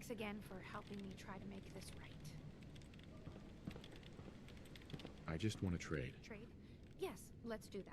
Thanks again for helping me try to make this right. I just want to trade. Trade? Yes, let's do that.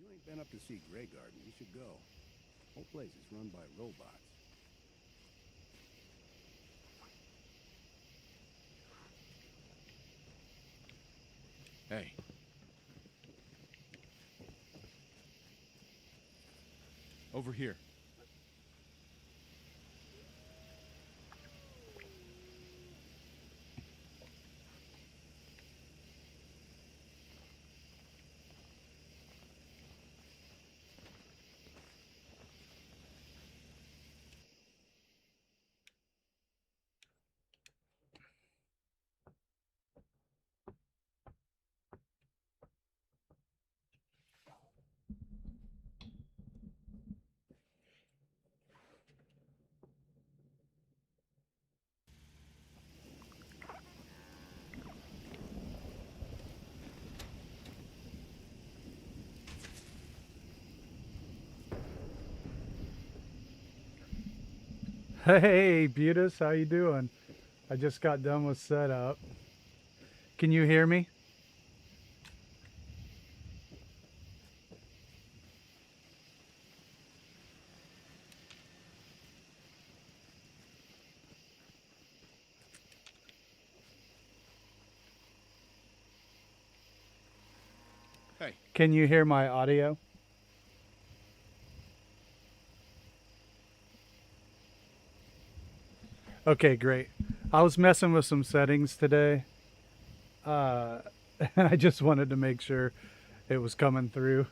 You ain't been up to see Grey Garden. You should go. Whole place is run by robots. Hey. Over here. Hey, Butus, how you doing? I just got done with setup. Can you hear me? Hey. Can you hear my audio? Okay, great. I was messing with some settings today. And I just wanted to make sure it was coming through.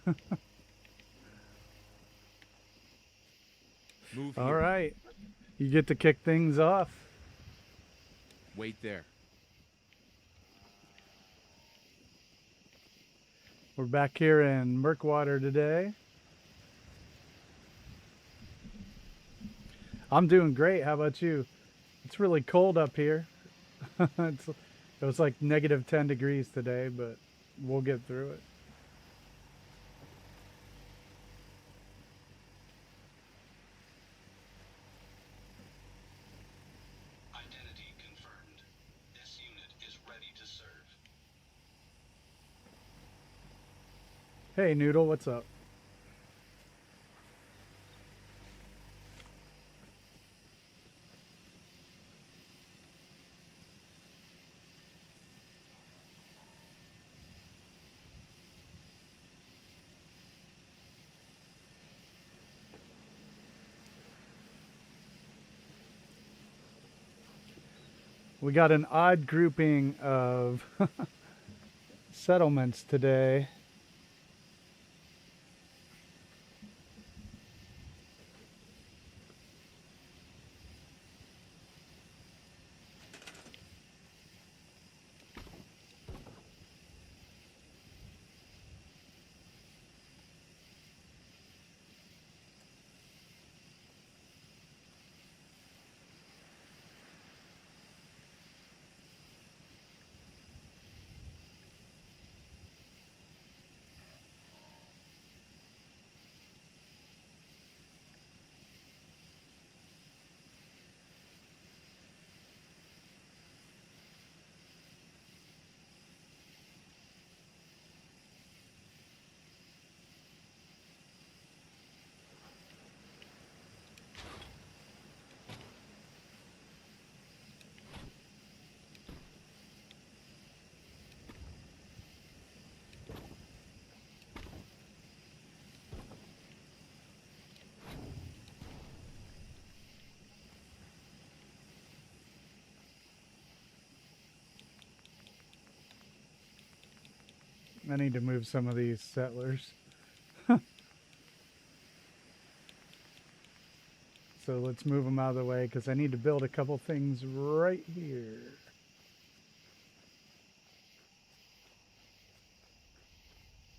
Move All here. right. You get to kick things off. Wait there. We're back here in Murkwater today. I'm doing great. How about you? It's really cold up here. It was like negative 10 degrees today, but we'll get through it. Identity Hey, Noodle, what's up? We got an odd grouping of settlements today. I need to move some of these settlers. So let's move them out of the way because I need to build a couple things right here.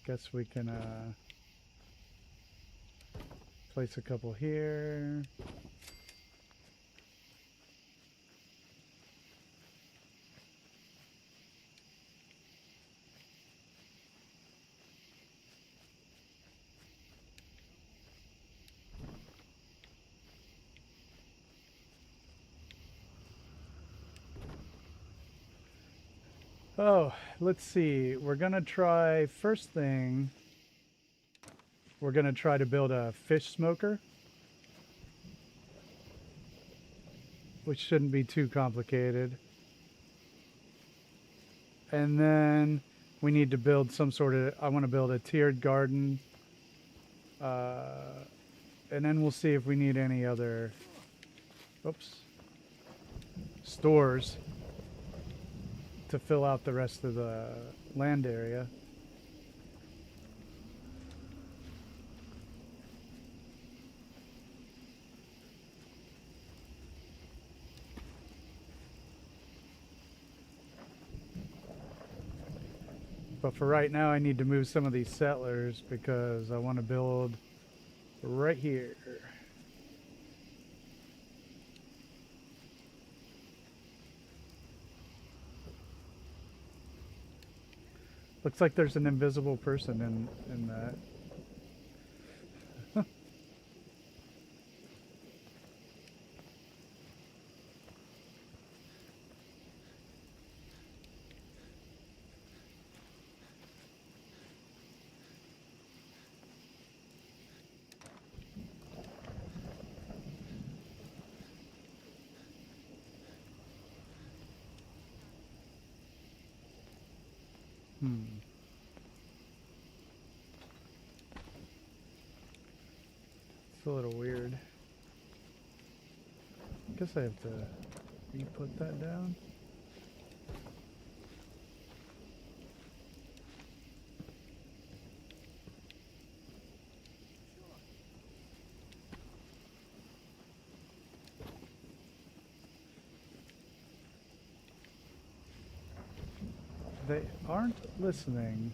Guess we can place a couple here. Oh, let's see. We're gonna try, first thing, we're gonna try to build a fish smoker, which shouldn't be too complicated. And then we need to build some sort of, I want to build a tiered garden. And then we'll see if we need any other, oops, stores to fill out the rest of the land area. But for right now, I need to move some of these settlers because I want to build right here. Looks like there's an invisible person in that. It's a little weird. I guess I have to re-put that down. They aren't listening.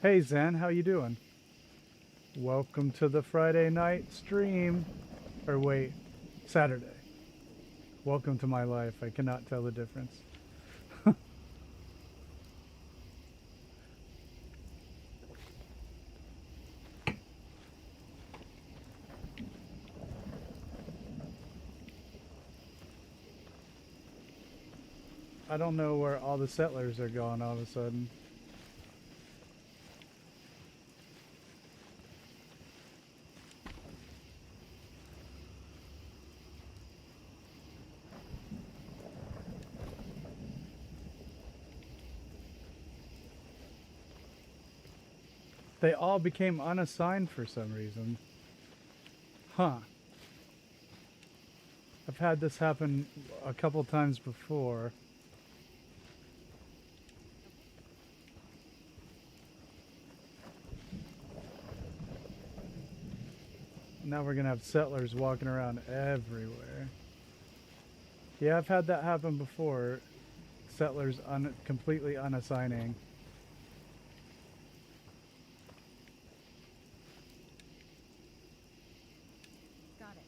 Hey Zen, how you doing? Welcome to the Friday night stream. Or wait, Saturday. Welcome to my life. I cannot tell the difference. I don't know where all the settlers are going all of a sudden. They all became unassigned for some reason. Huh. I've had this happen a couple times before. Now we're gonna have settlers walking around everywhere. Yeah, I've had that happen before. Settlers completely unassigning. Got it.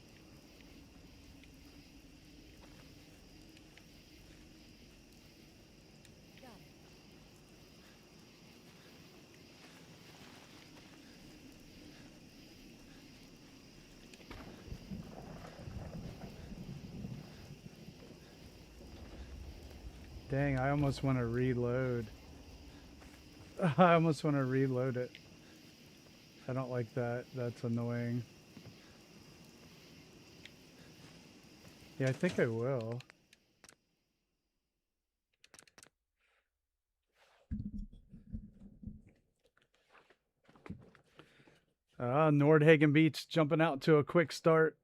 Got it. Dang, I almost want to reload. I almost want to reload it. I don't like that. That's annoying. Yeah, I think I will. Nordhagen Beach jumping out to a quick start.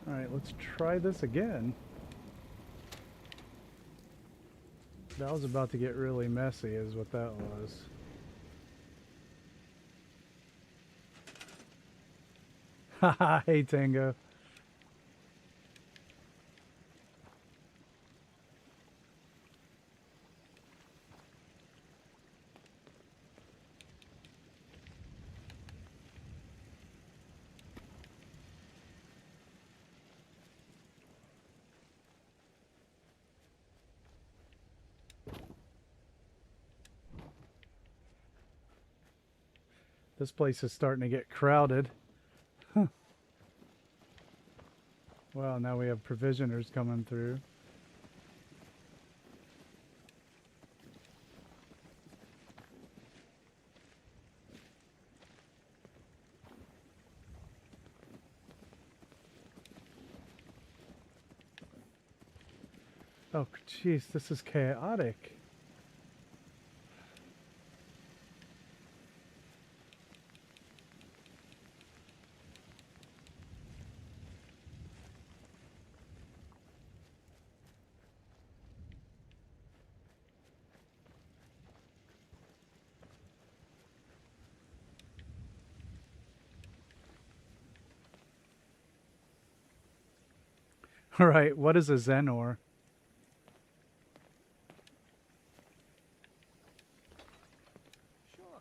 Alright, let's try this again. That was about to get really messy is what that was. Haha, hey Tango. This place is starting to get crowded. Huh. Well, now we have provisioners coming through. Oh, jeez, this is chaotic. All right, what is a Xenor? Sure.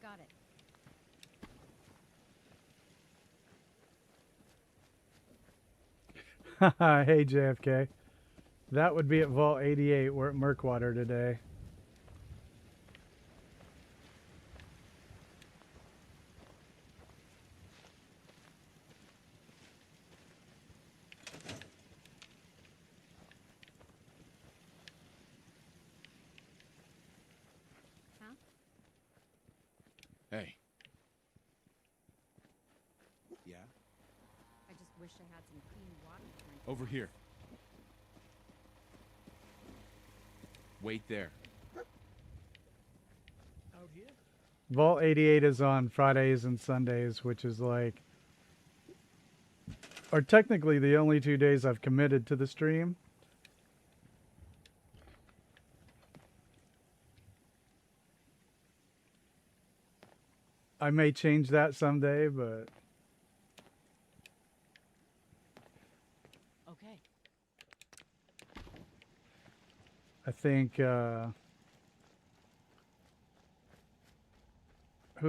Got it. Hey JFK. That would be at Vault 88. We're at Murkwater today. Huh? Hey. Yeah? I just Wish I had some clean water to drink. Over here. Wait there. Out here? Vault 88 is on Fridays and Sundays, which is like, are technically the only 2 days I've committed to the stream. I may change that someday, but Okay. I think, who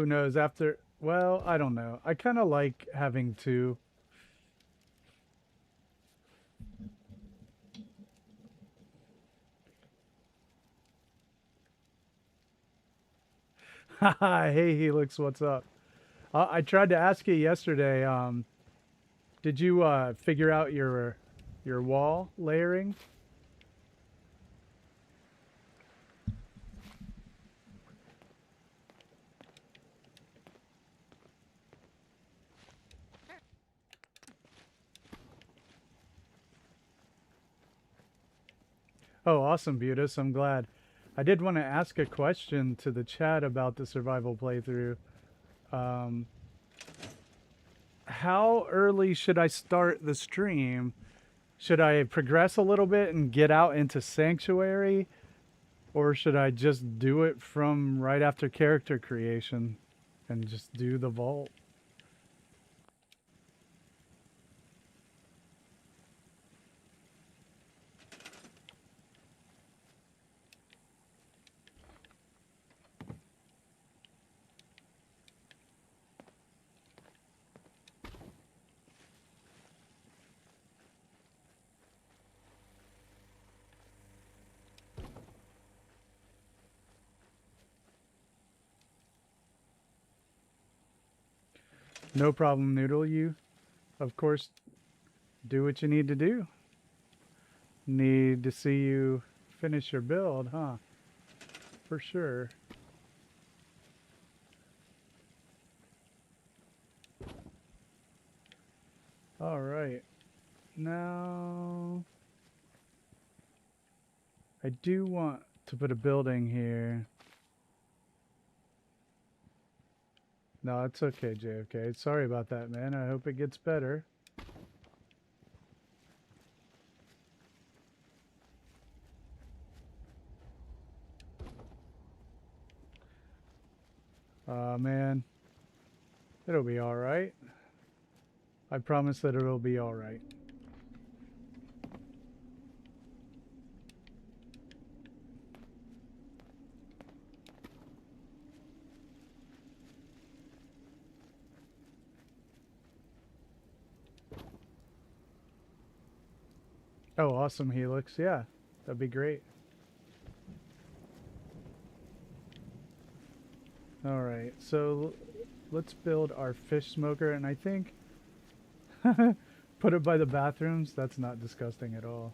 knows after, well, I don't know. I kind of like having two. Haha, hey Helix, what's up? I tried to ask you yesterday, did you figure out your wall layering? Oh, awesome, Butus. I'm glad. I did want to ask a question to the chat about the survival playthrough. How early should I start the stream? Should I progress a little bit and get out into Sanctuary? Or should I just do it from right after character creation and just do the vault? No problem, Noodle. You, of course, do what you need to do. Need to see you finish your build, huh? For sure. All right. Now, I do want to put a building here. No, it's okay, JFK. Sorry about that, man. I hope it gets better. Man. It'll be alright. I promise that it'll be alright. Oh, awesome, Helix. Yeah, that'd be great. Alright, so let's build our fish smoker, and I think put it by the bathrooms. That's not disgusting at all.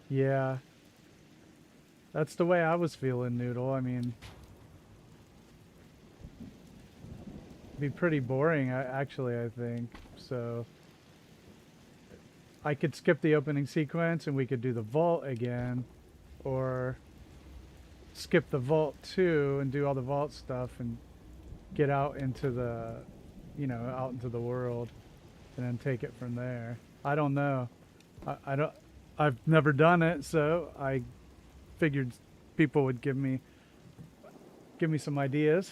Yeah. That's the way I was feeling, Noodle. I mean, it'd be pretty boring, actually, I think. So, I could skip the opening sequence and we could do the vault again. Or skip the vault too and do all the vault stuff and get out into the, you know, out into the world. And then take it from there. I don't know. I've never done it, so I figured people would give me some ideas.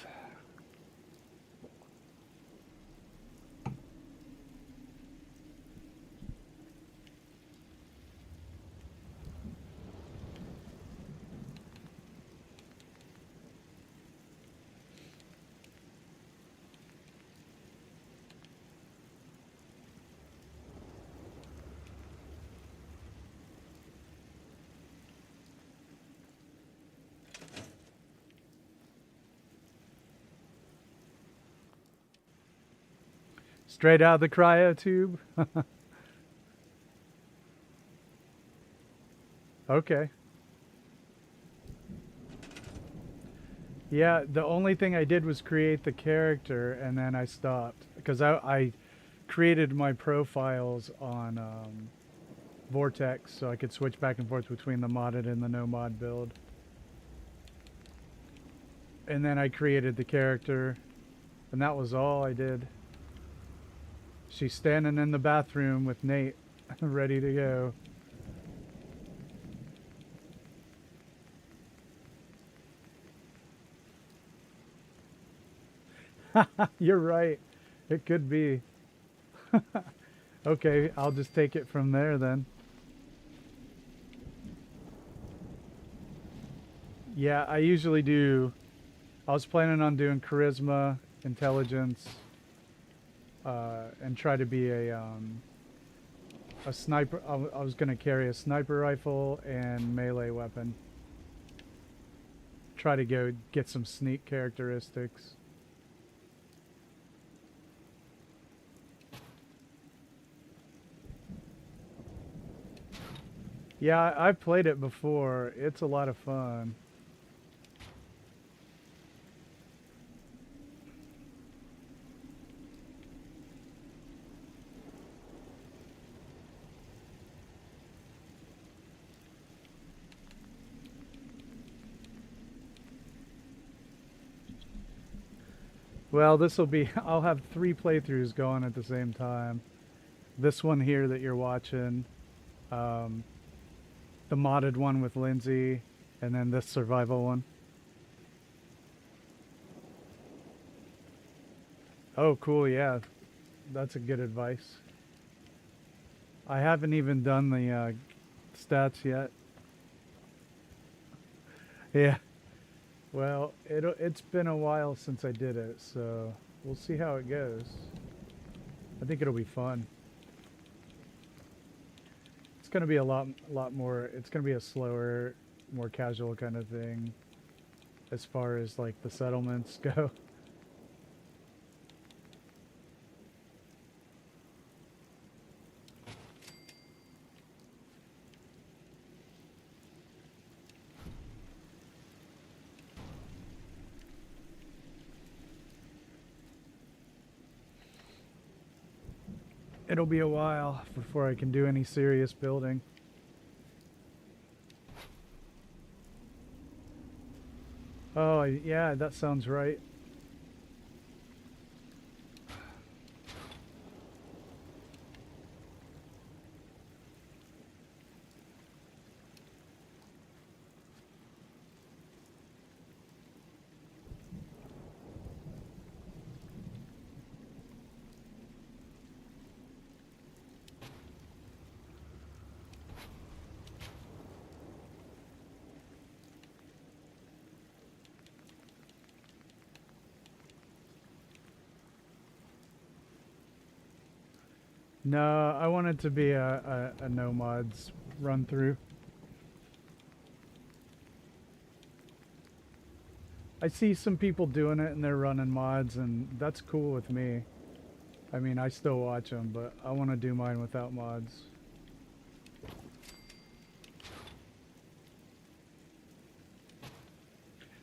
Straight out of the cryo tube. Okay. Yeah, the only thing I did was create the character, and then I stopped because I created my profiles on Vortex, so I could switch back and forth between the modded and the no mod build. And then I created the character, and that was all I did. She's standing in the bathroom with Nate, ready to go. You're right. It could be. Okay, I'll just take it from there then. Yeah, I usually do. I was planning on doing charisma, intelligence, and try to be a sniper. I was going to carry a sniper rifle and melee weapon. Try to go get some sneak characteristics. Yeah, I've played it before. It's a lot of fun. Well, this will be, I'll have 3 playthroughs going at the same time. This one here that you're watching, the modded one with Lindsay, and then this survival one. Oh, cool, yeah. That's a good advice. I haven't even done the stats yet. Yeah. Well, it's been a while since I did it, so we'll see how it goes. I think it'll be fun. It's gonna be a lot more. It's gonna be a slower, more casual kind of thing, as far as like the settlements go. It'll be a while before I can do any serious building. Oh, yeah, that sounds right. No, I want it to be a no mods run through. I see some people doing it and they're running mods, and that's cool with me. I mean, I still watch them, but I want to do mine without mods.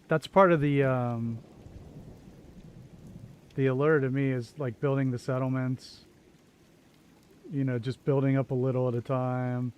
That's part of the allure to me, is like building the settlements. You know, just building up a little at a time.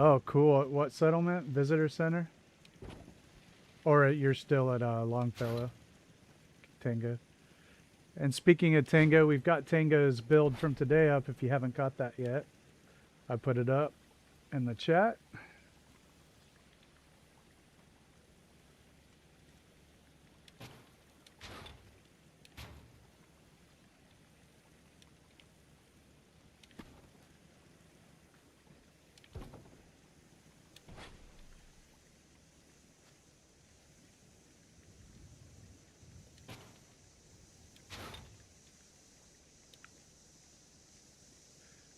Oh, cool. What settlement? Visitor center? Or you're still at Longfellow, Tango. And speaking of Tango, we've got Tango's build from today up if you haven't got that yet. I put it up in the chat.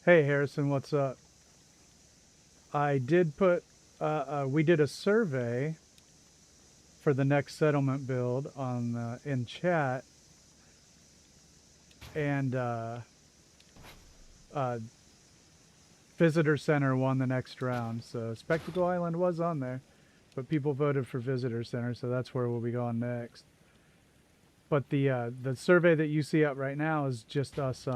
Hey Harrison, what's up? I did put, we did a survey for the next settlement build on in chat, and Visitor Center won the next round. So Spectacle Island was on there, but people voted for Visitor Center, so that's where we'll be going next. But the survey that you see up right now is just us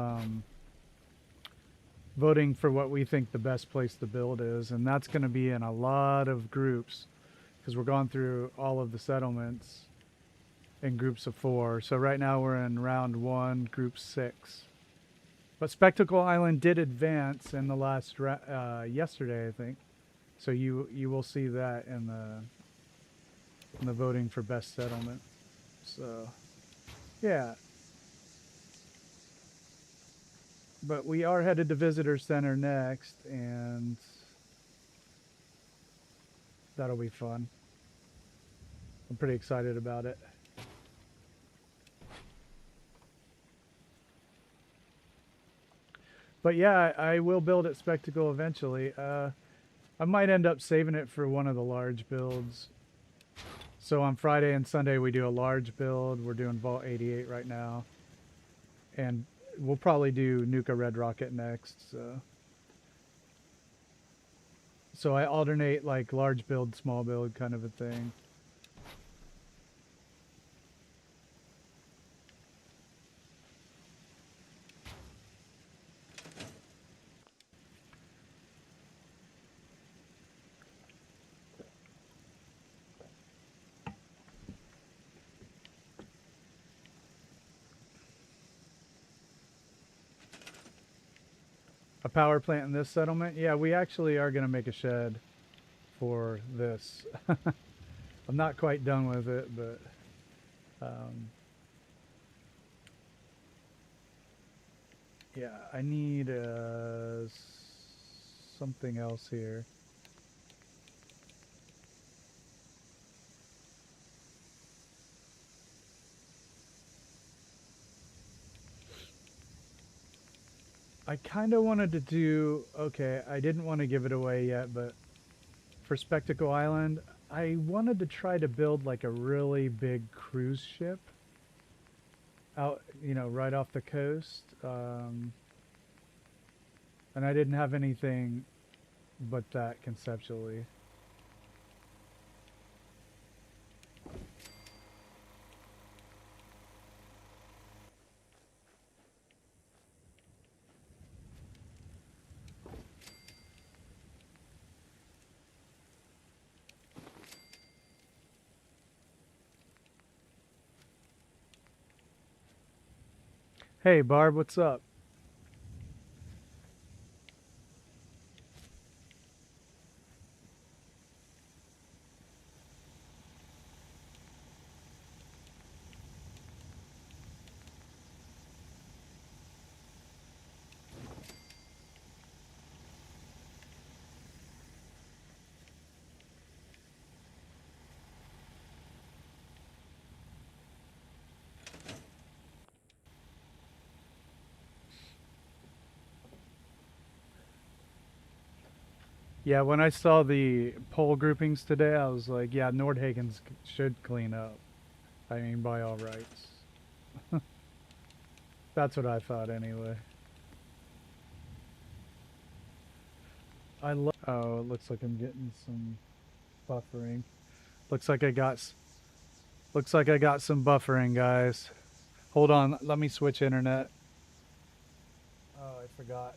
voting for what we think the best place to build is, and that's going to be in a lot of groups because we're going through all of the settlements in groups of 4. So right now we're in round 1, group 6. But Spectacle Island did advance in the last yesterday, I think. So you will see that in the voting for best settlement. So yeah. But we are headed to Visitor Center next, and that'll be fun. I'm pretty excited about it. But yeah, I will build at Spectacle eventually. I might end up saving it for one of the large builds. So on Friday and Sunday we do a large build. We're doing Vault 88 right now. And we'll probably do Nuka Red Rocket next. So I alternate like large build, small build kind of a thing. A power plant in this settlement? Yeah, we actually are going to make a shed for this. I'm not quite done with it, but yeah, I need something else here. I kind of wanted to do, okay, I didn't want to give it away yet, but for Spectacle Island, I wanted to try to build like a really big cruise ship out, you know, right off the coast. And I didn't have anything but that conceptually. Hey Barb, what's up? Yeah, when I saw the poll groupings today, I was like, yeah, Nordhagen's should clean up. I mean, by all rights. That's what I thought anyway. Oh, it looks like I'm getting some buffering. Looks like I got some buffering, guys. Hold on, let me switch internet. Oh, I forgot.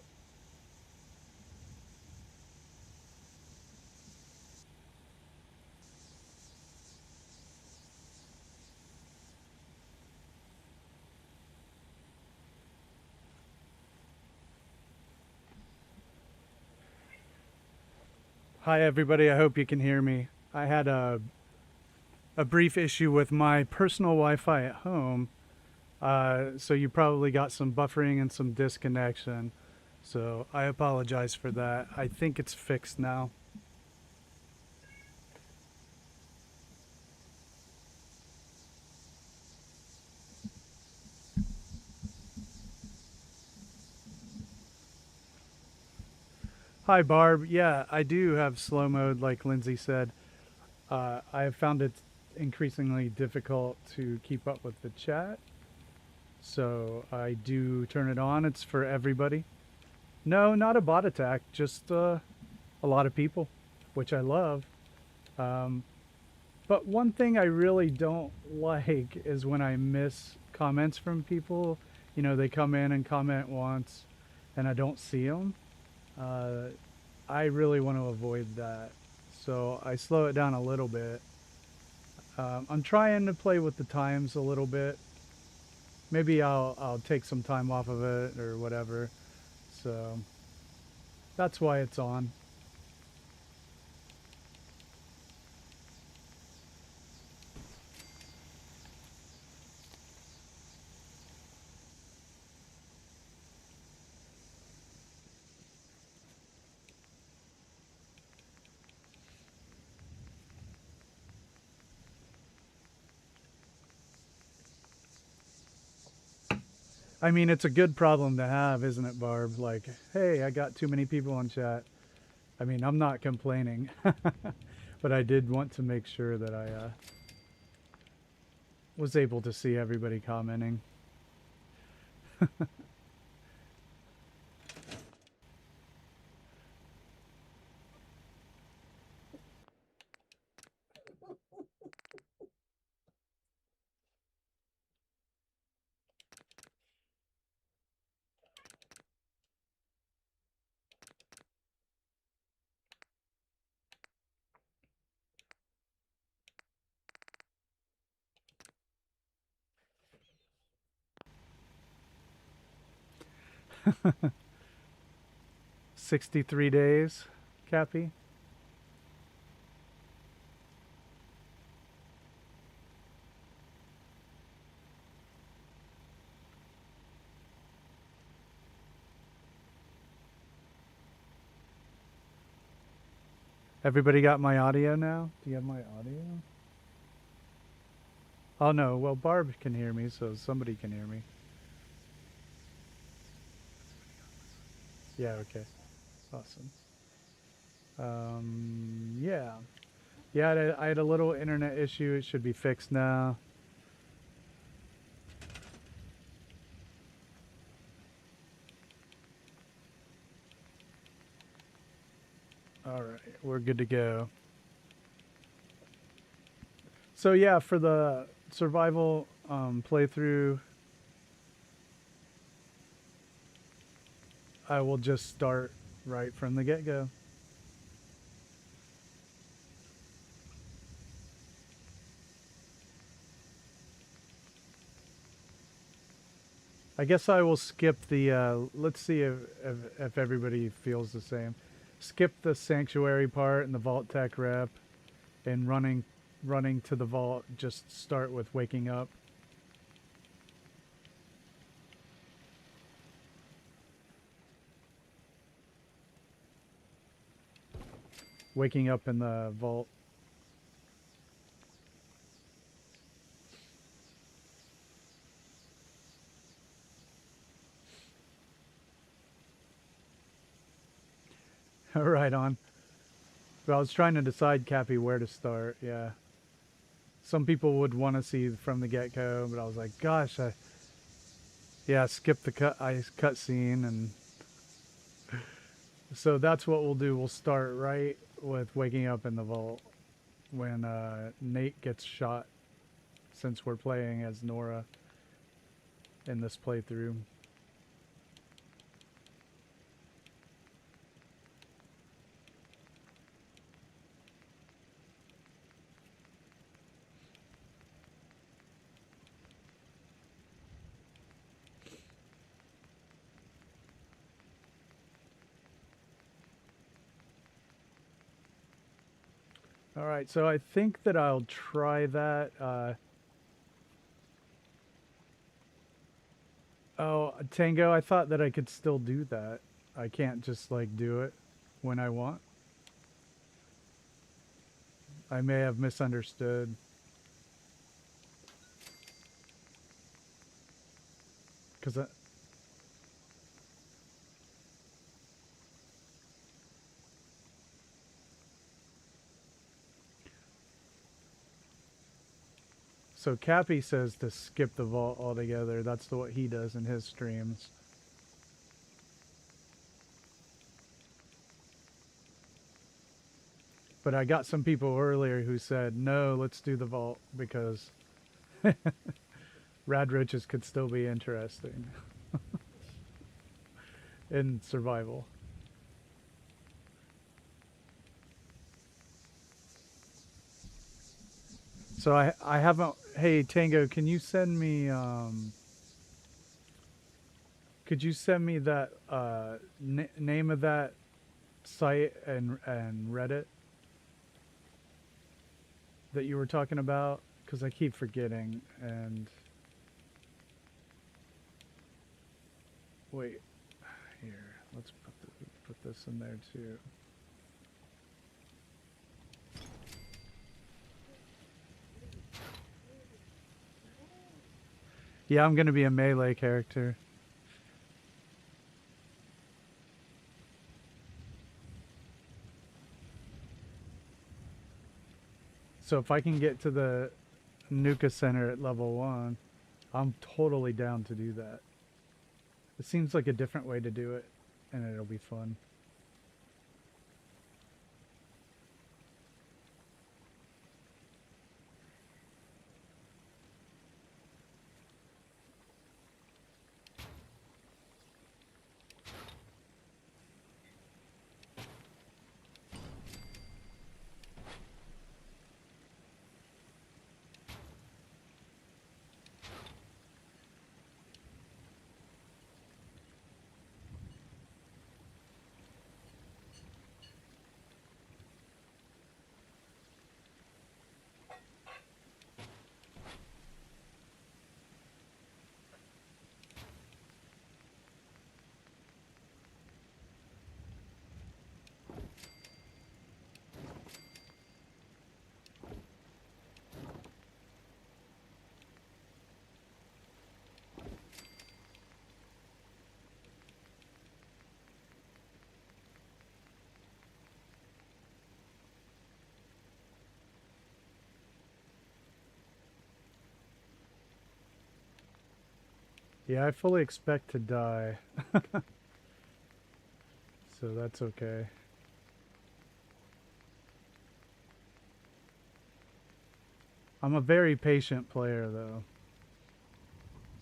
Hi everybody, I hope you can hear me. I had a brief issue with my personal Wi-Fi at home, so you probably got some buffering and some disconnection. So I apologize for that. I think it's fixed now. Hi Barb, yeah, I do have slow mode like Lindsay said. I have found it increasingly difficult to keep up with the chat. So I do turn it on. It's for everybody. No, not a bot attack, just a lot of people, which I love. But one thing I really don't like is when I miss comments from people. You know, they come in and comment once and I don't see them. I really want to avoid that. So I slow it down a little bit. I'm trying to play with the times a little bit. Maybe I'll take some time off of it or whatever. So that's why it's on. I mean, it's a good problem to have, isn't it, Barb? Like, hey, I got too many people on chat. I mean, I'm not complaining, but I did want to make sure that I was able to see everybody commenting. 63 days, Cappy. Everybody got my audio now? Do you have my audio? Oh no, well Barb can hear me, so somebody can hear me. Yeah, okay. Awesome. Yeah. Yeah, I had a little internet issue. It should be fixed now. All right, we're good to go. So yeah, for the survival playthrough, I will just start right from the get-go. I guess I will skip the, let's see if everybody feels the same. Skip the sanctuary part and the vault tech rep and running to the vault, just start with waking up. Waking up in the vault. Right on. But I was trying to decide, Cappy, where to start. Yeah. Some people would want to see from the get-go, but I was like, gosh, yeah, skip the cut scene, and so that's what we'll do. We'll start right with waking up in the vault when Nate gets shot, since we're playing as Nora in this playthrough. All right, so I think that I'll try that. Oh, Tango, I thought that I could still do that. I can't just like do it when I want. I may have misunderstood. Because so Cappy says to skip the vault altogether. That's what he does in his streams. But I got some people earlier who said, no, let's do the vault because rad roaches could still be interesting in survival. So I haven't. Hey Tango, can you send me could you send me that name of that site and Reddit that you were talking about? Because I keep forgetting. And wait, here, let's put this in there too. Yeah, I'm gonna be a melee character. So if I can get to the Nuka Center at level 1, I'm totally down to do that. It seems like a different way to do it, and it'll be fun. Yeah, I fully expect to die. So that's okay. I'm a very patient player, though.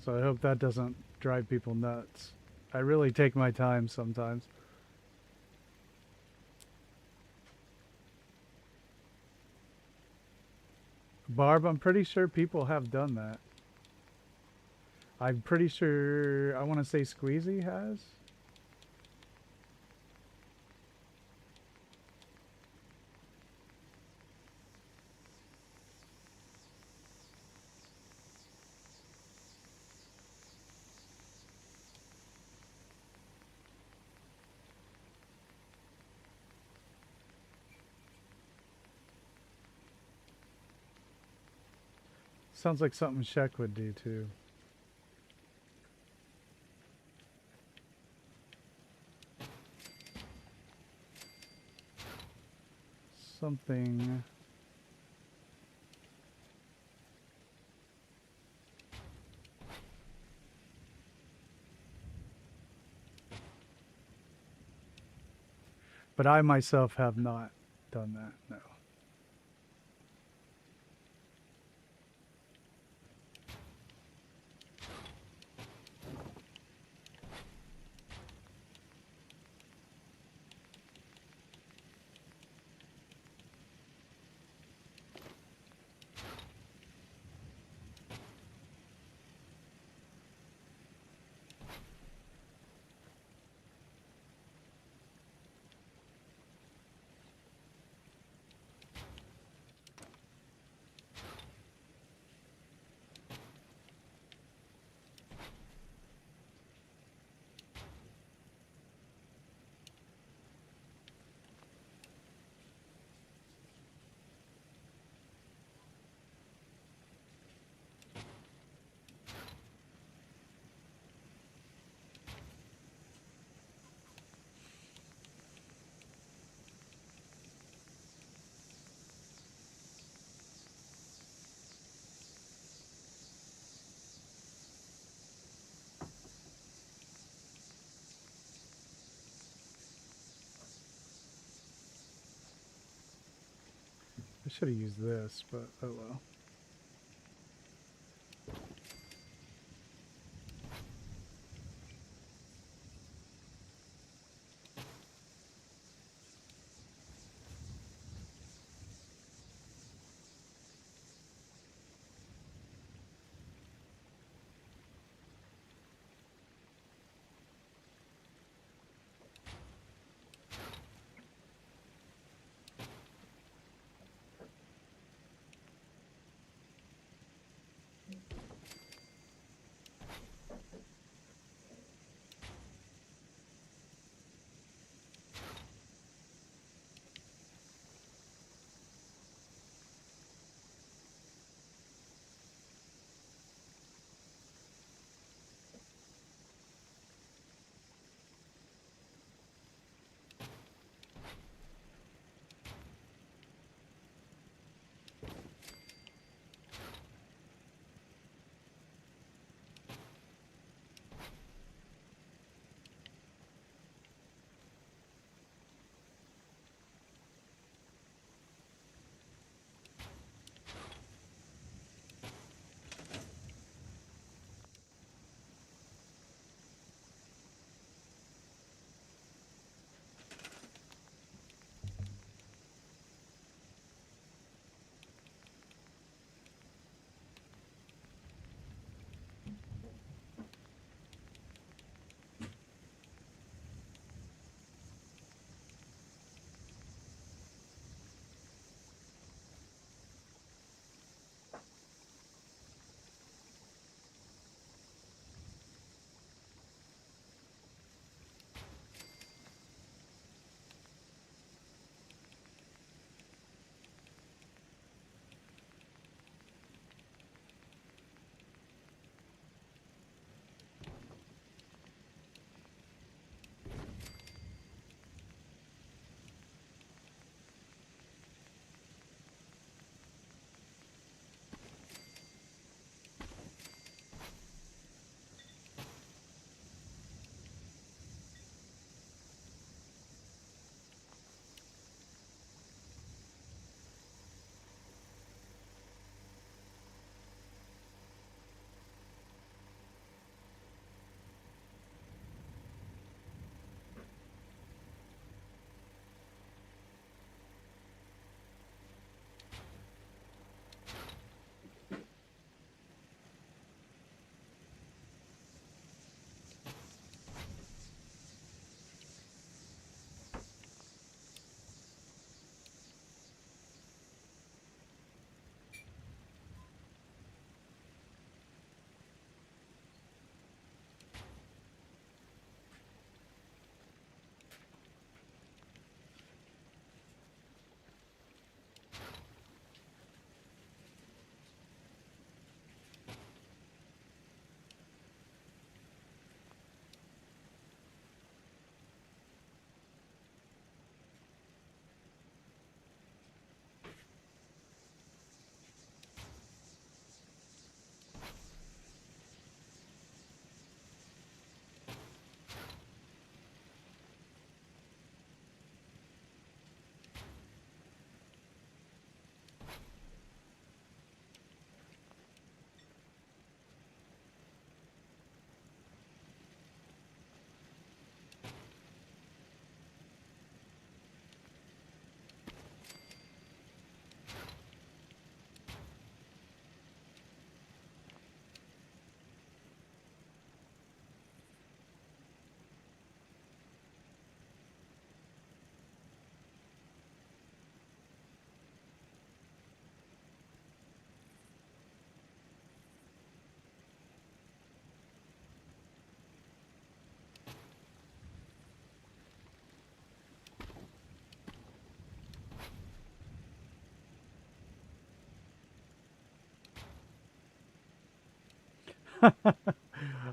So I hope that doesn't drive people nuts. I really take my time sometimes. Barb, I'm pretty sure people have done that. I'm pretty sure, I want to say Squeezy has. Sounds like something Shek would do too. Something. But I myself have not done that, no. Should have used this, but oh well.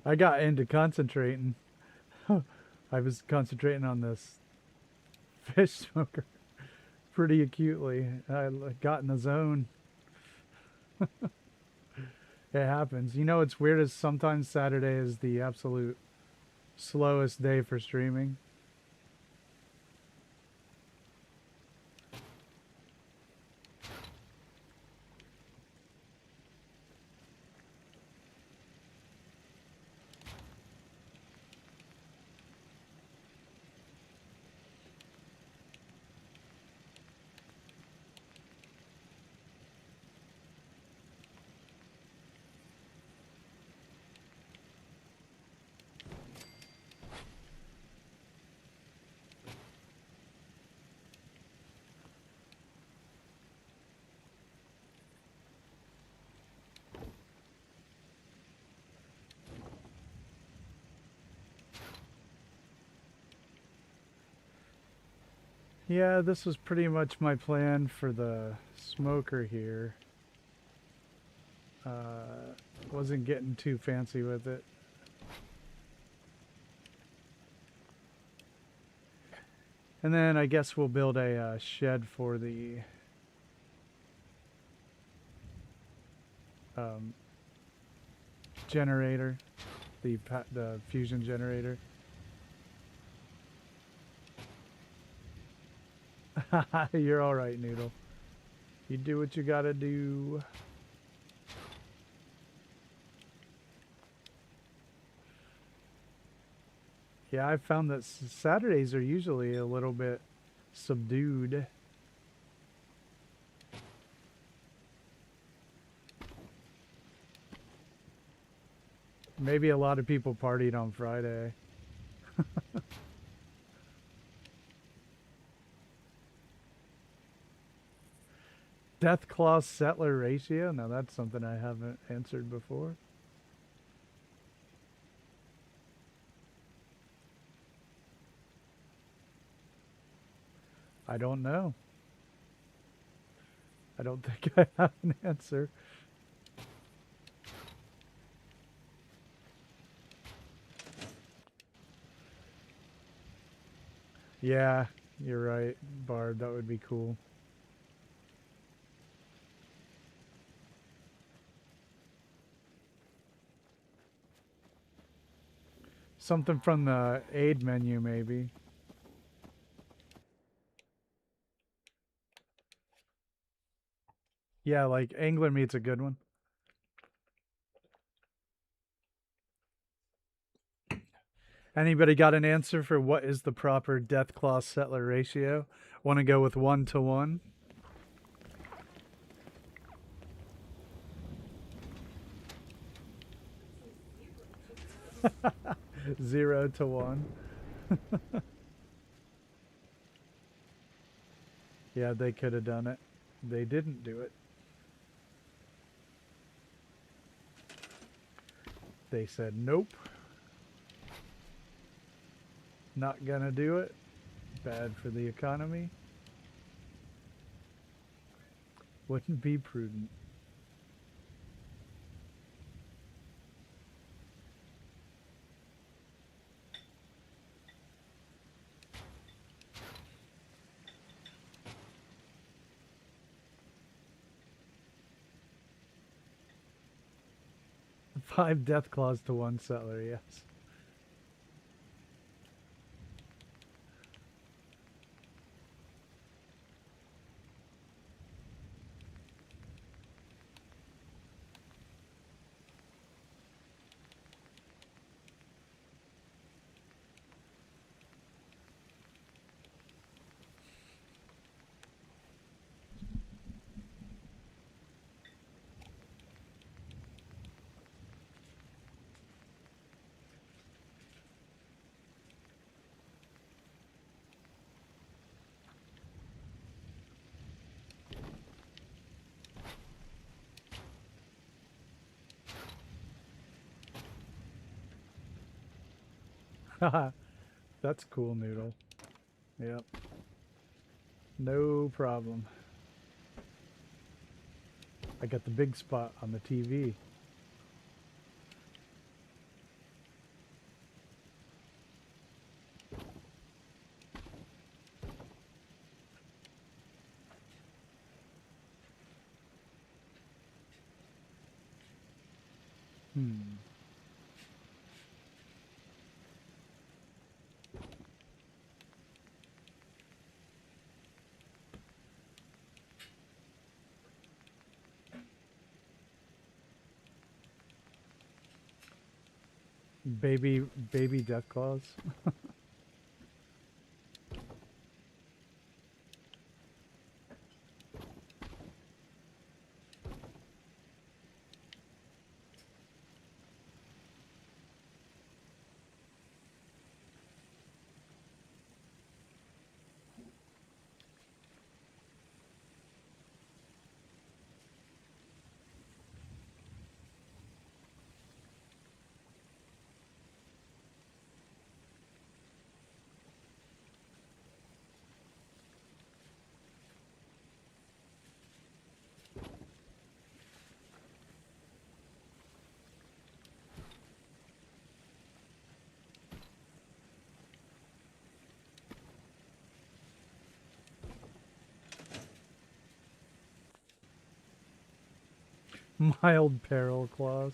I got into concentrating. I was concentrating on this fish smoker pretty acutely. I got in the zone. It happens. You know, it's weird as sometimes Saturday is the absolute slowest day for streaming. Yeah, this was pretty much my plan for the smoker here. Wasn't getting too fancy with it. And then I guess we'll build a shed for the generator, the fusion generator. You're all right, Noodle. You do what you gotta do. Yeah, I found that Saturdays are usually a little bit subdued. Maybe a lot of people partied on Friday. Death Claw Settler ratio? Now that's something I haven't answered before. I don't know. I don't think I have an answer. Yeah, you're right, Barb. That would be cool. Something from the aid menu, maybe. Yeah, like angler meat's a good one. Anybody got an answer for what is the proper Death Claw Settler ratio? Want to go with 1 to 1? Zero to 1. Yeah, they could have done it. They didn't do it. They said, nope. Not gonna do it. Bad for the economy. Wouldn't be prudent. Five death claws to one settler, yes. Haha, that's cool, Noodle. Yep. No problem. I got the big spot on the TV. Baby death claws. Mild peril clause.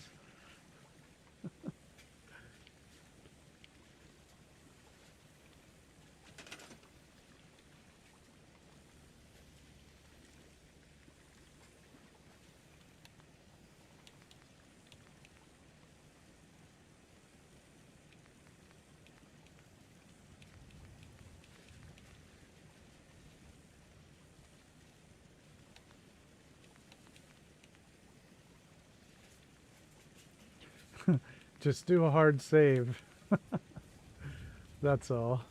Just do a hard save. That's all.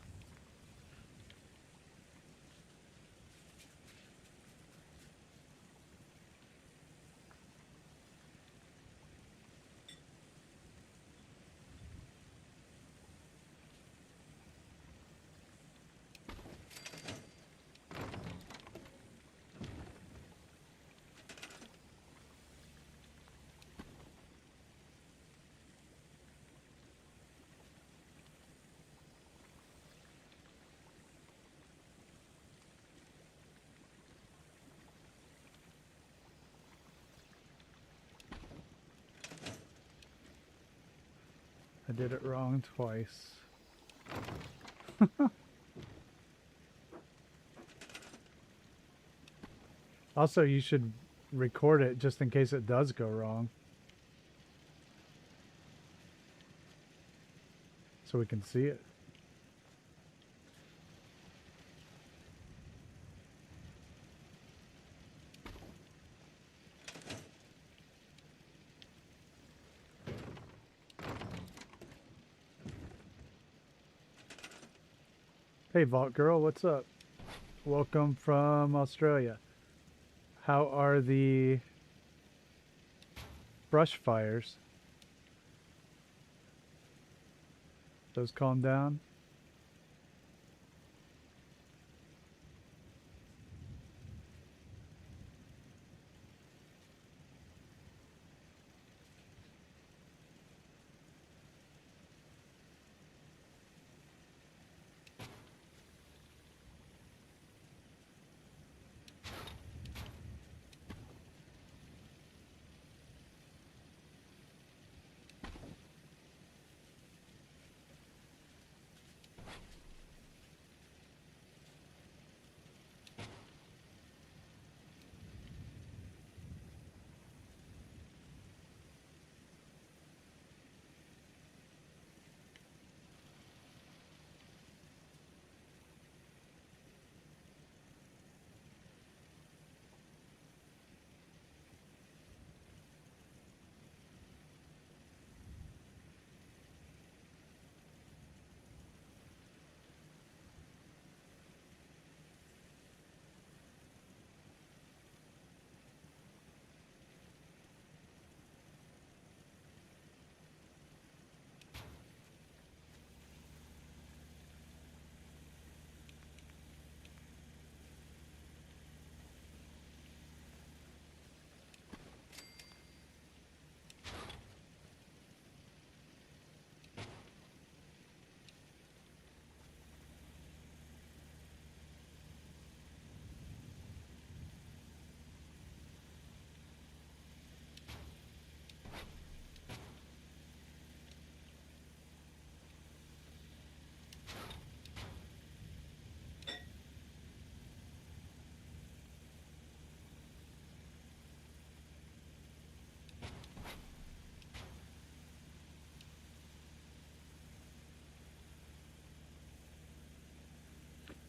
I did it wrong twice. Also, you should record it just in case it does go wrong. So we can see it. Hey Vault Girl, what's up? Welcome from Australia. How are the brush fires? Those calm down?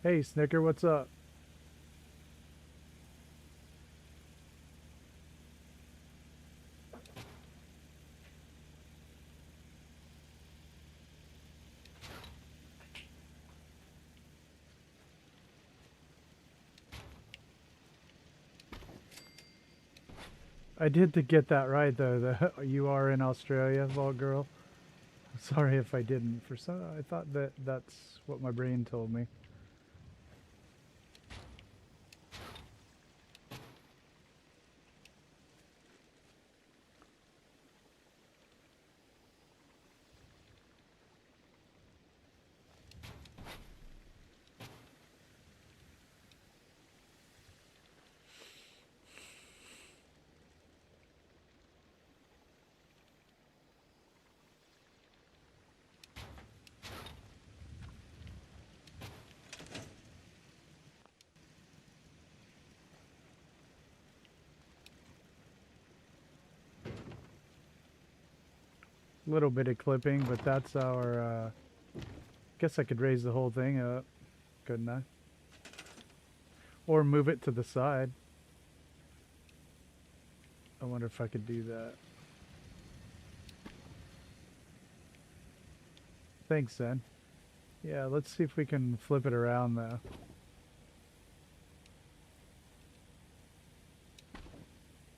Hey Snicker, what's up? I did to get that right though. You are in Australia, Vault Girl. Sorry if I didn't. For some, I thought that's what my brain told me. little bit of clipping, but that's our, guess I could raise the whole thing up, couldn't I? Or move it to the side. I wonder if I could do that. Thanks, Zen. Yeah, let's see if we can flip it around, though.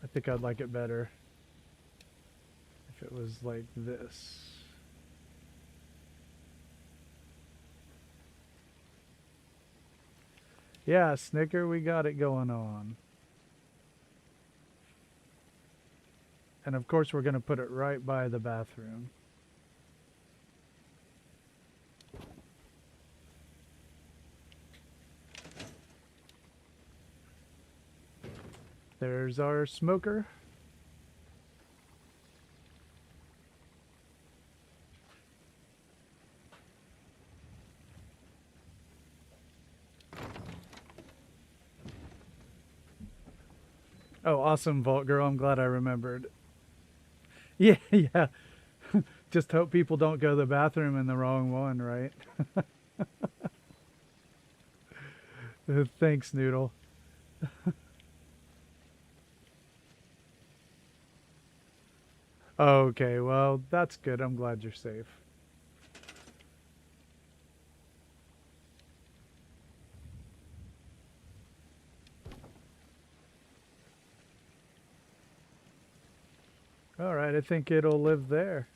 I think I'd like it better if it was like this. Yeah, Snicker, we got it going on. And of course, we're going to put it right by the bathroom. There's our smoker. Oh, awesome, Vault Girl. I'm glad I remembered. Yeah, yeah. Just hope people don't go to the bathroom in the wrong one, right? Thanks, Noodle. Okay, well, that's good. I'm glad you're safe. All right, I think it'll live there.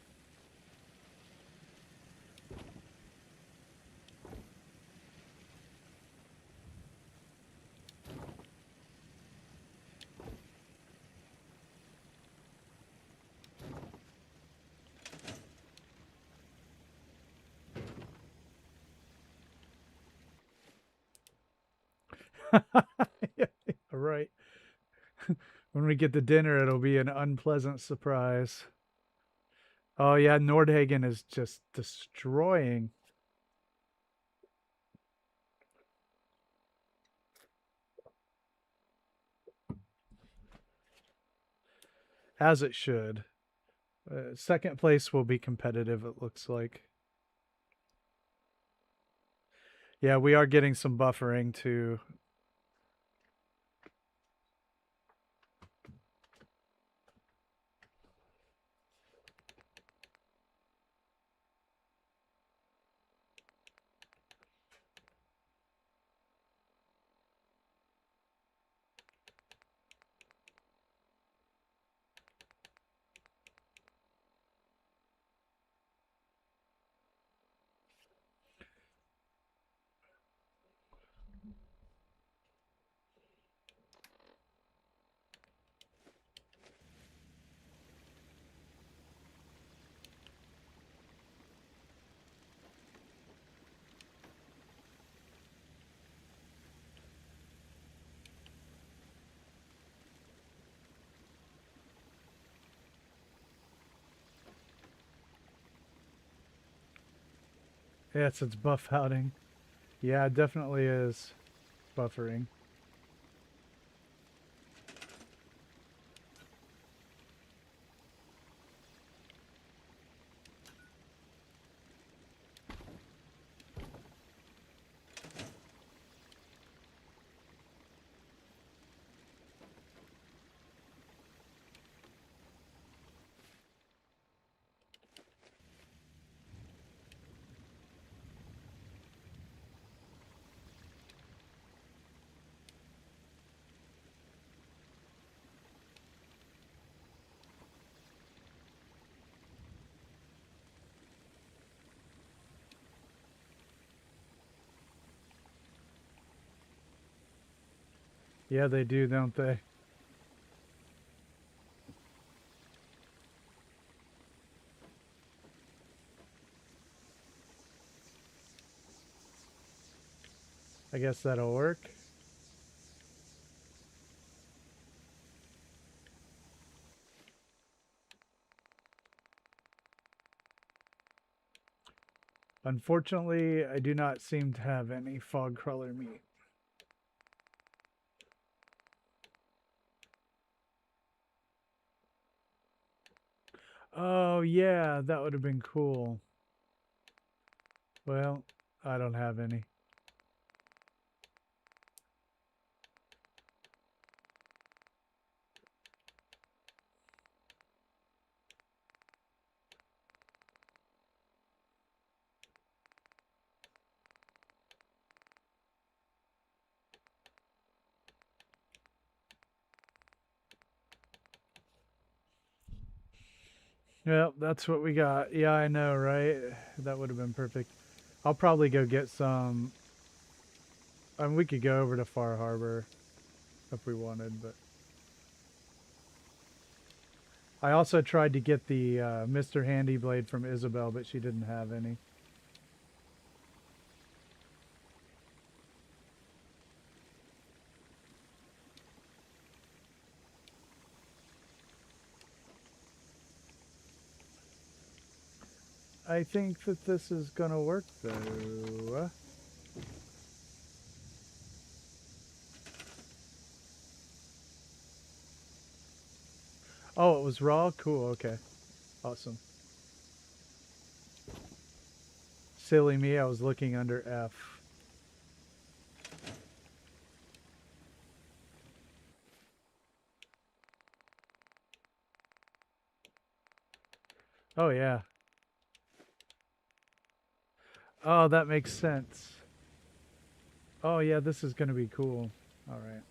Yeah, right. When we get to dinner, it'll be an unpleasant surprise. Oh yeah, Nordhagen is just destroying. As it should. Second place will be competitive, it looks like. Yeah, we are getting some buffering too. Yes, it's buff outing. Yeah, it definitely is buffering. Yeah, they do, don't they? I guess that'll work. Unfortunately, I do not seem to have any fog crawler meat. Oh, yeah, that would have been cool. Well, I don't have any. Yep, that's what we got. Yeah, I know, right? That would have been perfect. I'll probably go get some. I mean, we could go over to Far Harbor if we wanted, but I also tried to get the Mr. Handy blade from Isabel, but she didn't have any. I think that this is gonna work though. Oh, it was raw? Cool, okay. Awesome. Silly me, I was looking under F. Oh, yeah. Oh, that makes sense. Oh, yeah, this is gonna be cool. Alright.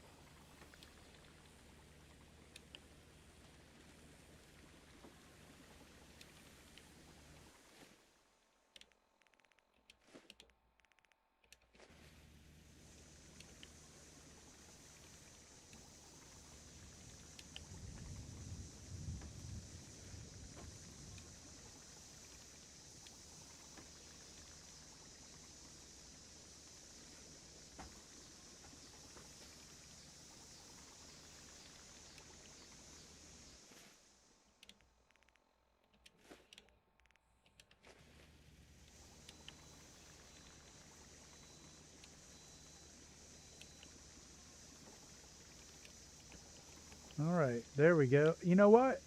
Alright, there we go. You know what?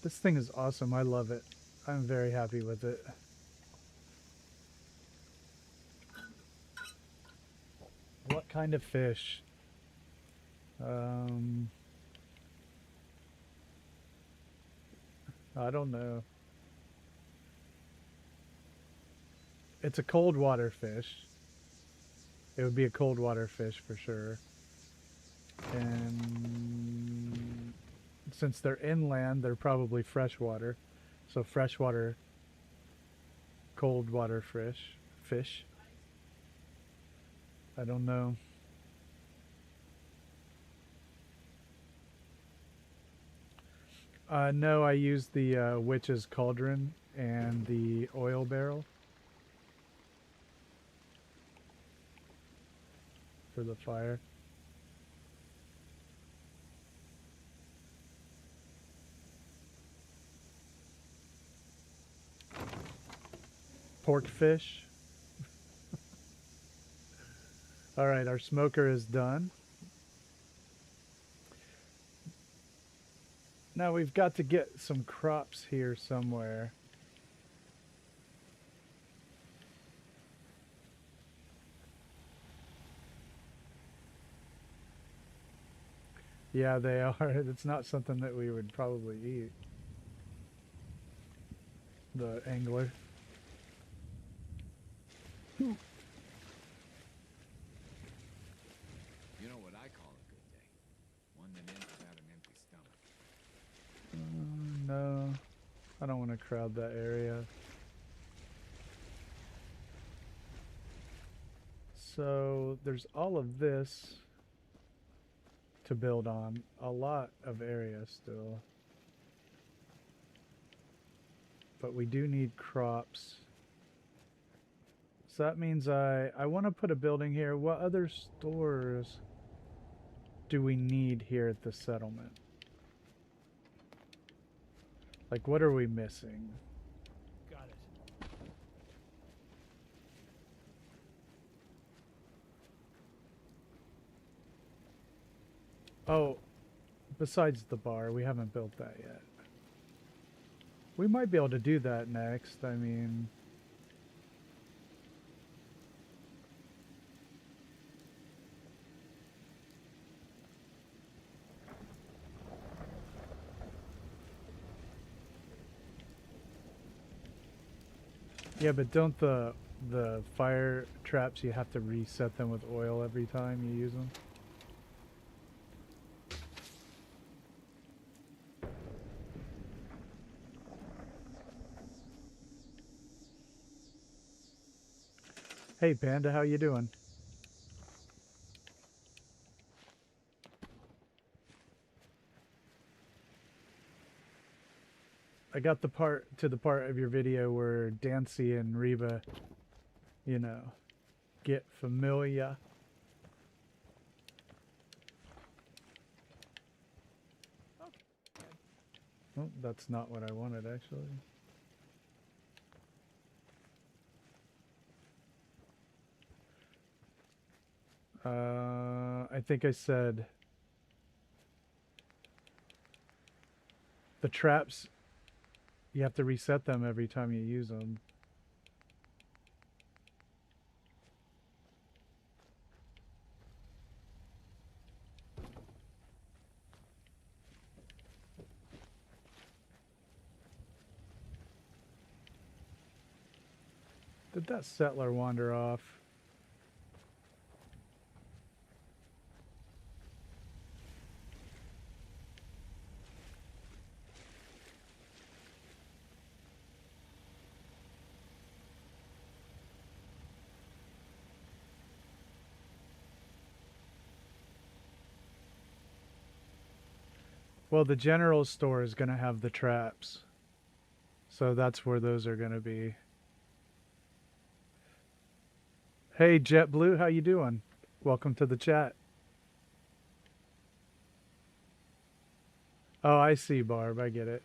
This thing is awesome. I love it. I'm very happy with it. What kind of fish? I don't know. It's a cold water fish. It would be a cold water fish for sure. And since they're inland, they're probably freshwater. So freshwater, cold water fish. I don't know. No, I used the witch's cauldron and the oil barrel for the fire. Pork fish. All right, our smoker is done. Now we've got to get some crops here somewhere. Yeah, they are. It's not something that we would probably eat. The angler. You know what I call a good day? One that ends without an empty stomach. No, I don't want to crowd that area. So there's all of this to build on. A lot of area still. But we do need crops. So that means I want to put a building here. What other stores do we need here at the settlement? Like, what are we missing? Got it. Oh, besides the bar, we haven't built that yet. We might be able to do that next. I mean... Yeah, but don't the fire traps, you have to reset them with oil every time you use them? Hey Panda, how you doing? I got the part of your video where Dancy and Reba, you know, get familiar. Oh, that's not what I wanted actually. I think I said the traps, you have to reset them every time you use them. Did that settler wander off? Well, the general store is going to have the traps. So that's where those are going to be. Hey, JetBlue, how you doing? Welcome to the chat. Oh, I see, Barb. I get it.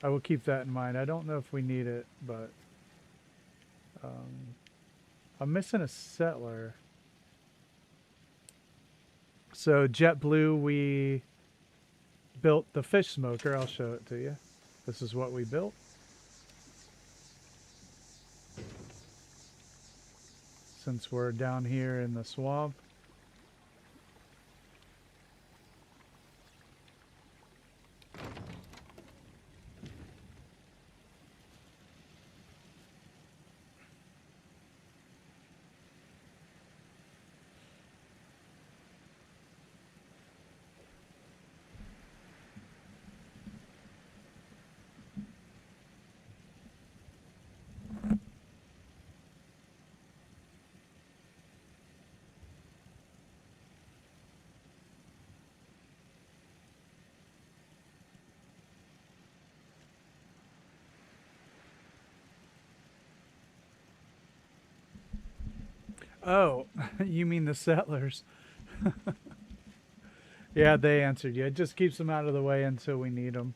I will keep that in mind. I don't know if we need it, but... I'm missing a settler. So, JetBlue, we built the fish smoker. I'll show it to you. This is what we built. Since we're down here in the swamp. Oh, you mean the settlers? Yeah, they answered you. It just keeps them out of the way until we need them.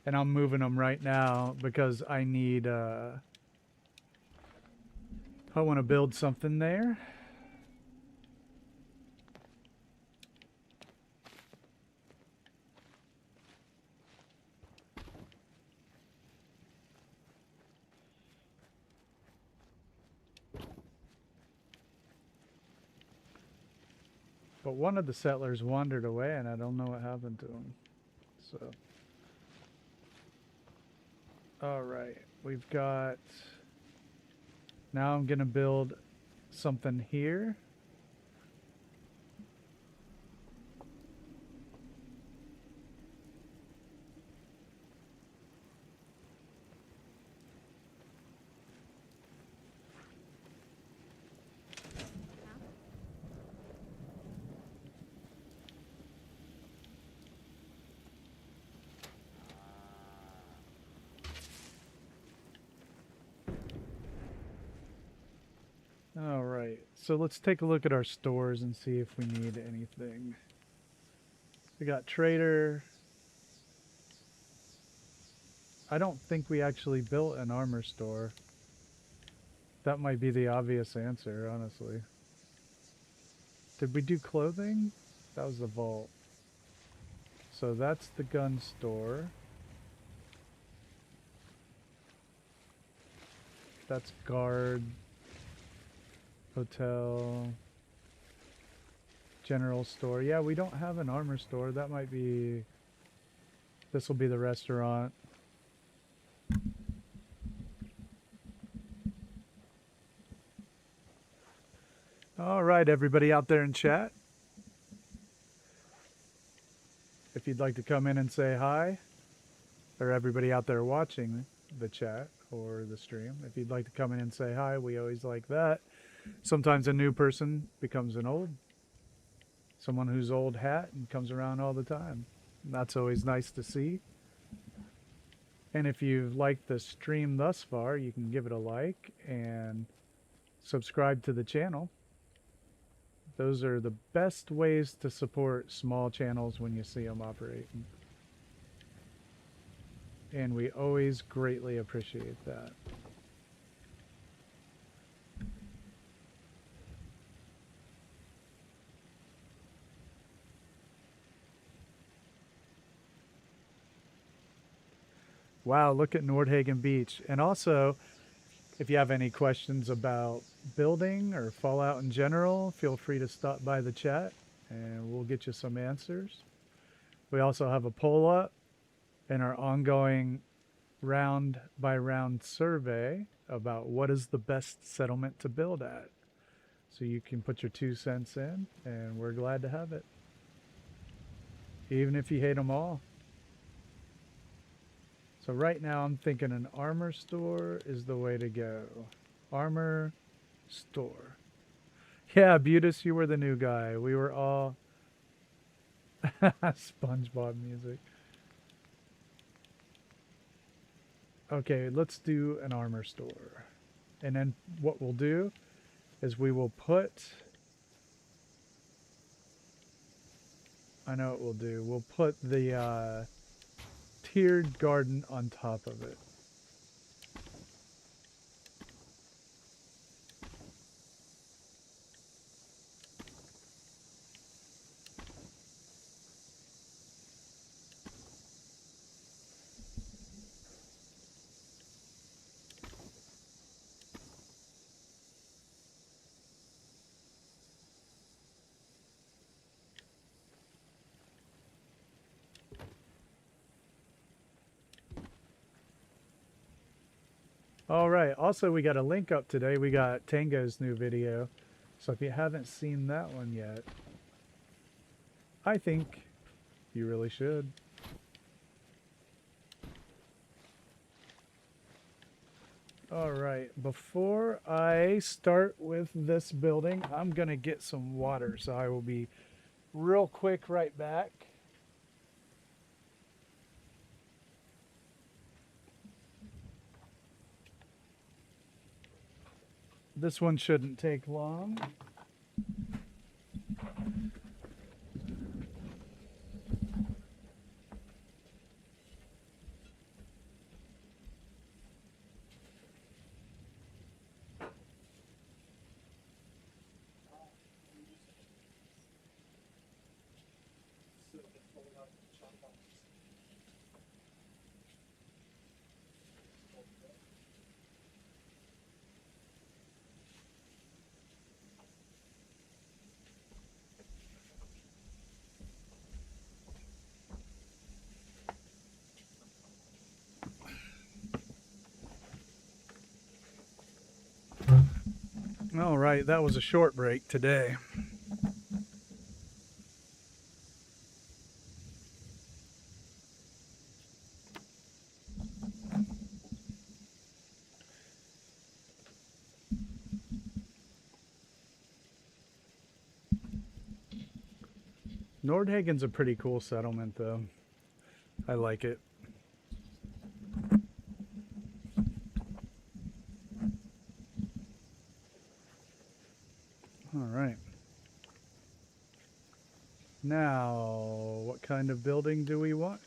And I'm moving them right now because I need, I want to build something there. But one of the settlers wandered away and I don't know what happened to him. So. Alright, we've got... Now I'm going to build something here. Alright, so let's take a look at our stores and see if we need anything. We got trader. I don't think we actually built an armor store. That might be the obvious answer, honestly. Did we do clothing? That was the vault. So that's the gun store. That's guard, hotel, general store. Yeah, we don't have an armor store. That might be... This will be the restaurant. All right, everybody out there in chat. If you'd like to come in and say hi, or everybody out there watching the chat or the stream, if you'd like to come in and say hi, we always like that. Sometimes a new person becomes an old, someone who's old hat and comes around all the time. And that's always nice to see. And if you've liked the stream thus far, you can give it a like and subscribe to the channel. Those are the best ways to support small channels when you see them operating. And we always greatly appreciate that. Wow, look at Nordhagen Beach. And also, if you have any questions about building or Fallout in general, feel free to stop by the chat and we'll get you some answers. We also have a poll up in our ongoing round by round survey about what is the best settlement to build at. So you can put your 2 cents in and we're glad to have it. Even if you hate them all. So right now I'm thinking an armor store is the way to go. Armor store. Yeah, Butis, you were the new guy. We were all SpongeBob music. Okay, let's do an armor store. And then what we'll do is we will put... I know what we'll do. We'll put the tiered garden on top of it. All right. Also, we got a link up today. We got Tango's new video. So if you haven't seen that one yet, I think you really should. All right. Before I start with this building, I'm going to get some water. So I will be real quick right back. This one shouldn't take long. All right, that was a short break today. Nordhagen's a pretty cool settlement, though. I like it. All right. Now, what kind of building do we want?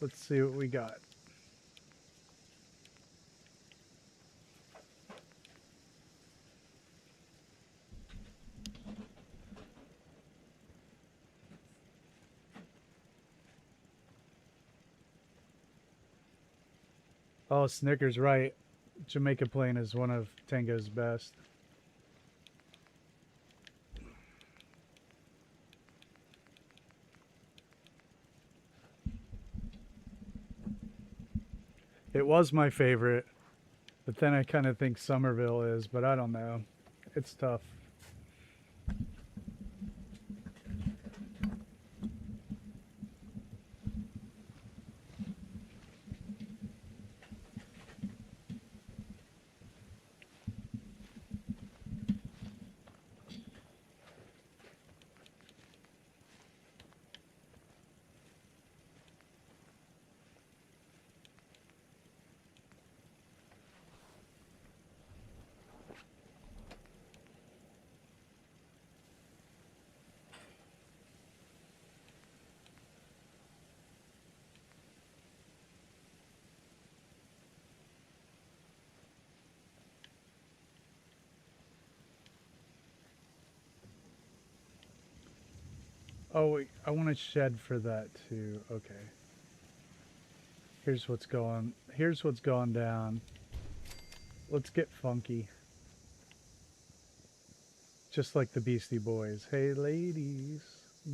Let's see what we got. Oh, Snicker's right. Jamaica Plain is one of Tango's best. It was my favorite, but then I kind of think Somerville is, but I don't know. It's tough. Oh, wait, I want to shed for that too. Okay. Here's what's going down. Let's get funky. Just like the Beastie Boys. Hey ladies,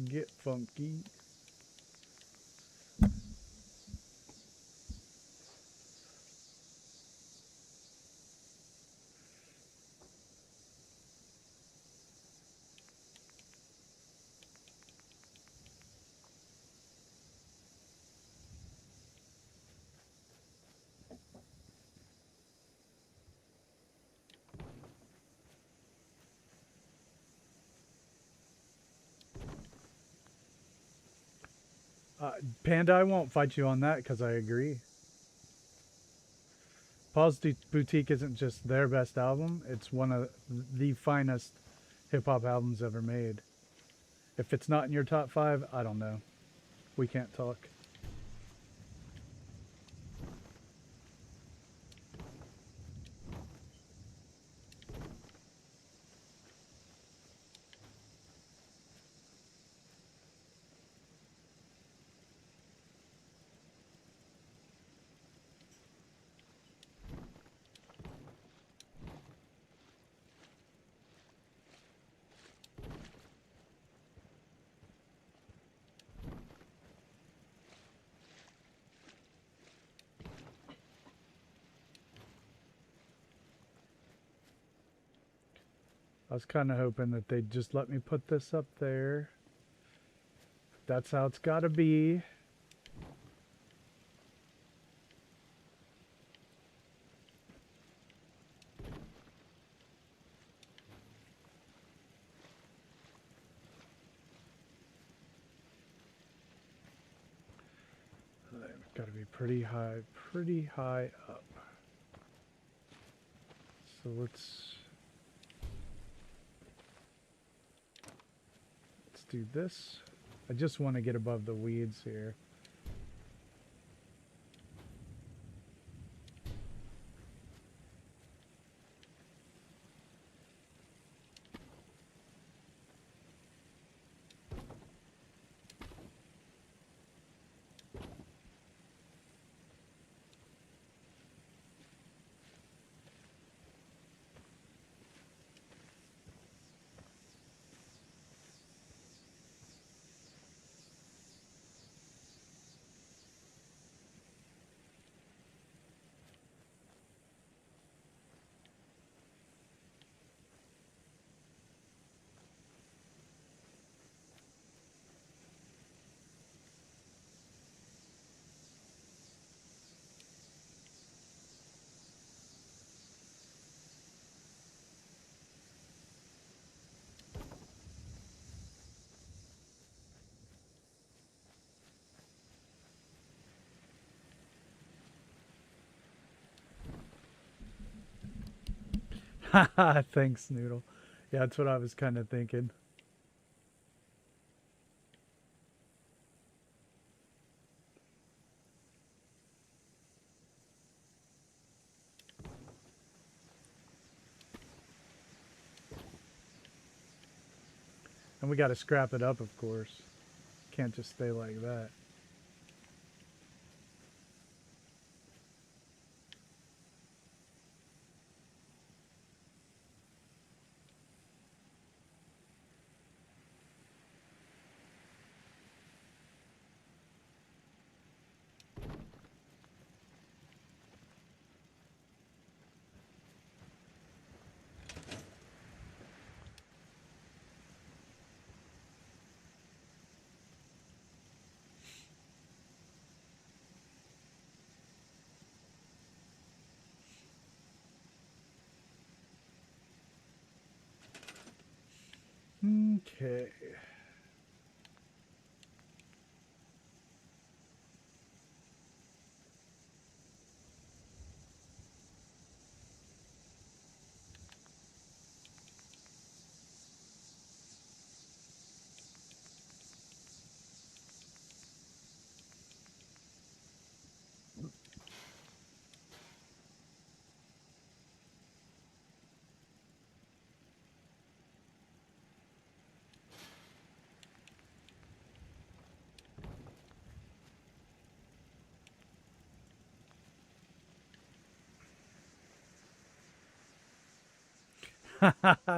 get funky. Panda, I won't fight you on that because I agree. Paul's Boutique isn't just their best album, it's one of the finest hip-hop albums ever made. If it's not in your top 5, I don't know. We can't talk. I was kind of hoping that they'd just let me put this up there. That's how it's got to be. They've got to be pretty high up. So let's do this. I just want to get above the weeds here. Haha, thanks, Noodle. Yeah, that's what I was kind of thinking. And we got to scrap it up, of course. Can't just stay like that. Okay.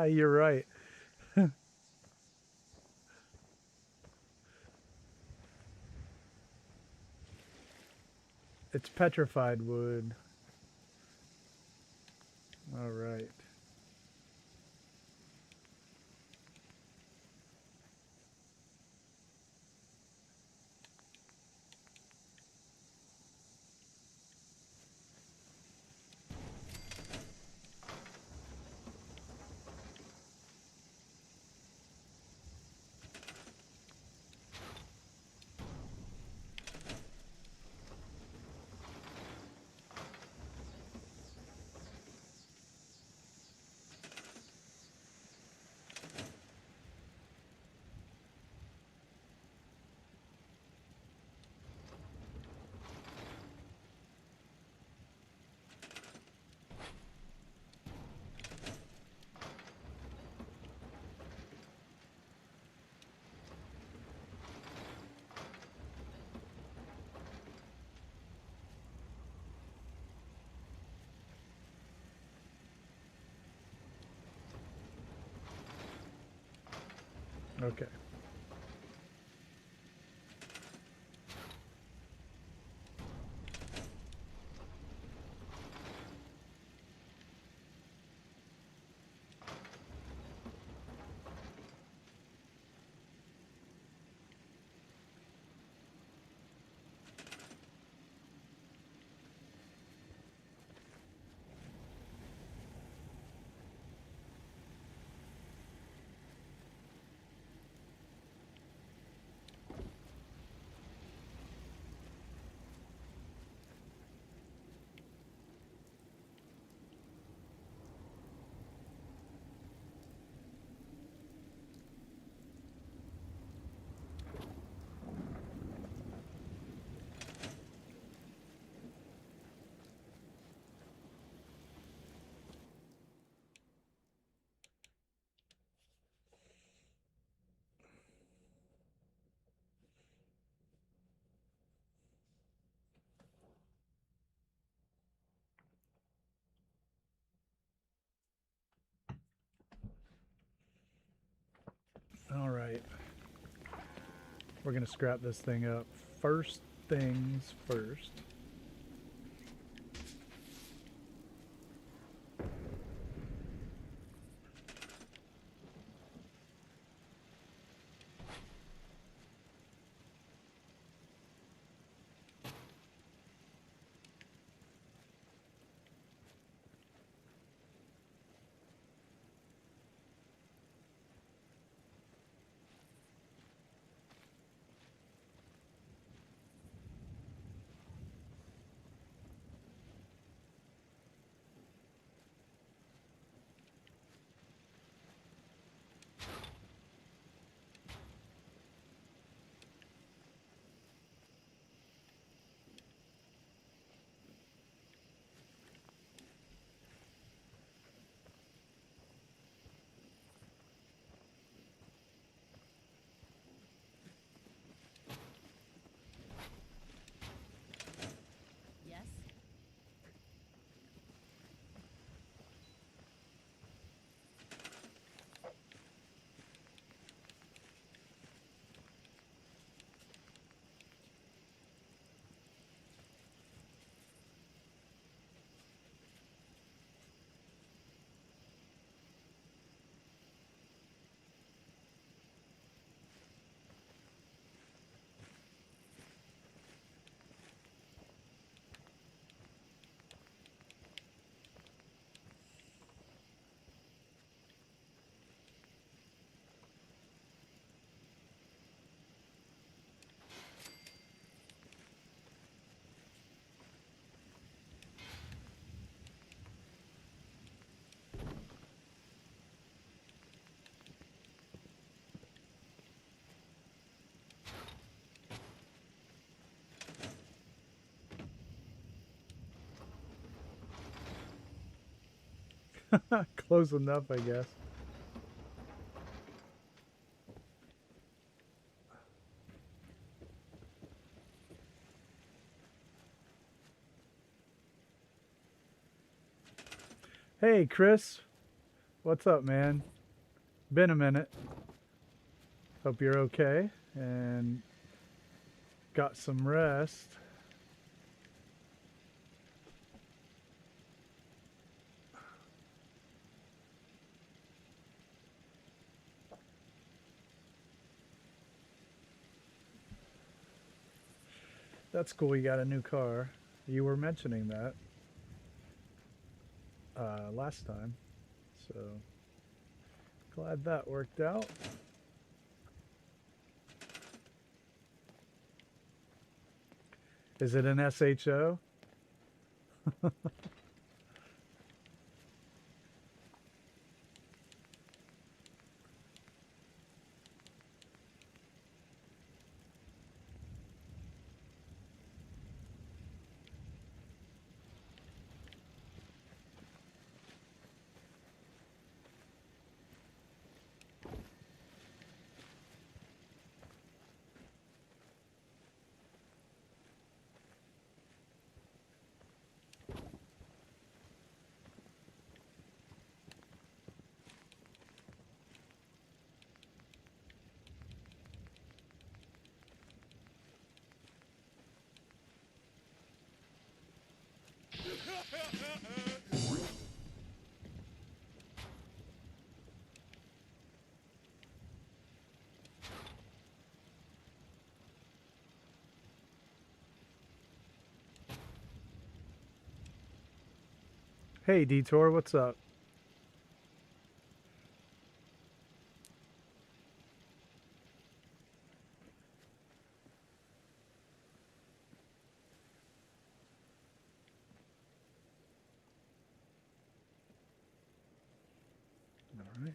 You're right. It's petrified wood. All right. Okay. All right. We're going to scrap this thing up. First things first. Close enough, I guess. Hey, Chris. What's up, man? Been a minute. Hope you're okay and got some rest. That's cool, you got a new car. You were mentioning that last time, so glad that worked out. Is it an SHO? Hey, Detour, what's up? All right.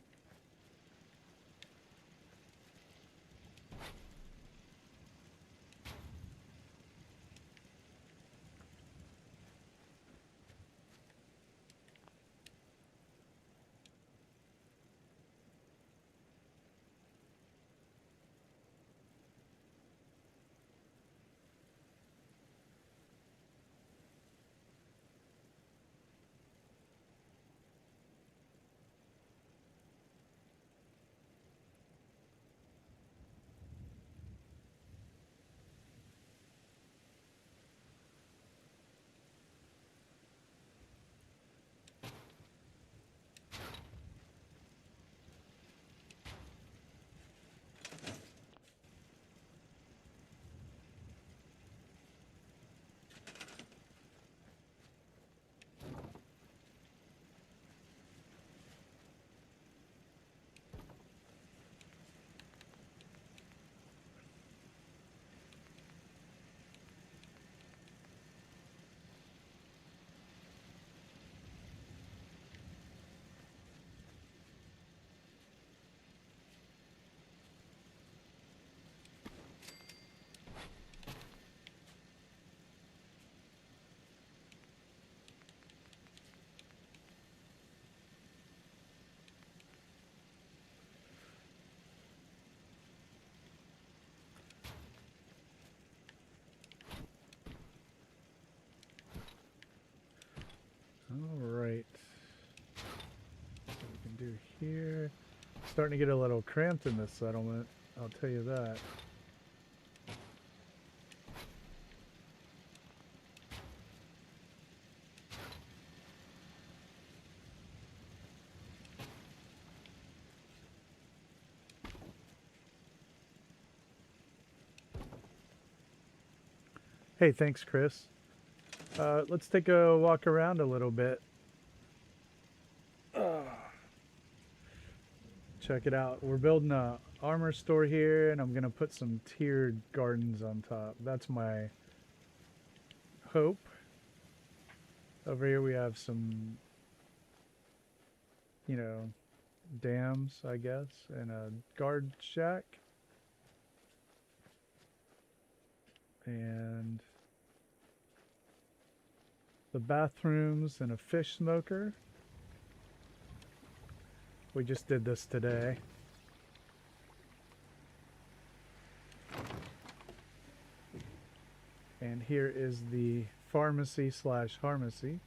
All right. What we can do here. Starting to get a little cramped in this settlement, I'll tell you that. Hey, thanks, Chris. Let's take a walk around a little bit. Check it out. We're building a armor store here, and I'm gonna put some tiered gardens on top. That's my hope. Over here we have some, you know, dams, I guess, and a guard shack. And the bathrooms and a fish smoker. We just did this today. And here is the pharmacy slash pharmacy.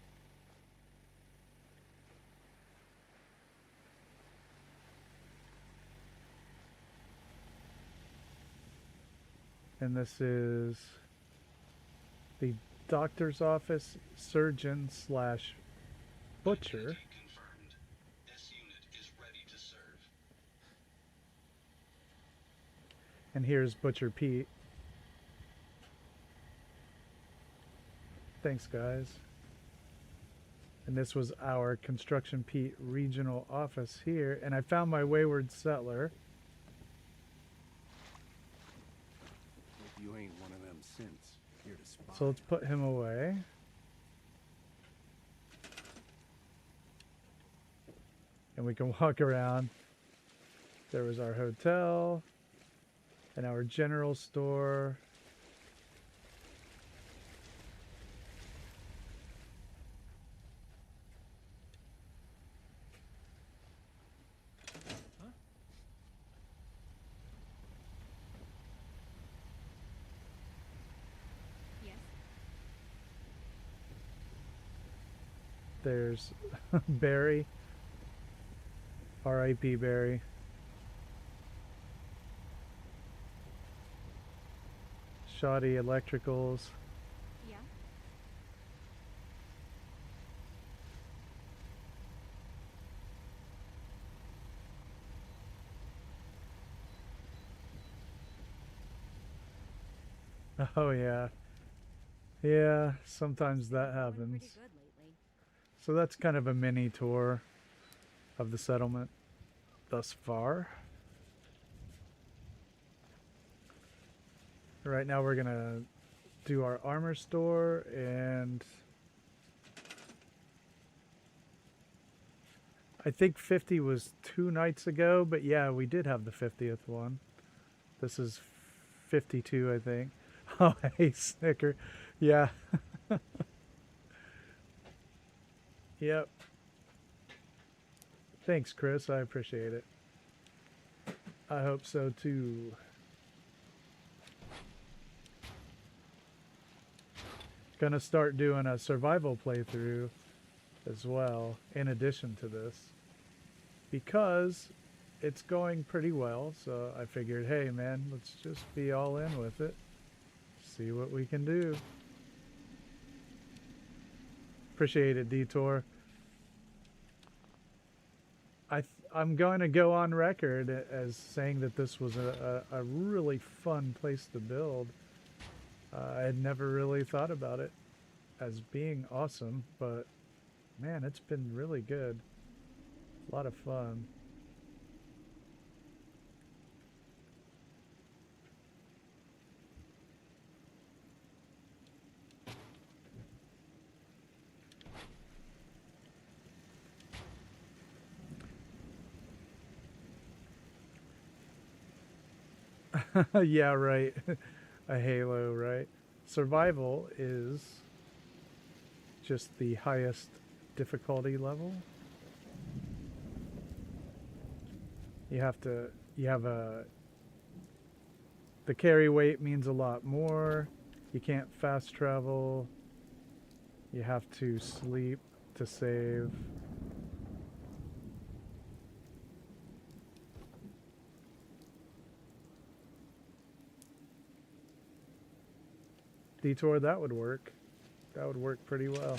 And this is the doctor's office, surgeon slash butcher. Confirmed. This unit is ready to serve. And here's Butcher Pete. Thanks, guys. And this was our Construction Pete regional office here. And I found my wayward settler. Hope you ain't one of them synths here to spy. So let's put him away. And we can walk around. There was our hotel and our general store. Yes. There's Barry. R.I.P. Barry. Shoddy Electricals. Yeah. Oh yeah. Yeah, sometimes that Going happens. pretty good lately. So that's kind of a mini tour of the settlement thus far. Right now we're gonna do our armor store, and I think 50 was 2 nights ago, but yeah, we did have the 50th one. This is 52, I think. Oh, hey, Snicker. Yeah. Yep. Thanks, Chris. I appreciate it. I hope so, too. Gonna start doing a survival playthrough as well, in addition to this, because it's going pretty well. So I figured, hey man, let's just be all in with it, see what we can do. Appreciate it, Detour. I'm going to go on record as saying that this was a really fun place to build. I had never really thought about it as being awesome, but man, it's been really good. A lot of fun. Yeah, right. A Halo, right? Survival is just the highest difficulty level. You have the carry weight means a lot more. You can't fast travel. You have to sleep to save. Detour, that would work. That would work pretty well.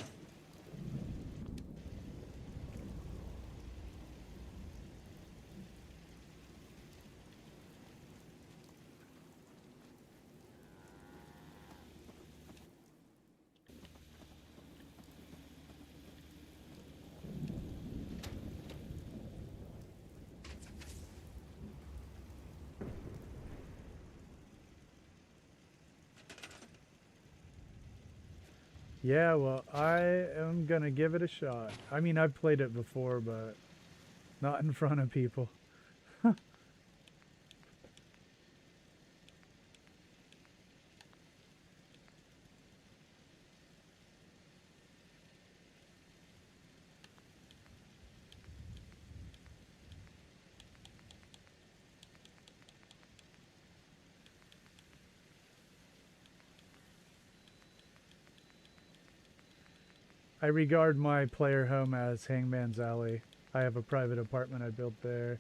Yeah, well, I am gonna give it a shot. I mean, I've played it before, but not in front of people. I regard my player home as Hangman's Alley. I have a private apartment I built there,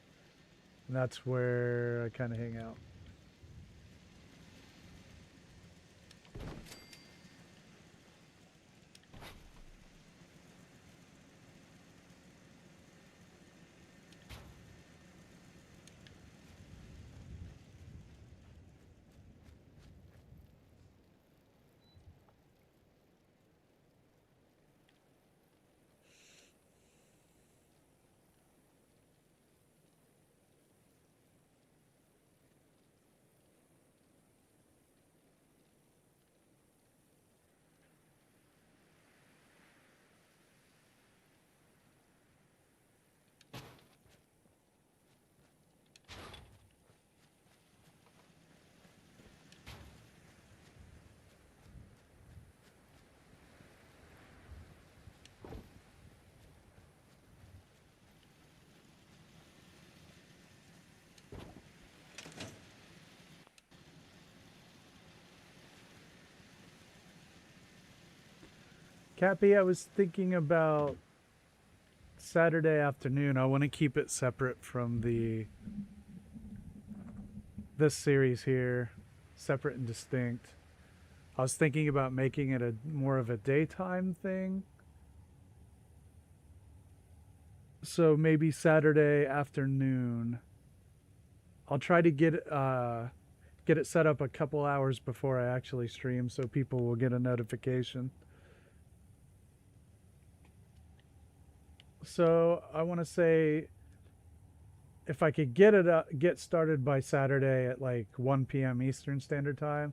and that's where I kind of hang out. Cappy, I was thinking about Saturday afternoon. I want to keep it separate from this series here, separate and distinct. I was thinking about making it a more of a daytime thing. So maybe Saturday afternoon. I'll try to get it set up a couple hours before I actually stream so people will get a notification. So I want to say if I could get started by Saturday at like 1 p.m. Eastern Standard Time,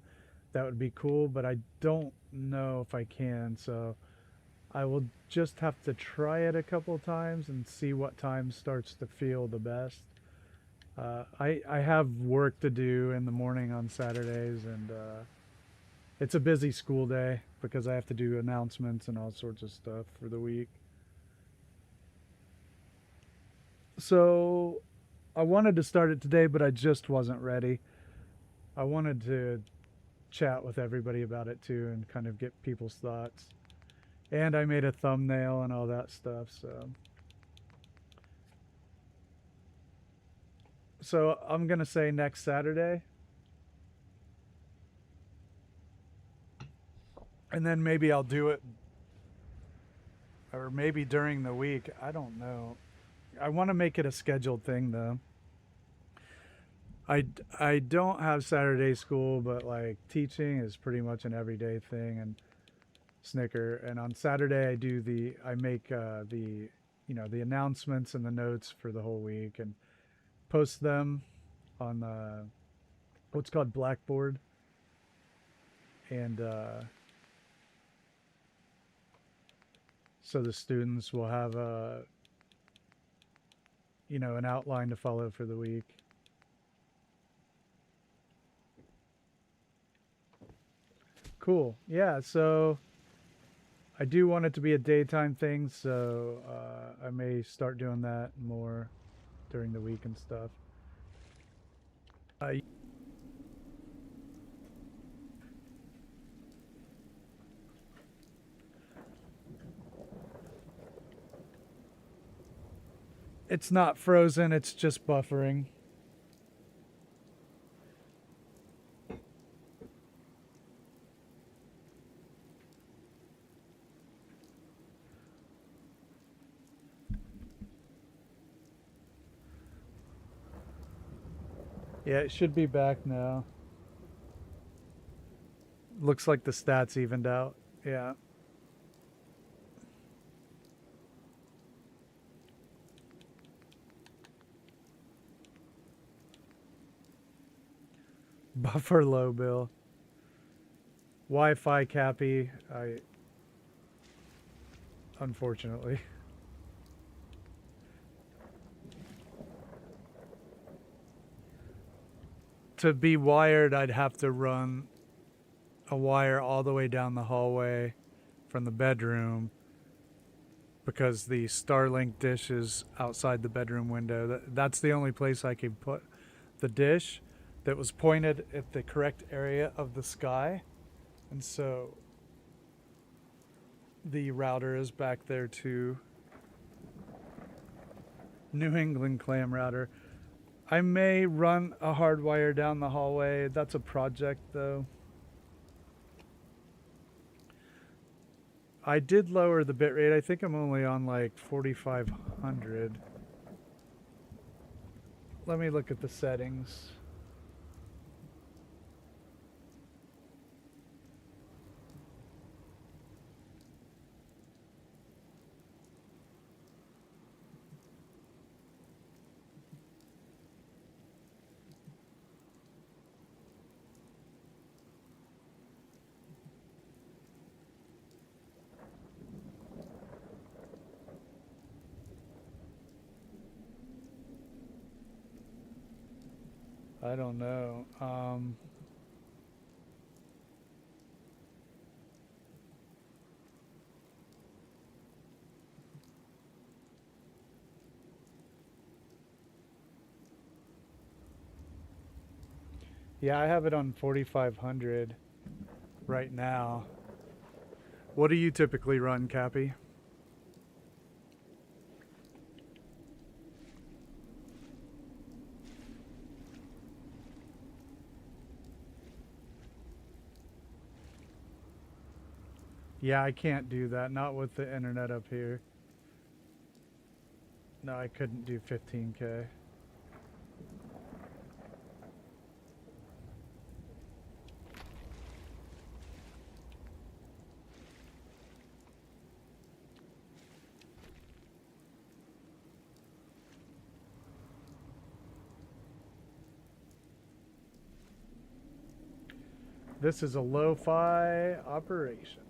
that would be cool, but I don't know if I can, so I will just have to try it a couple times and see what time starts to feel the best. I have work to do in the morning on Saturdays, and it's a busy school day because I have to do announcements and all sorts of stuff for the week. So I wanted to start it today, but I just wasn't ready. I wanted to chat with everybody about it too and kind of get people's thoughts. And I made a thumbnail and all that stuff, so I'm going to say next Saturday. And then maybe I'll do it, or maybe during the week. I don't know. I want to make it a scheduled thing though. I don't have Saturday school, but like teaching is pretty much an everyday thing, and Snicker. And on Saturday I make the announcements and the notes for the whole week and post them on what's called Blackboard. And so the students will have an outline to follow for the week. Cool. Yeah, so I do want it to be a daytime thing, so I may start doing that more during the week and stuff. It's not frozen, it's just buffering. Yeah, it should be back now. Looks like the stats evened out. Yeah. Buffer low, Bill. Wi-Fi Cappy. Unfortunately. To be wired, I'd have to run a wire all the way down the hallway from the bedroom because the Starlink dish is outside the bedroom window. That's the only place I could put the dish that was pointed at the correct area of the sky. And so the router is back there too. New England clam router. I may run a hard wire down the hallway. That's a project though. I did lower the bitrate. I think I'm only on like 4500. Let me look at the settings. I don't know. Yeah, I have it on 4500 right now. What do you typically run, Cappy? Yeah, I can't do that. Not with the internet up here. No, I couldn't do 15K. This is a lo-fi operation.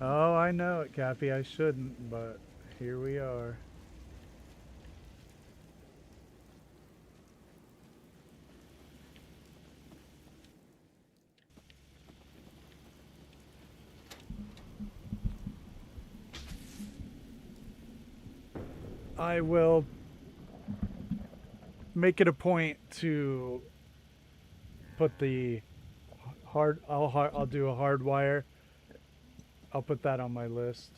Oh, I know it, Cappy. I shouldn't, but here we are. I will make it a point to put the I'll do a hard wire. I'll put that on my list.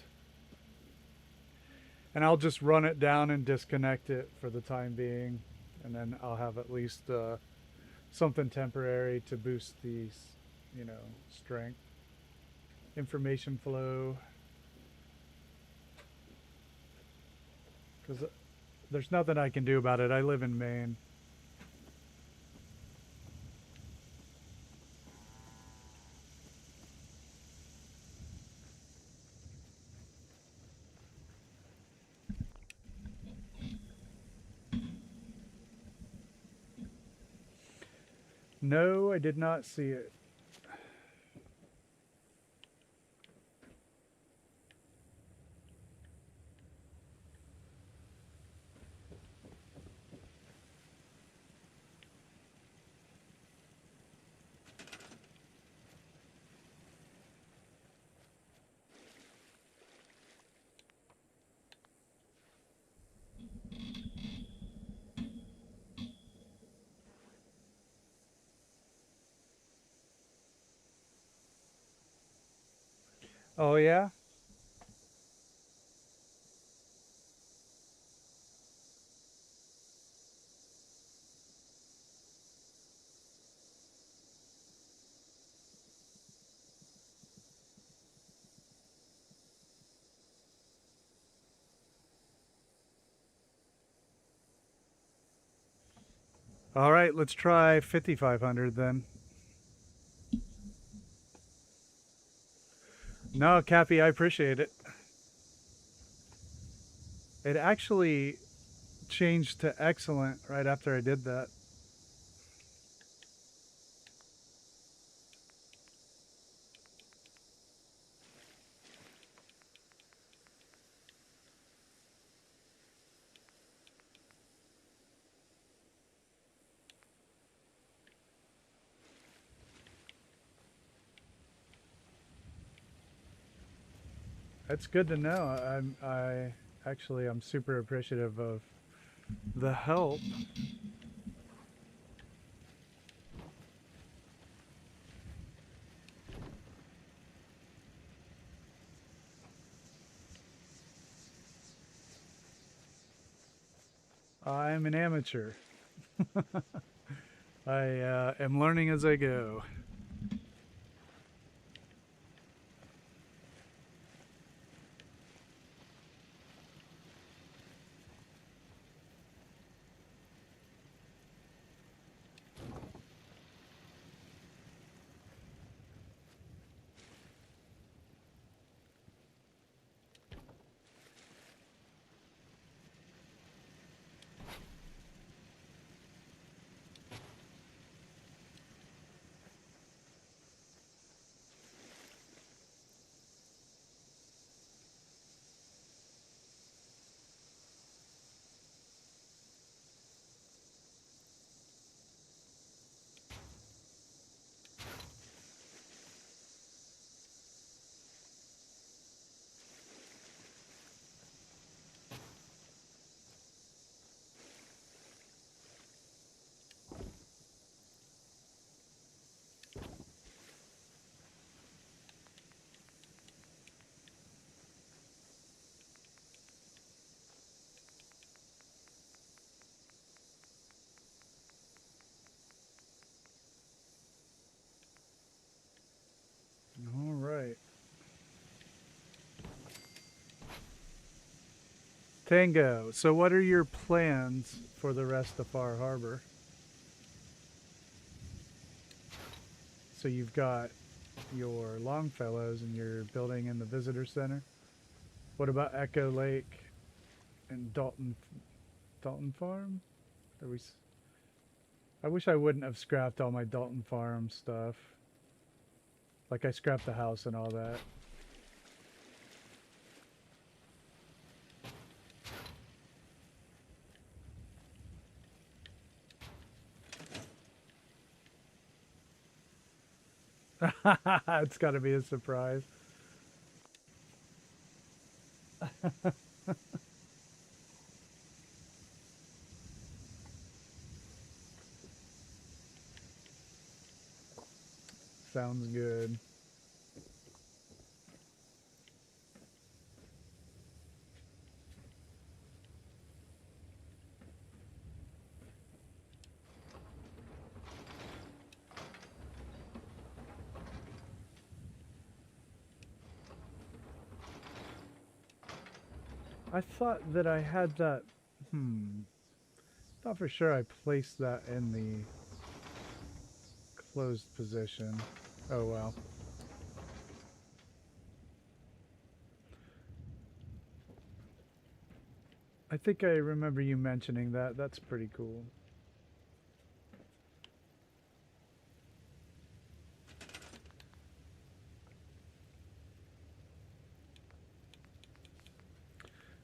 And I'll just run it down and disconnect it for the time being. And then I'll have at least something temporary to boost the, you know, strength. Information flow. Because there's nothing I can do about it. I live in Maine. No, I did not see it. Oh, yeah? All right, let's try 5,500 then. No, Cappy, I appreciate it. It actually changed to excellent right after I did that. That's good to know. I'm super appreciative of the help. I'm an amateur. I am learning as I go. All right. Tango, so what are your plans for the rest of Far Harbor? So you've got your Longfellows and you're building in the visitor center. What about Echo Lake and Dalton Farm? Are we? I wish I wouldn't have scrapped all my Dalton Farm stuff. Like I scrapped the house and all that. It's got to be a surprise. Sounds good. I thought that I had that. Thought for sure I placed that in the closed position. Oh well. I think I remember you mentioning that. That's pretty cool.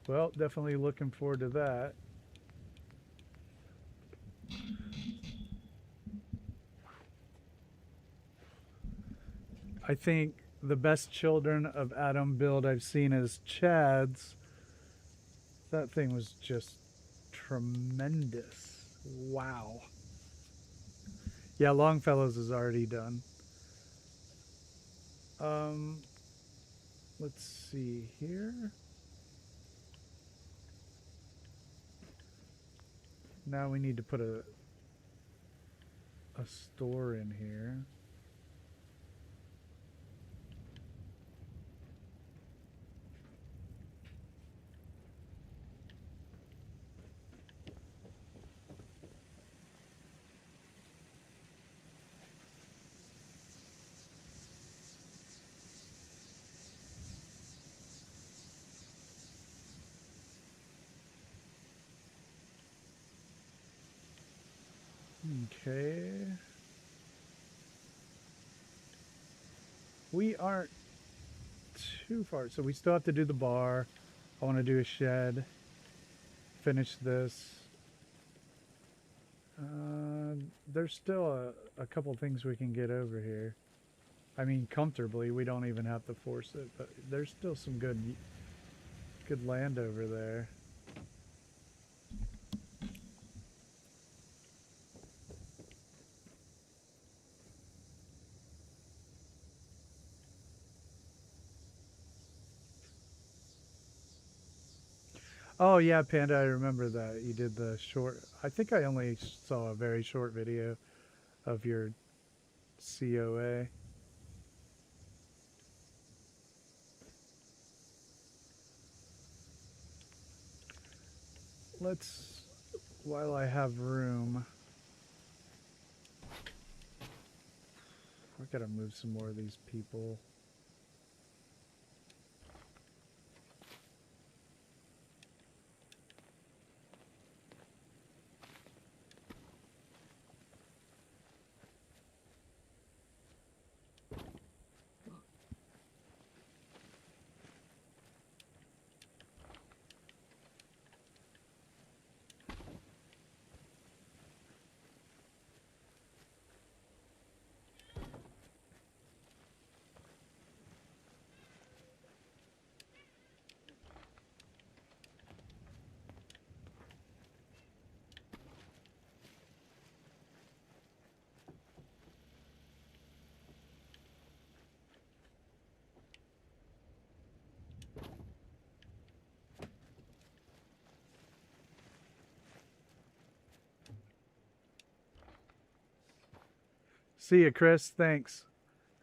Well, definitely looking forward to that. I think the best Children of Adam build I've seen is Chad's. That thing was just tremendous. Wow. Yeah, Longfellows is already done. Let's see here. Now we need to put a store in here. Okay. We aren't too far. So we still have to do the bar. I want to do a shed. Finish this. There's still a couple things we can get over here. I mean, comfortably. We don't even have to force it, but there's still some good land over there. Oh yeah, Panda, I remember that. You did the short. I think I only saw a very short video of your COA. Let's, while I have room, I gotta move some more of these people. See you, Chris. Thanks.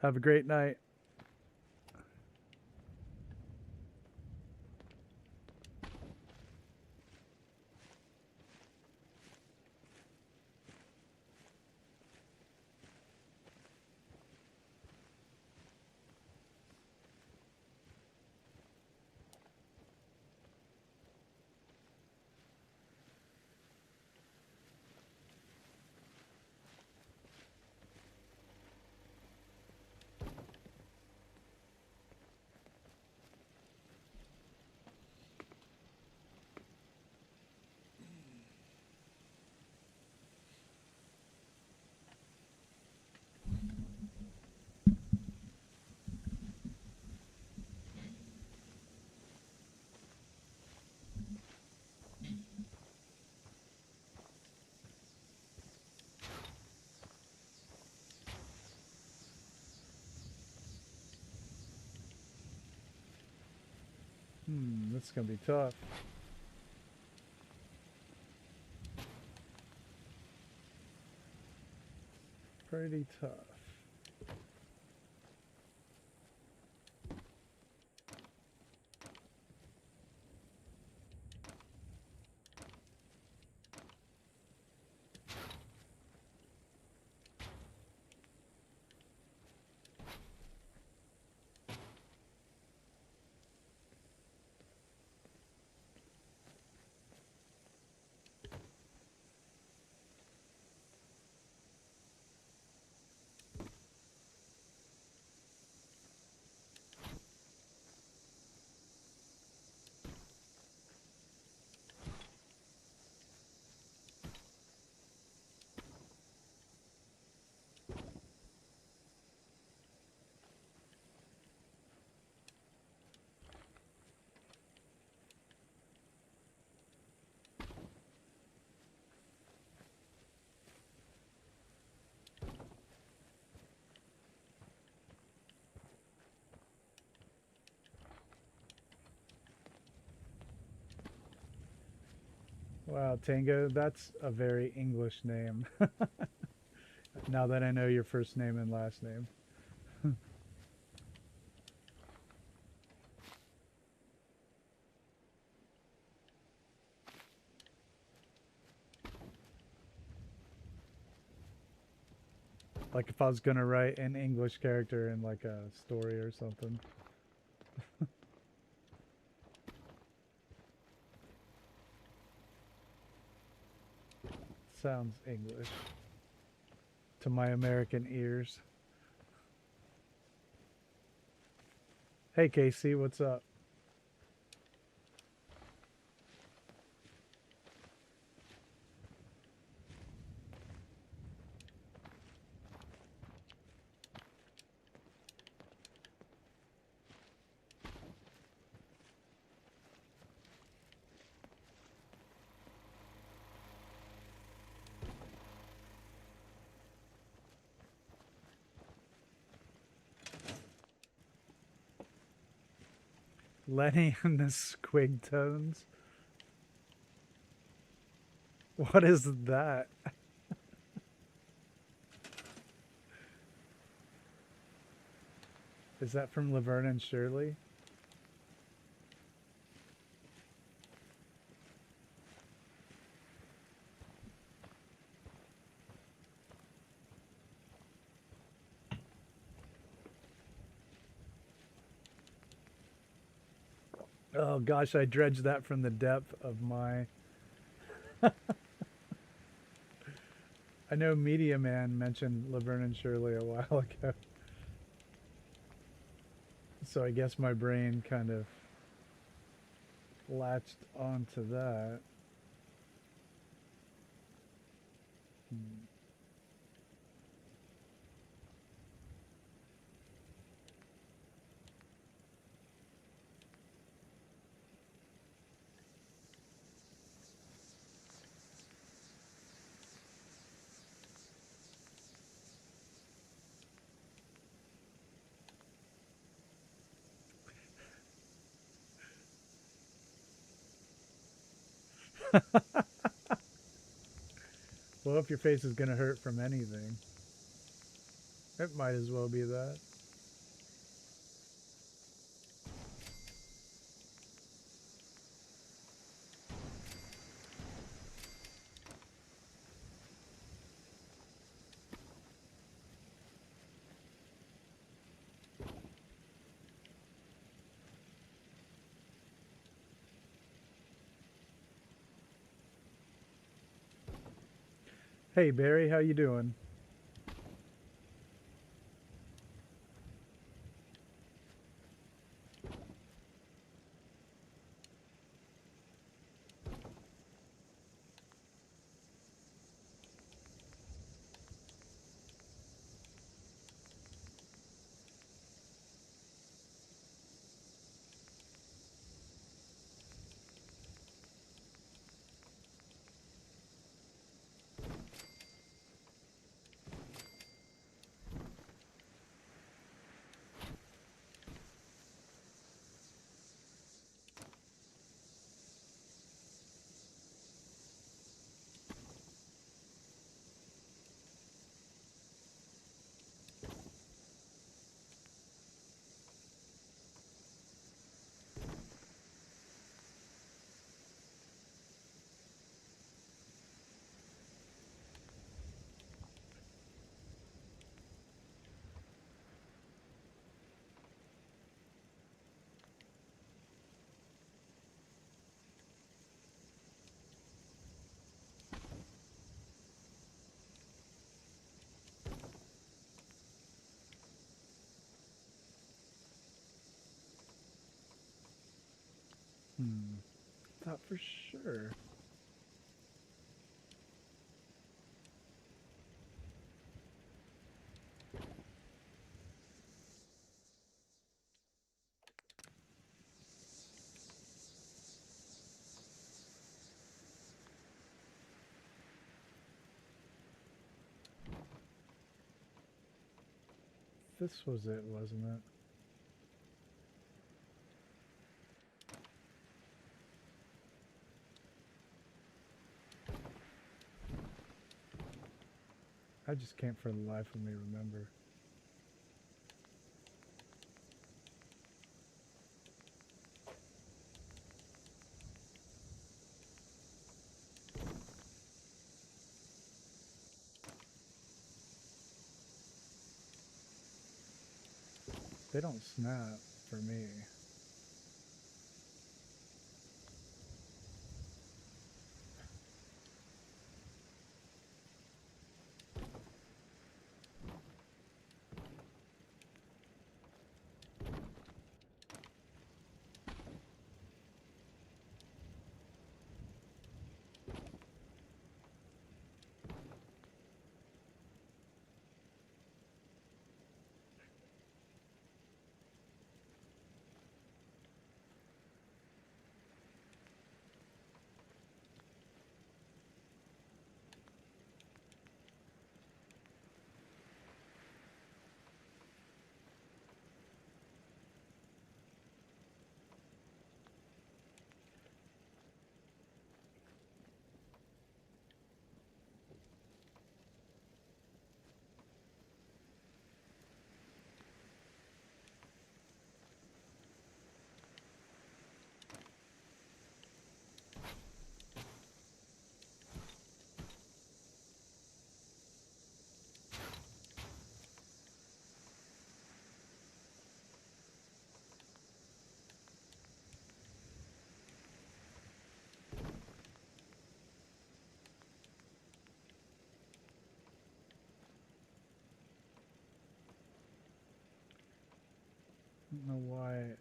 Have a great night. That's gonna be tough. Pretty tough. Wow, Tango, that's a very English name. Now that I know your first name and last name. Like if I was gonna write an English character in like a story or something. Sounds English. to my American ears. Hey Casey, what's up? Lenny and the squig tones. What is that? Is that from Laverne and Shirley? Oh gosh, I dredged that from the depth of my... I know Media Man mentioned Laverne and Shirley a while ago. So I guess my brain kind of latched onto that. Well, if your face is going to hurt from anything, it might as well be that. Hey Barry, how you doing? Thought for sure. This was it, wasn't it? I just can't for the life of me remember. They don't snap for me. don't know why.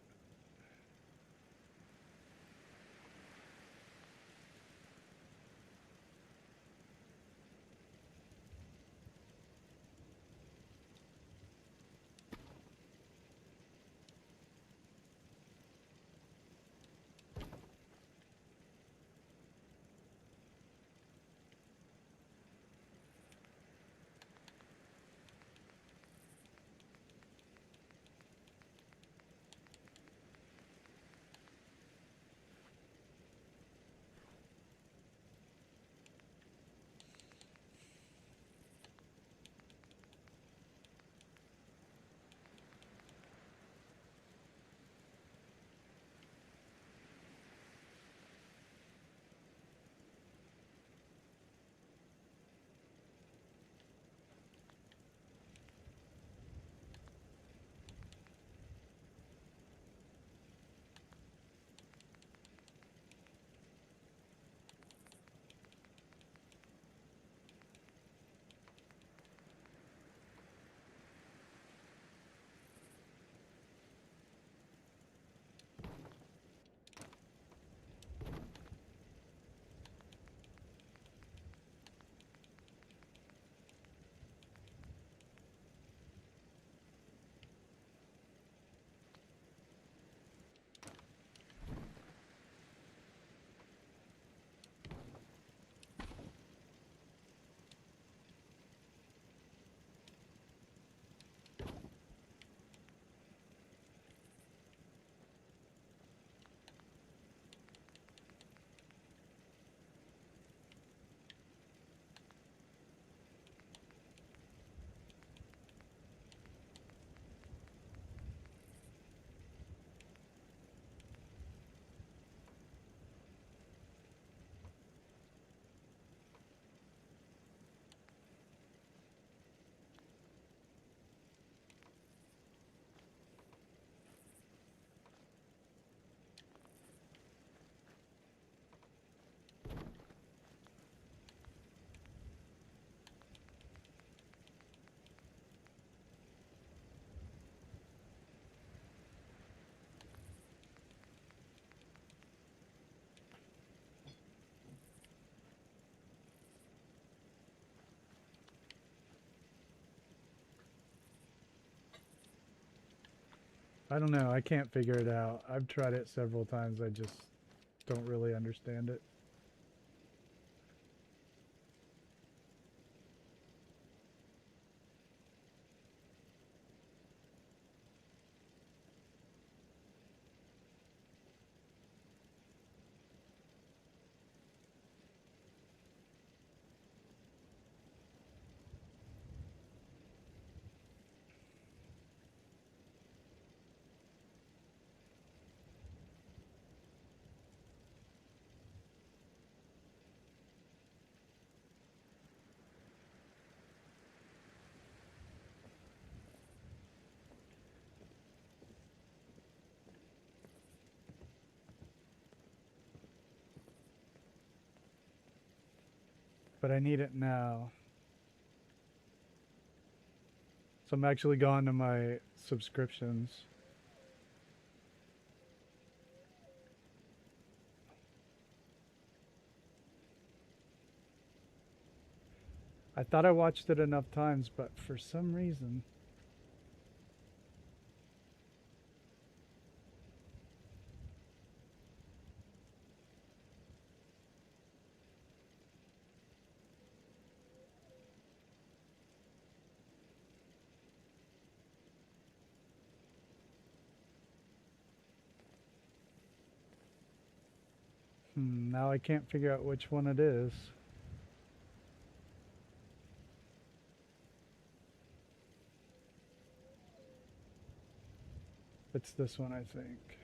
I don't know. I can't figure it out. I've tried it several times. I just don't really understand it. But I need it now. So I'm actually gone to my subscriptions. I thought I watched it enough times, but for some reason... now I can't figure out which one it is. It's this one, I think.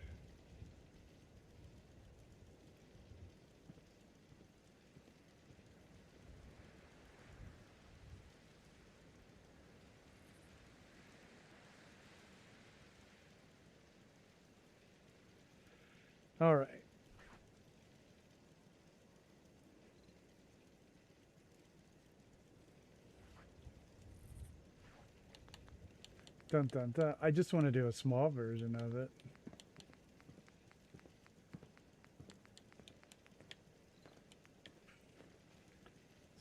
All right. Dun dun dun. I just want to do a small version of it.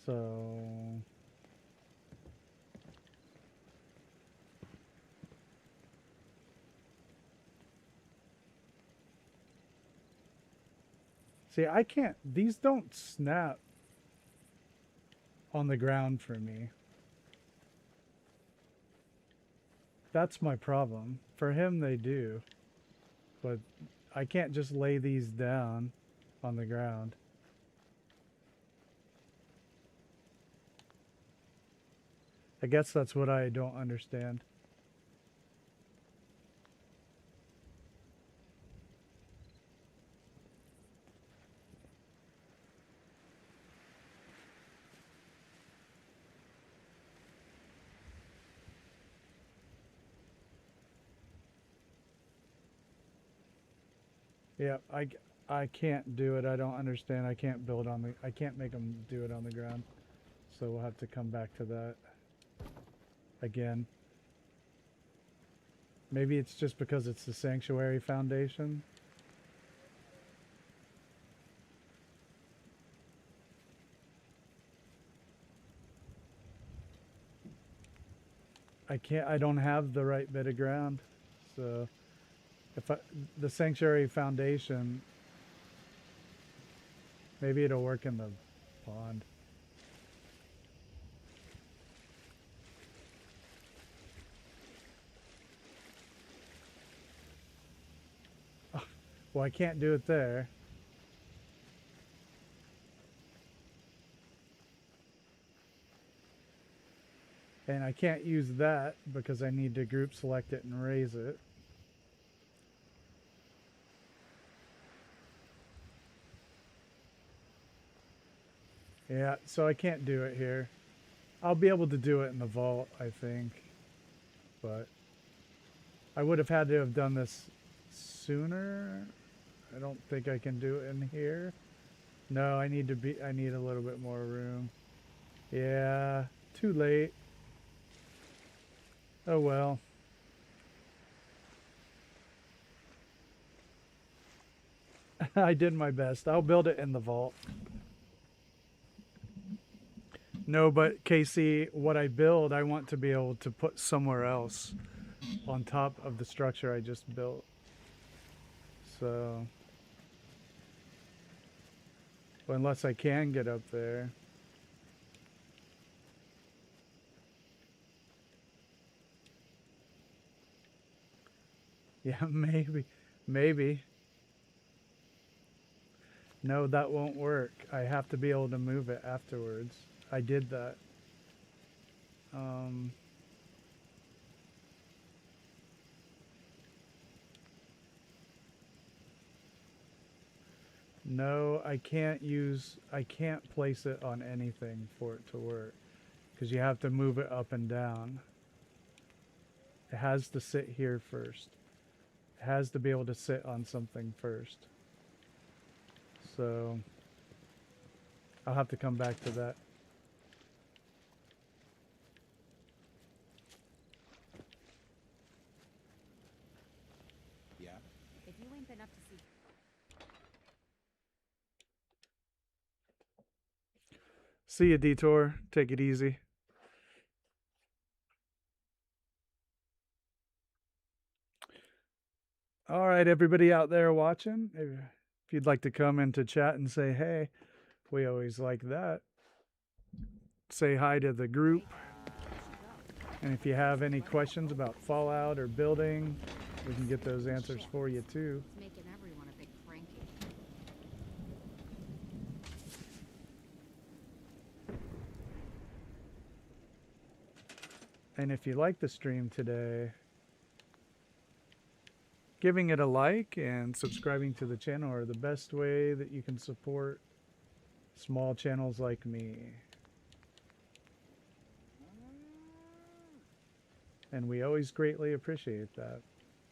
So see, I can't, these don't snap on the ground for me. That's my problem. For him, they do. But I can't just lay these down on the ground. I guess that's what I don't understand. Yeah, I can't do it. I don't understand. I can't build on the, I can't make them do it on the ground. So we'll have to come back to that again. Maybe it's just because it's the Sanctuary Foundation. I don't have the right bit of ground. So if the Sanctuary Foundation, maybe it'll work in the pond. Oh, well, I can't do it there. And I can't use that because I need to group select it and raise it. Yeah, so I can't do it here. I'll be able to do it in the vault, I think. But I would have had to have done this sooner. I don't think I can do it in here. No, I need a little bit more room. Yeah, too late. Oh well. I did my best. I'll build it in the vault. No, but Casey, what I build, I want to be able to put somewhere else on top of the structure I just built. So, well, unless I can get up there. Yeah, maybe. No, that won't work. I have to be able to move it afterwards. I did that. No, I can't place it on anything for it to work. Because you have to move it up and down. It has to sit here first. It has to be able to sit on something first. So I'll have to come back to that. Yeah. If you ain't been up to see... See ya, Detour. Take it easy. All right, everybody out there watching, if you'd like to come into chat and say hey, we always like that. Say hi to the group. And if you have any questions about Fallout or building, we can get those answers for you too. It's making everyone a bit cranky. And if you like the stream today, giving it a like and subscribing to the channel are the best way that you can support small channels like me. And we always greatly appreciate that.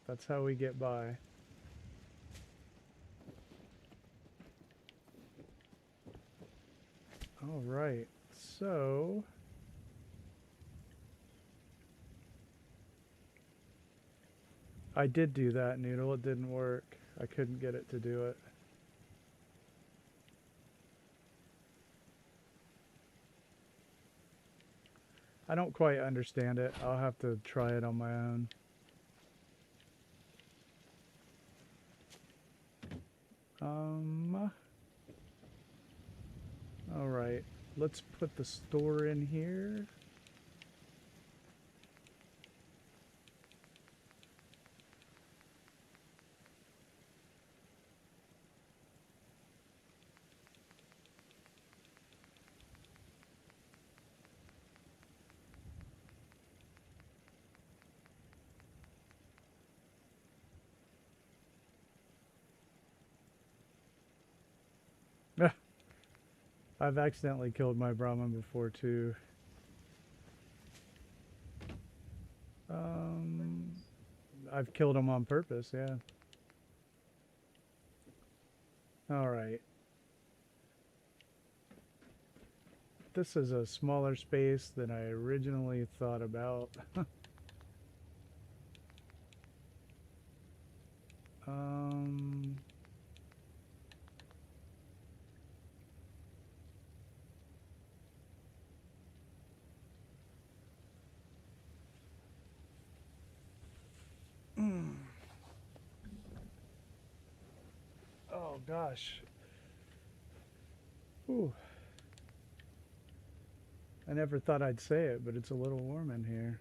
That's how we get by. All right, so I did do that, Noodle. It didn't work. I couldn't get it to do it. I don't quite understand it. I'll have to try it on my own. All right. Let's put the store in here. I've accidentally killed my Brahmin before too. I've killed him on purpose, yeah. Alright. This is a smaller space than I originally thought about. Oh gosh. Ooh. I never thought I'd say it, but it's a little warm in here.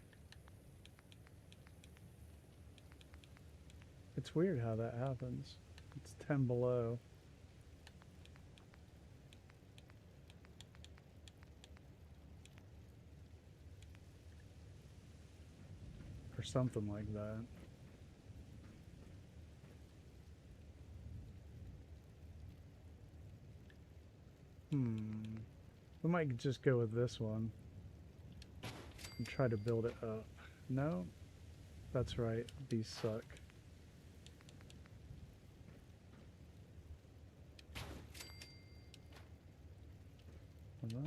It's weird how that happens. It's 10 below. Or something like that. We might just go with this one and try to build it up. No? That's right. These suck. Hello?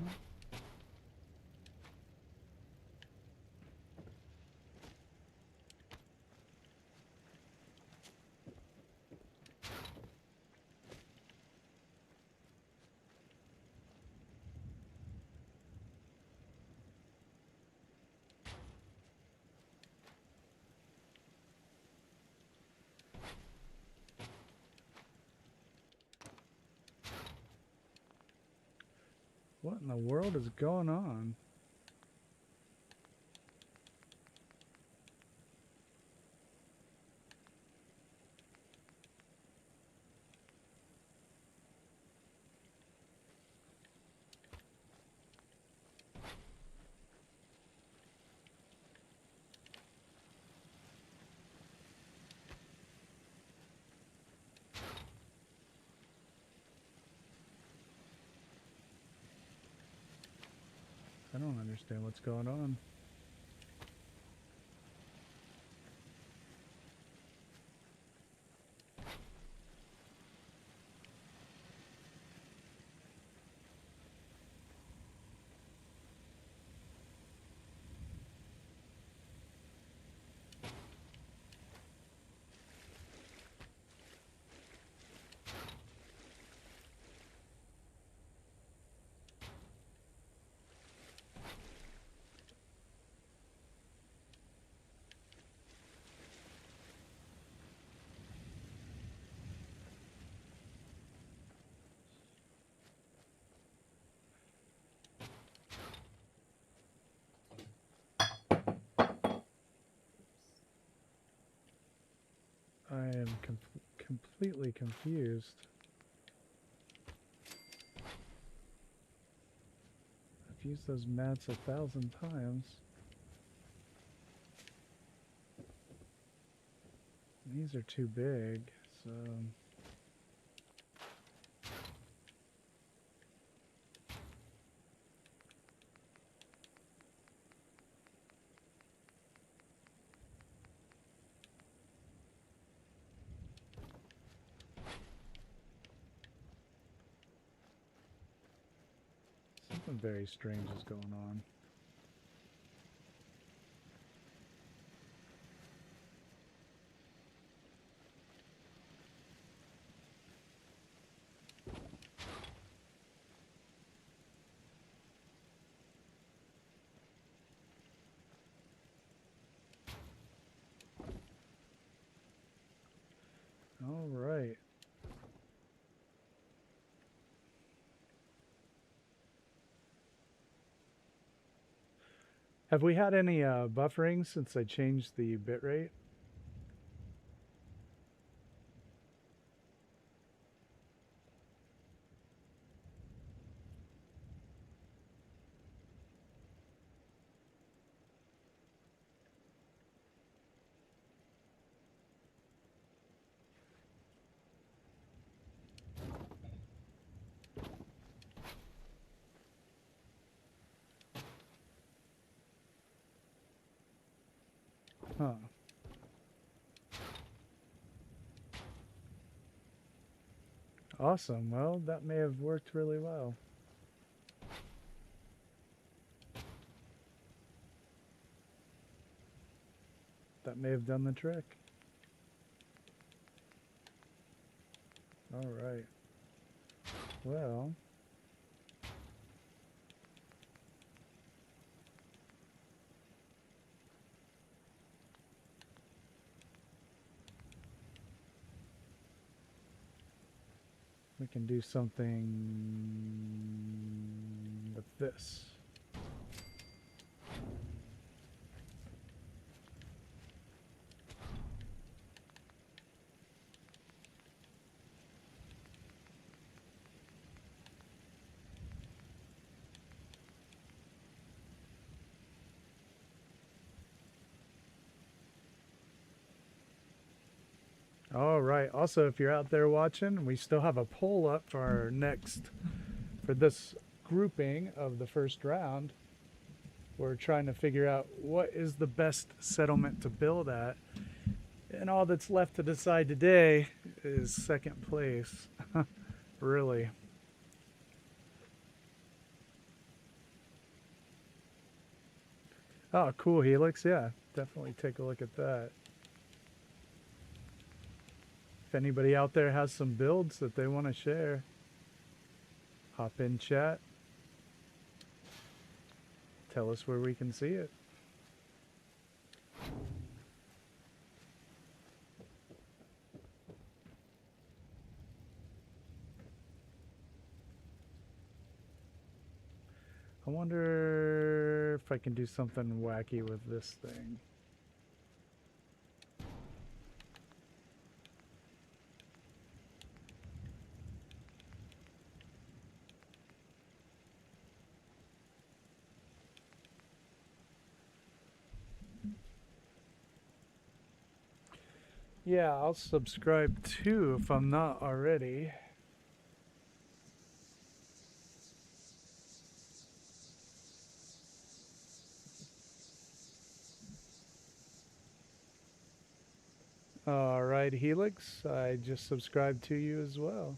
What in the world is going on? I don't understand what's going on. I am completely confused. I've used those mats 1,000 times. These are too big, so... Something very strange is going on. Have we had any buffering since I changed the bitrate? Huh. Awesome. Well, that may have worked really well. That may have done the trick. All right. Well, we can do something with this. All right. Also, if you're out there watching, we still have a poll up for our next, for this grouping of the first round. We're trying to figure out what is the best settlement to build at. And all that's left to decide today is second place. Really. Oh, cool, Helix. Yeah, definitely take a look at that. If anybody out there has some builds that they want to share, hop in chat. Tell us where we can see it. I wonder if I can do something wacky with this thing. Yeah, I'll subscribe too if I'm not already. All right, Helix, I just subscribed to you as well.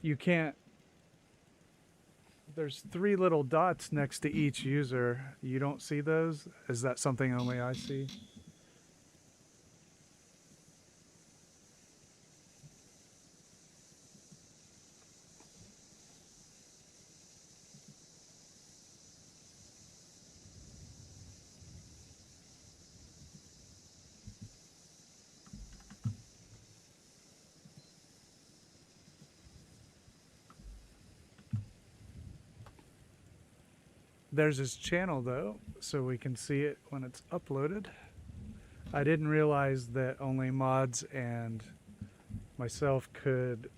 You can't, there's 3 little dots next to each user. You don't see those? Is that something only I see? There's his channel though, so we can see it when it's uploaded. I didn't realize that only mods and myself could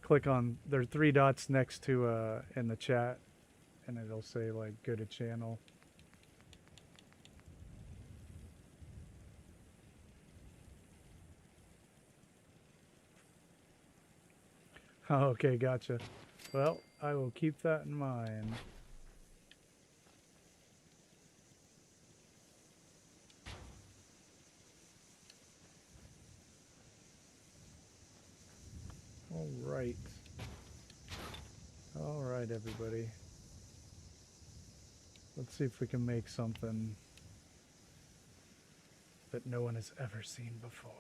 click on, there are 3 dots next to in the chat, and it'll say like go to channel. Oh, okay, gotcha. Well, I will keep that in mind. All right, everybody. Let's see if we can make something that no one has ever seen before.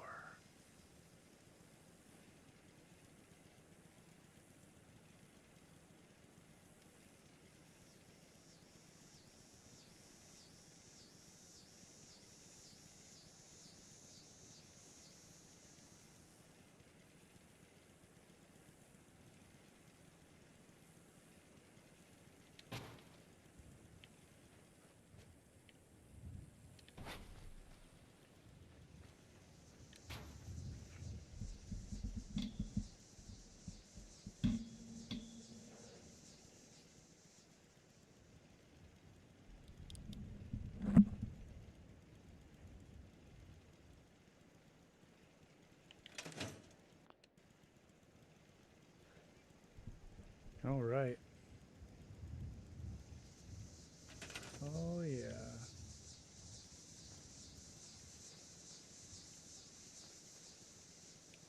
All right. Oh yeah.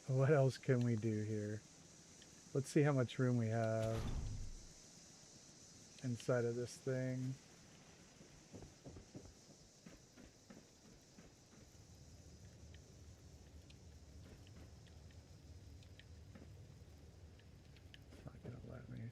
What else can we do here? Let's see how much room we have inside of this thing. It's not gonna let me.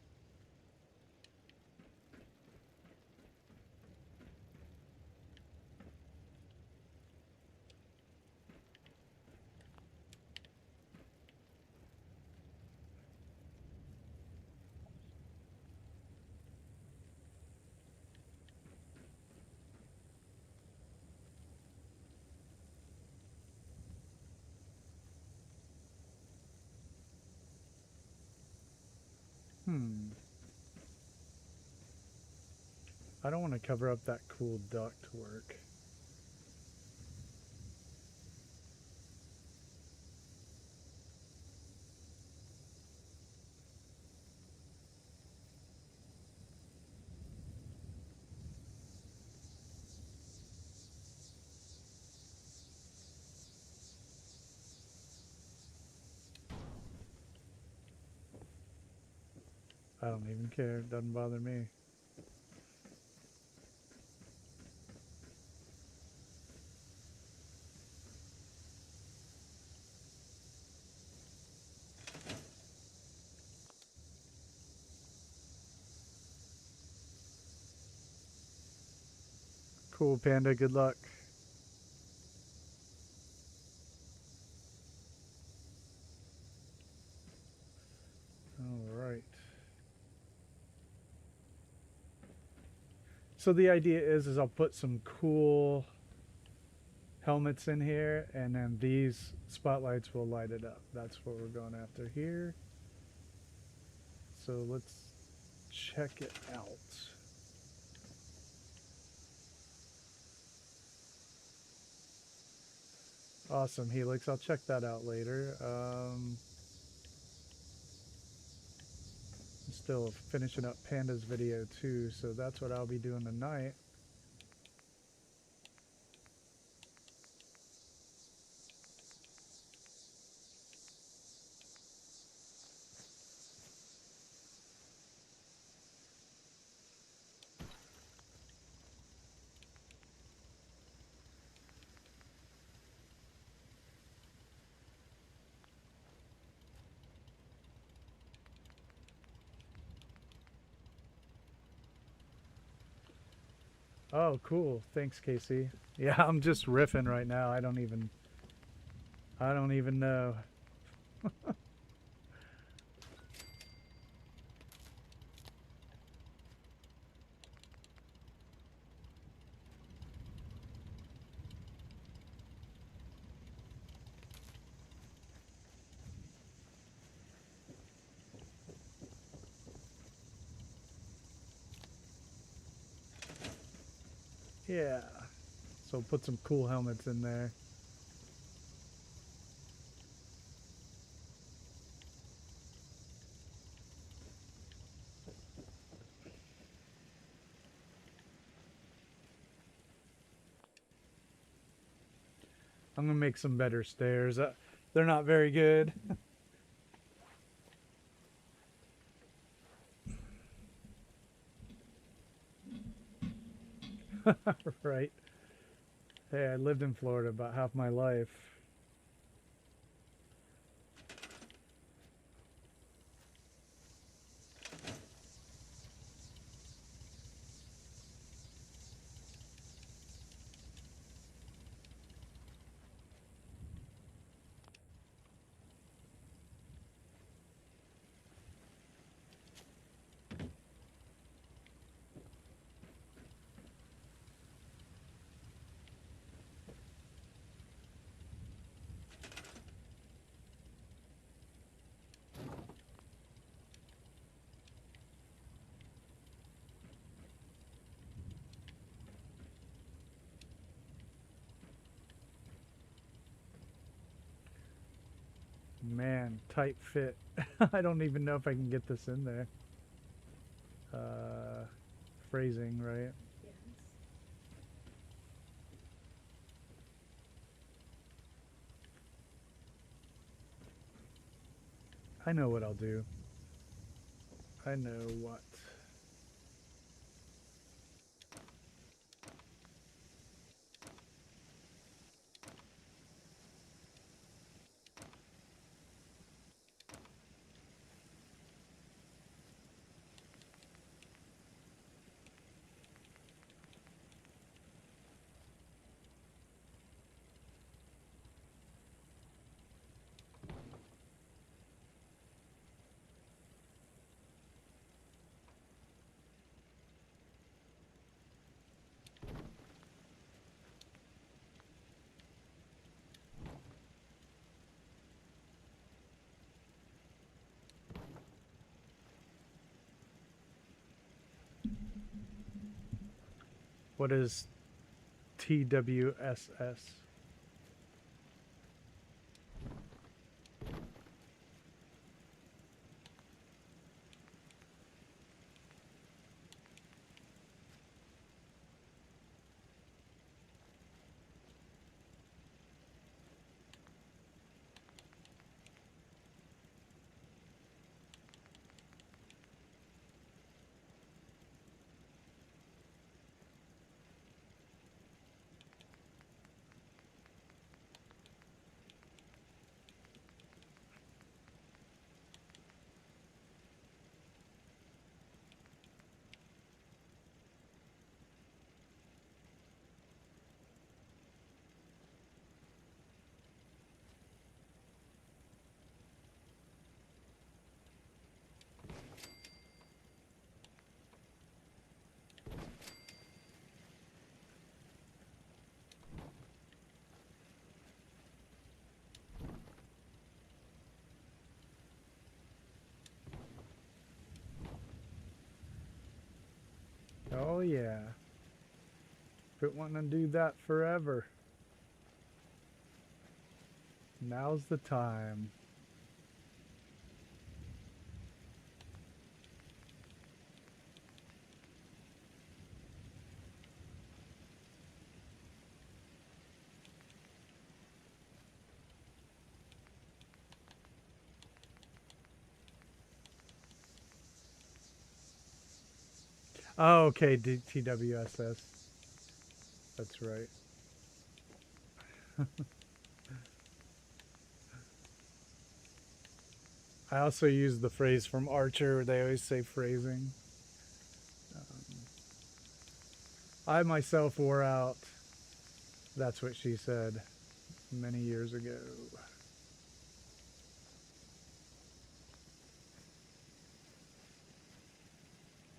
I don't want to cover up that cool duct work. I don't even care. It doesn't bother me. Cool, Panda. Good luck. All right. So the idea is I'll put some cool helmets in here, and then these spotlights will light it up. That's what we're going after here. So let's check it out. Awesome, Helix. I'll check that out later. I'm still finishing up Panda's video too, so that's what I'll be doing tonight. Oh, cool. Thanks, Casey. Yeah, I'm just riffing right now. I don't even know. Yeah. So put some cool helmets in there. I'm gonna make some better stairs. They're not very good. Right. Hey, I lived in Florida about half my life. Man, tight fit. I don't even know if I can get this in there. phrasing, right? Yes. I know what I'll do. I know what. What is TWSS? Oh yeah. Been wanting to do that forever. Now's the time. Oh, okay, TWSS. That's right. I also use the phrase from Archer. They always say phrasing. I myself wore out "That's What She Said" many years ago.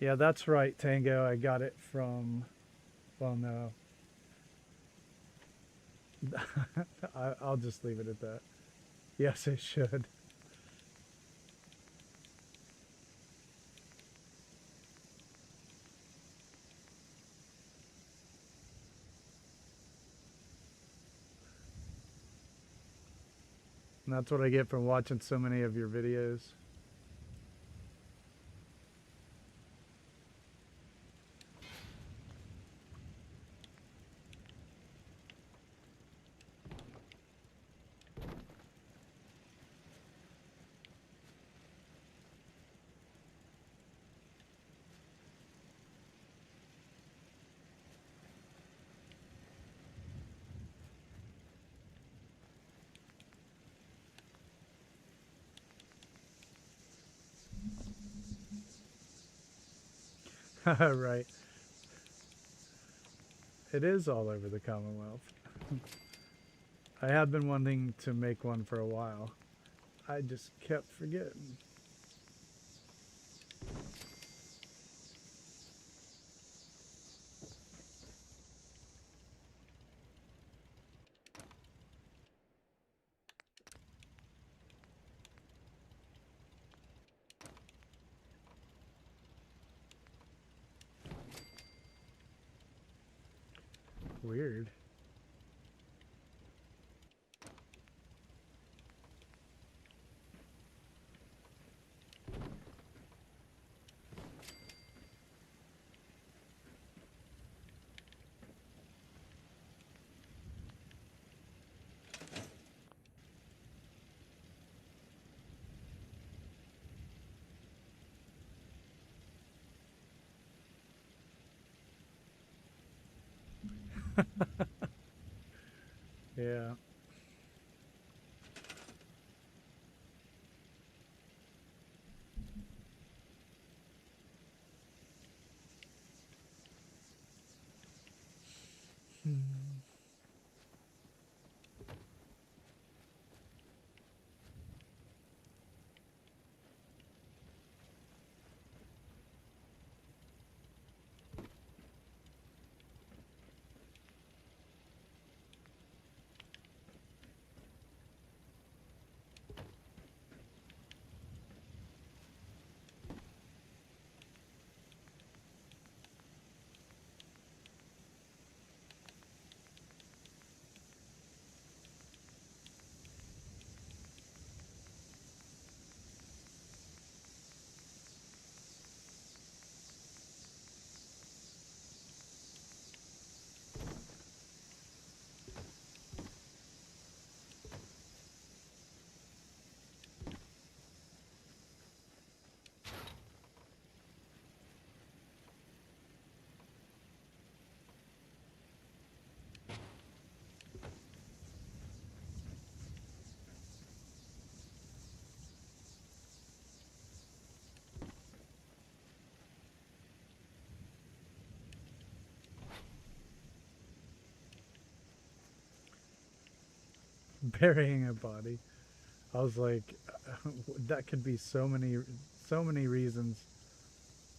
Yeah, that's right, Tango. I got it from, well, no. I'll just leave it at that. Yes, it should. And that's what I get from watching so many of your videos. Right. It is all over the Commonwealth. I have been wanting to make one for a while. I just kept forgetting. Weird. Yeah. Burying a body. I was like, that could be so many reasons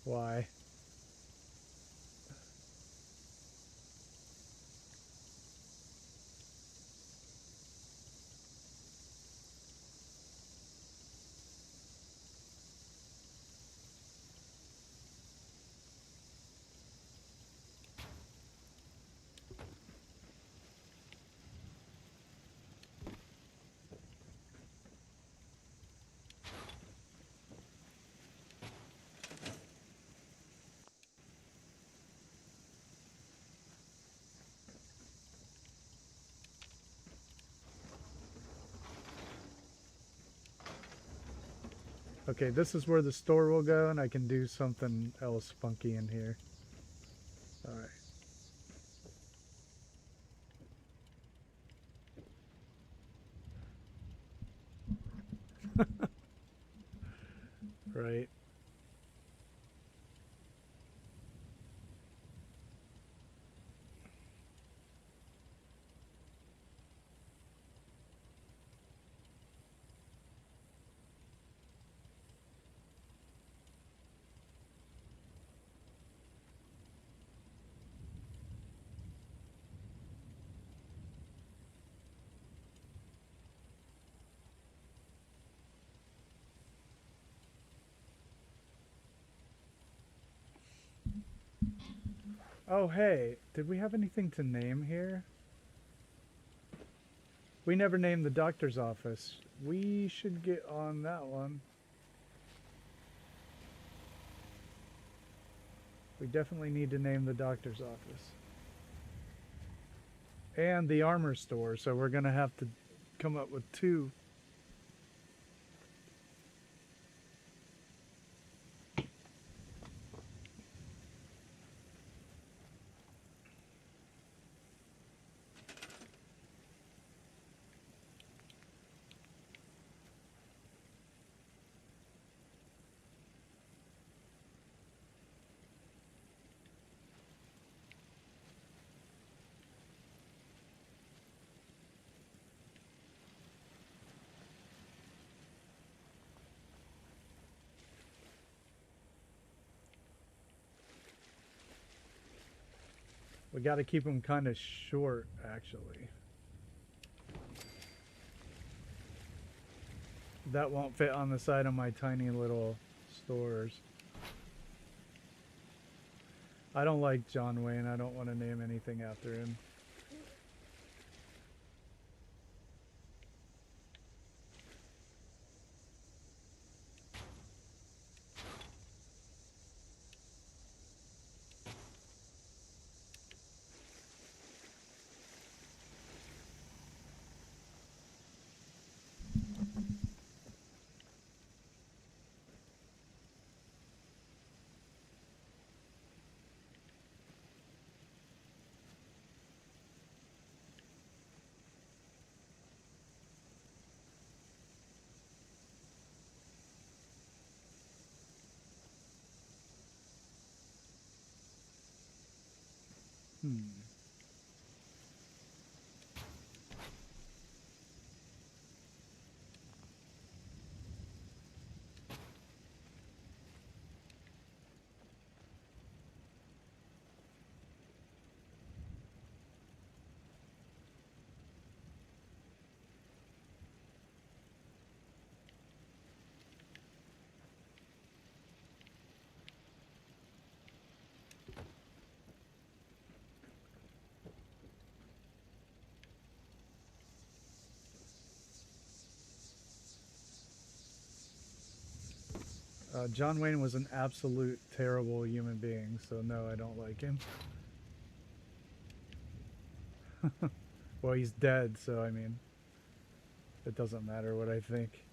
why. Okay, this is where the store will go, and I can do something else funky in here. Alright. Right. Oh, hey, did we have anything to name here? We never named the doctor's office. We should get on that one. We definitely need to name the doctor's office. And the armor store, so we're gonna have to come up with two. We got to keep them kind of short, actually. That won't fit on the side of my tiny little stores. I don't like John Wayne. I don't want to name anything after him. John Wayne was an absolute terrible human being, so no, I don't like him. Well, he's dead, so I mean, it doesn't matter what I think.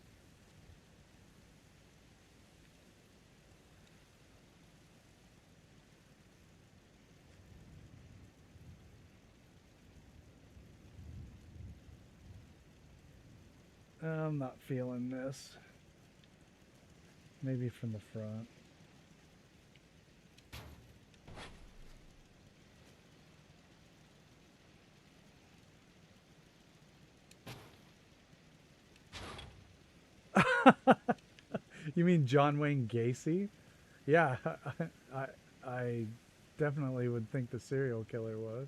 I'm not feeling this. Maybe from the front. You mean John Wayne Gacy? Yeah, I definitely would think the serial killer was.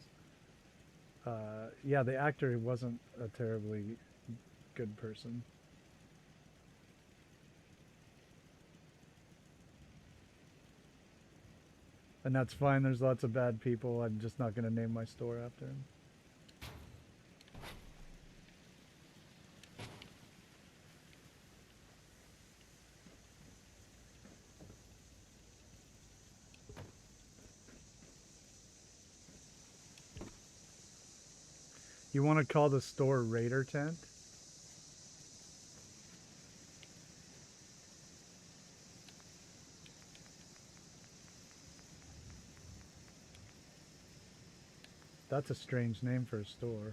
Yeah, the actor wasn't a terribly good person. And that's fine, there's lots of bad people. I'm just not going to name my store after him. You want to call the store Raider Tent? That's a strange name for a store.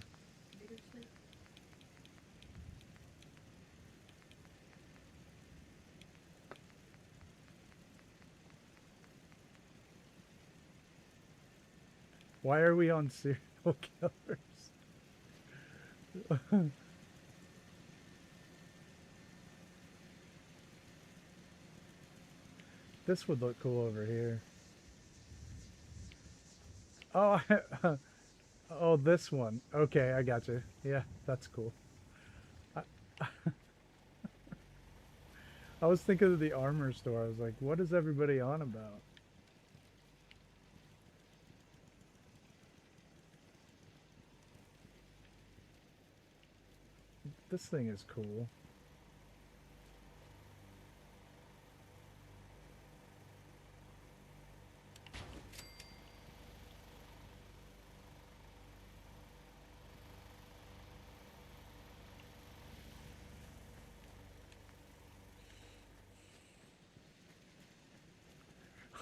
Why are we on serial killers? This would look cool over here. Oh, oh, this one. Okay, I got you. Yeah, that's cool. I was thinking of the armor store. I was like, what is everybody on about? This thing is cool.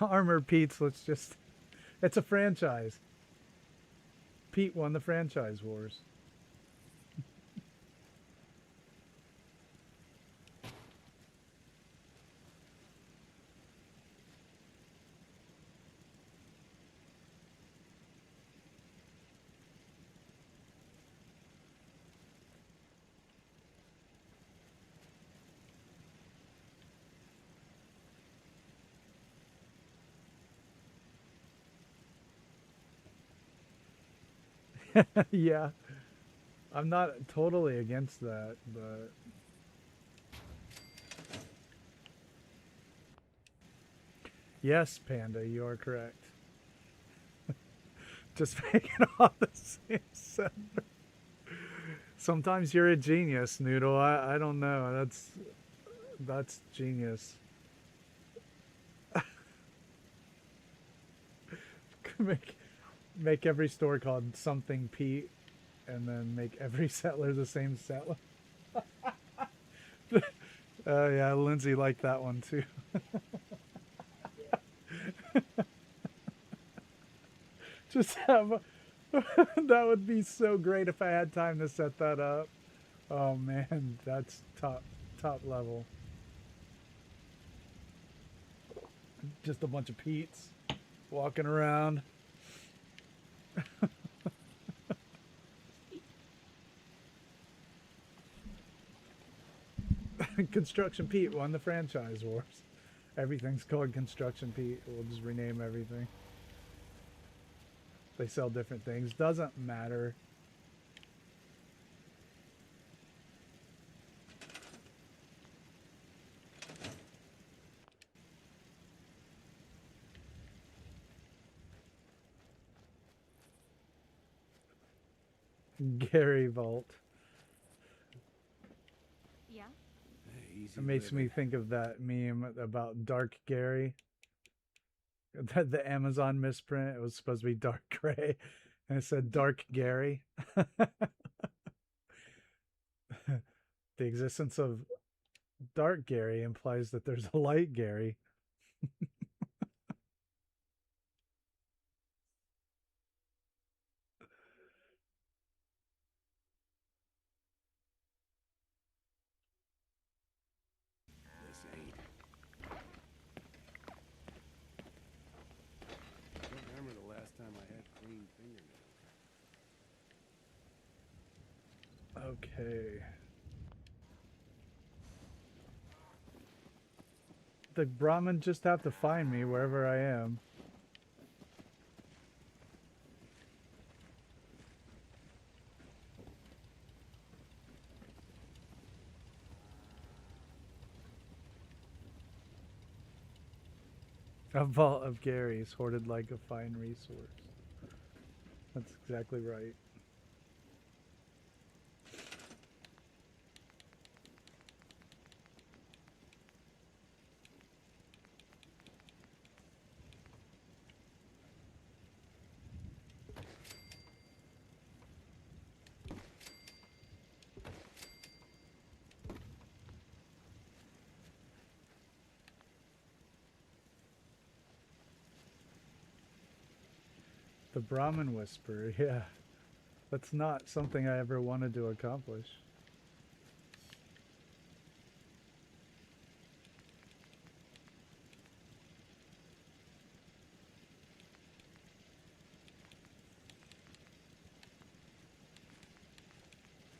Armor Pete's, let's just... It's a franchise. Pete won the franchise wars. Yeah. I'm not totally against that, but... Yes, Panda, you are correct. Just making all the same set. Sometimes you're a genius, Noodle. I don't know. That's genius. Make every store called something Pete, and then make every settler the same settler. Yeah, Lindsay liked that one too. Just have that would be so great if I had time to set that up. Oh man, that's top level. Just a bunch of Pete's walking around. Construction Pete won the franchise wars. Everything's called Construction Pete. We'll just rename everything. They sell different things. Doesn't matter. Gary Vault. Yeah? Hey, easy It makes living. me think of that meme about Dark Gary. The Amazon misprint. It was supposed to be Dark Gray, and it said Dark Gary. The existence of Dark Gary implies that there's a Light Gary. This ain't. I don't remember the last time I had clean fingernails. Okay. The Brahmin just have to find me wherever I am. A vault of Gary's hoarded like a fine resource. That's exactly right. The Brahmin Whisperer, yeah. That's not something I ever wanted to accomplish.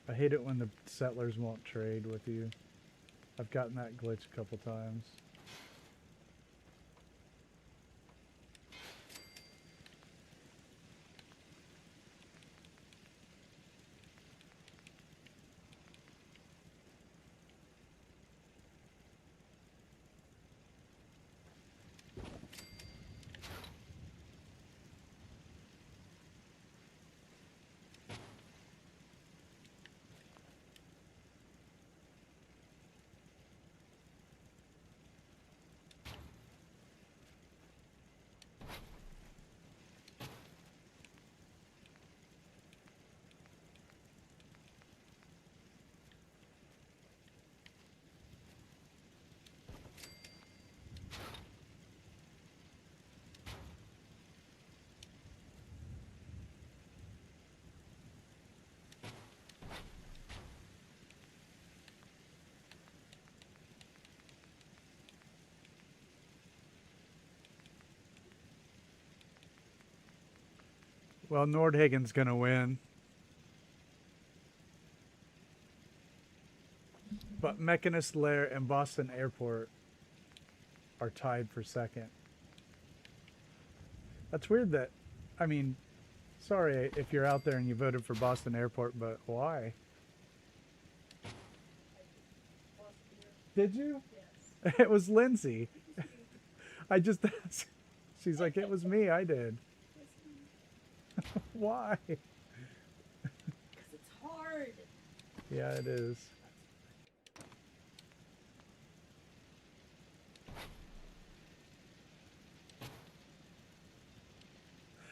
I hate it when the settlers won't trade with you. I've gotten that glitch a couple times. Well, Nordhagen's gonna win. But Mechanist Lair and Boston Airport are tied for second. That's weird that, I mean, sorry if you're out there and you voted for Boston Airport, but why? Did you? Yes. It was Lindsay. I just, she's like, it was me, I did. Why? Because it's hard. Yeah, it is.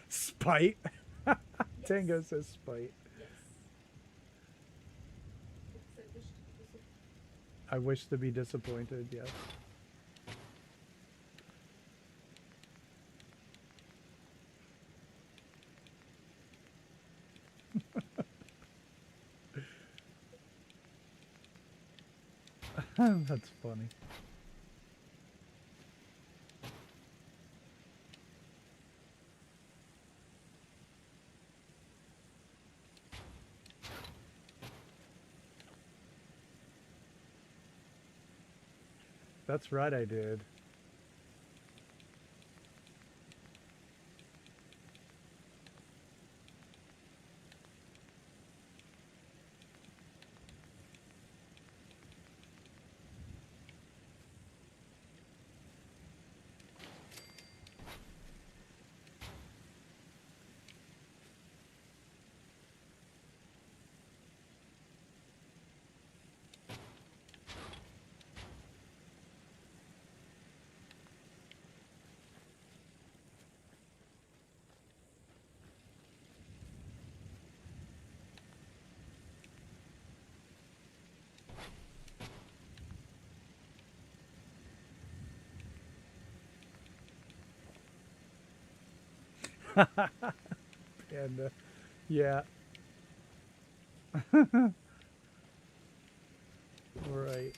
Spite? Tango says spite. Yes. I wish to be disappointed, yes. That's funny. That's right, I did. And yeah. Right.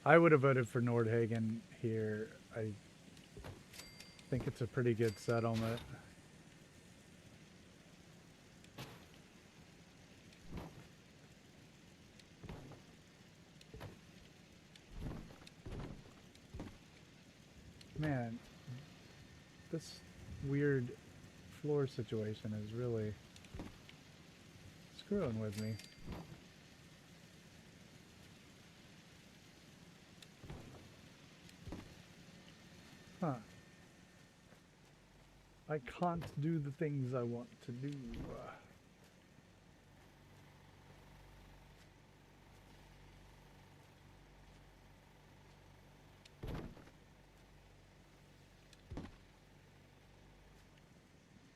I would have voted for Nordhagen here. I think it's a pretty good settlement. Man, this weird floor situation is really screwing with me. Huh. I can't do the things I want to do.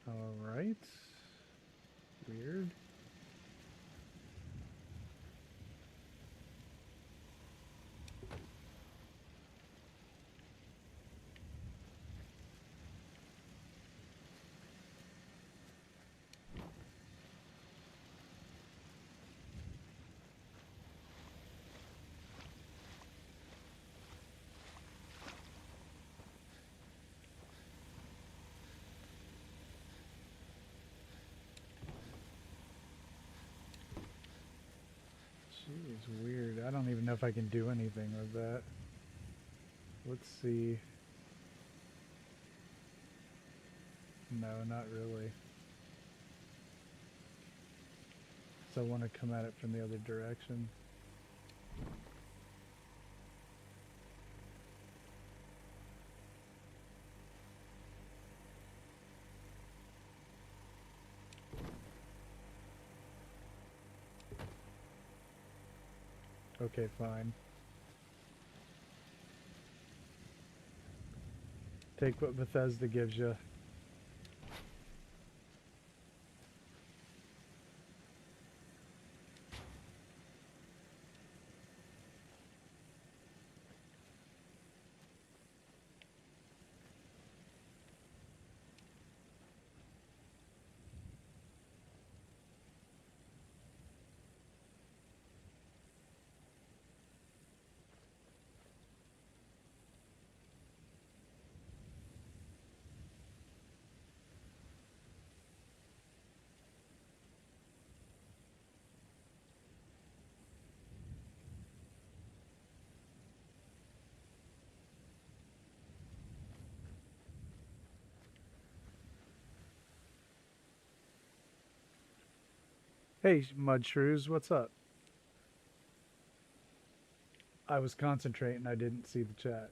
All right. Weird. Jeez, weird. I don't even know if I can do anything with that. Let's see. No, not really. So I want to come at it from the other direction. Okay, fine. Take what Bethesda gives you. Hey, Mud Shrews, what's up? I was concentrating, I didn't see the chat.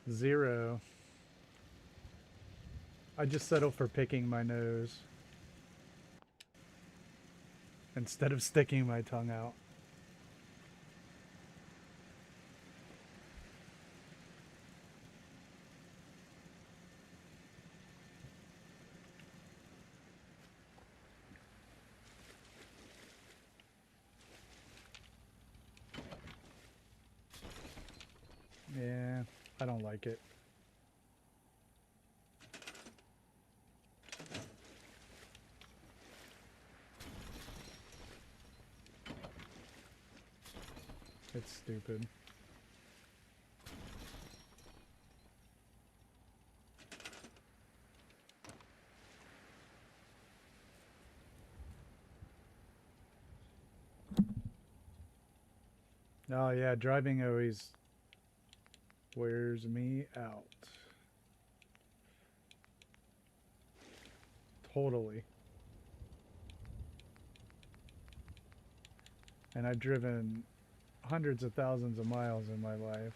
0. I just settle for picking my nose instead of sticking my tongue out. Yeah, I don't like it. It's stupid. Oh yeah, driving always wears me out. Totally. And I've driven hundreds of thousands of miles in my life.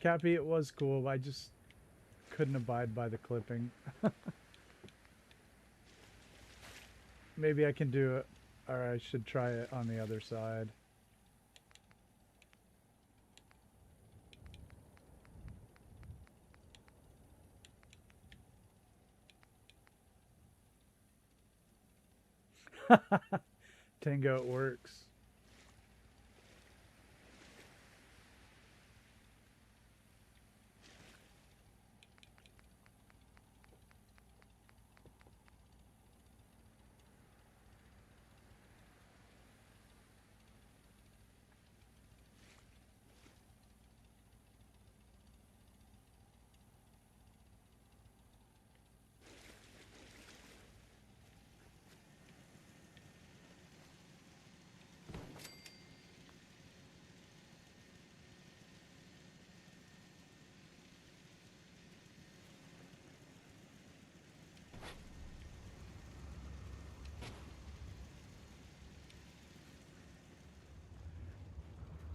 Cappy, it was cool, but I just couldn't abide by the clipping. Maybe I can do it, or I should try it on the other side. Tango, it works.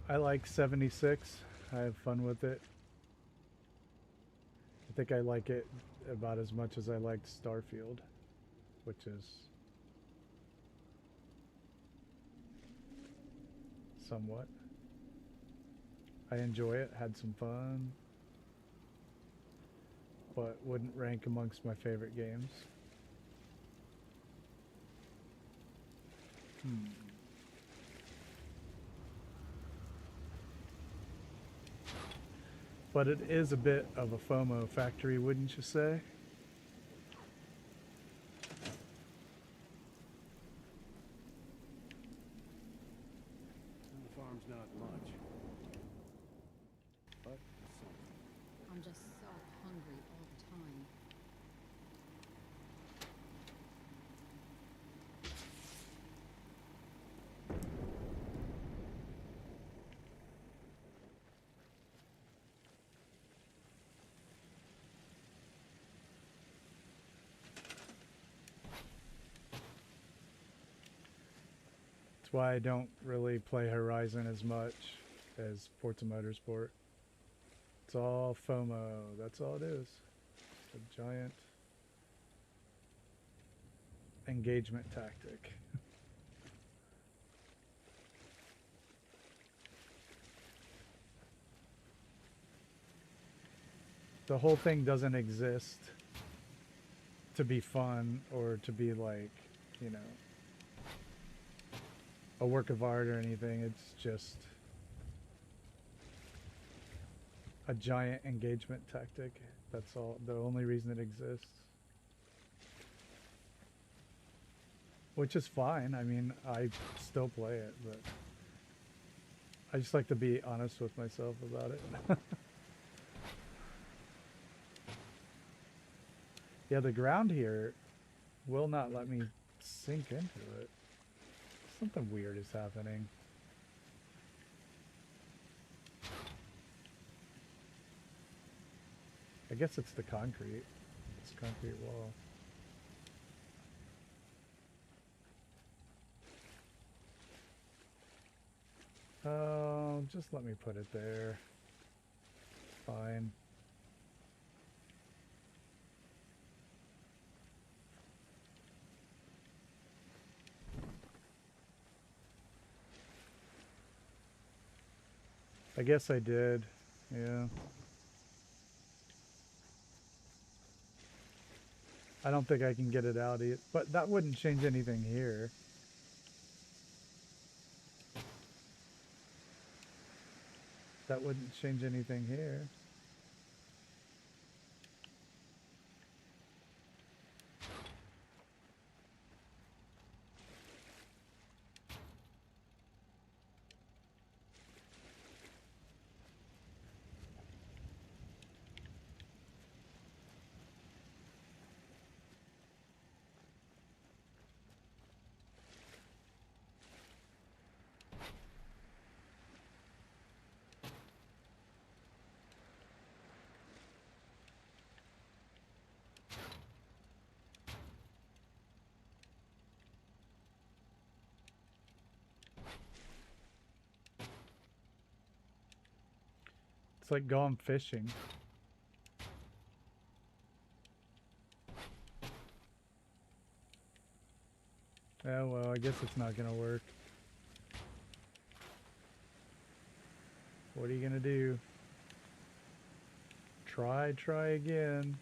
I like 76. I have fun with it. I think I like it about as much as I liked Starfield, which is somewhat. I enjoy it, had some fun, but wouldn't rank amongst my favorite games. But it is a bit of a FOMO factory, wouldn't you say? The farm's not much, but it's something. I'm just so hungry all the time. That's why I don't really play Horizon as much as Forza Motorsport. It's all FOMO. That's all it is. A giant engagement tactic. The whole thing doesn't exist to be fun or to be like, you know, a work of art or anything. It's just a giant engagement tactic. That's all. The only reason it exists. Which is fine. I mean, I still play it, but I just like to be honest with myself about it. Yeah, the ground here will not let me sink into it. Something weird is happening. I guess it's the concrete. It's concrete wall. just let me put it there. Fine. I guess I did. Yeah. I don't think I can get it out either, but that wouldn't change anything here. That wouldn't change anything here. It's like going fishing. Oh well, I guess it's not gonna work. What are you gonna do? Try again.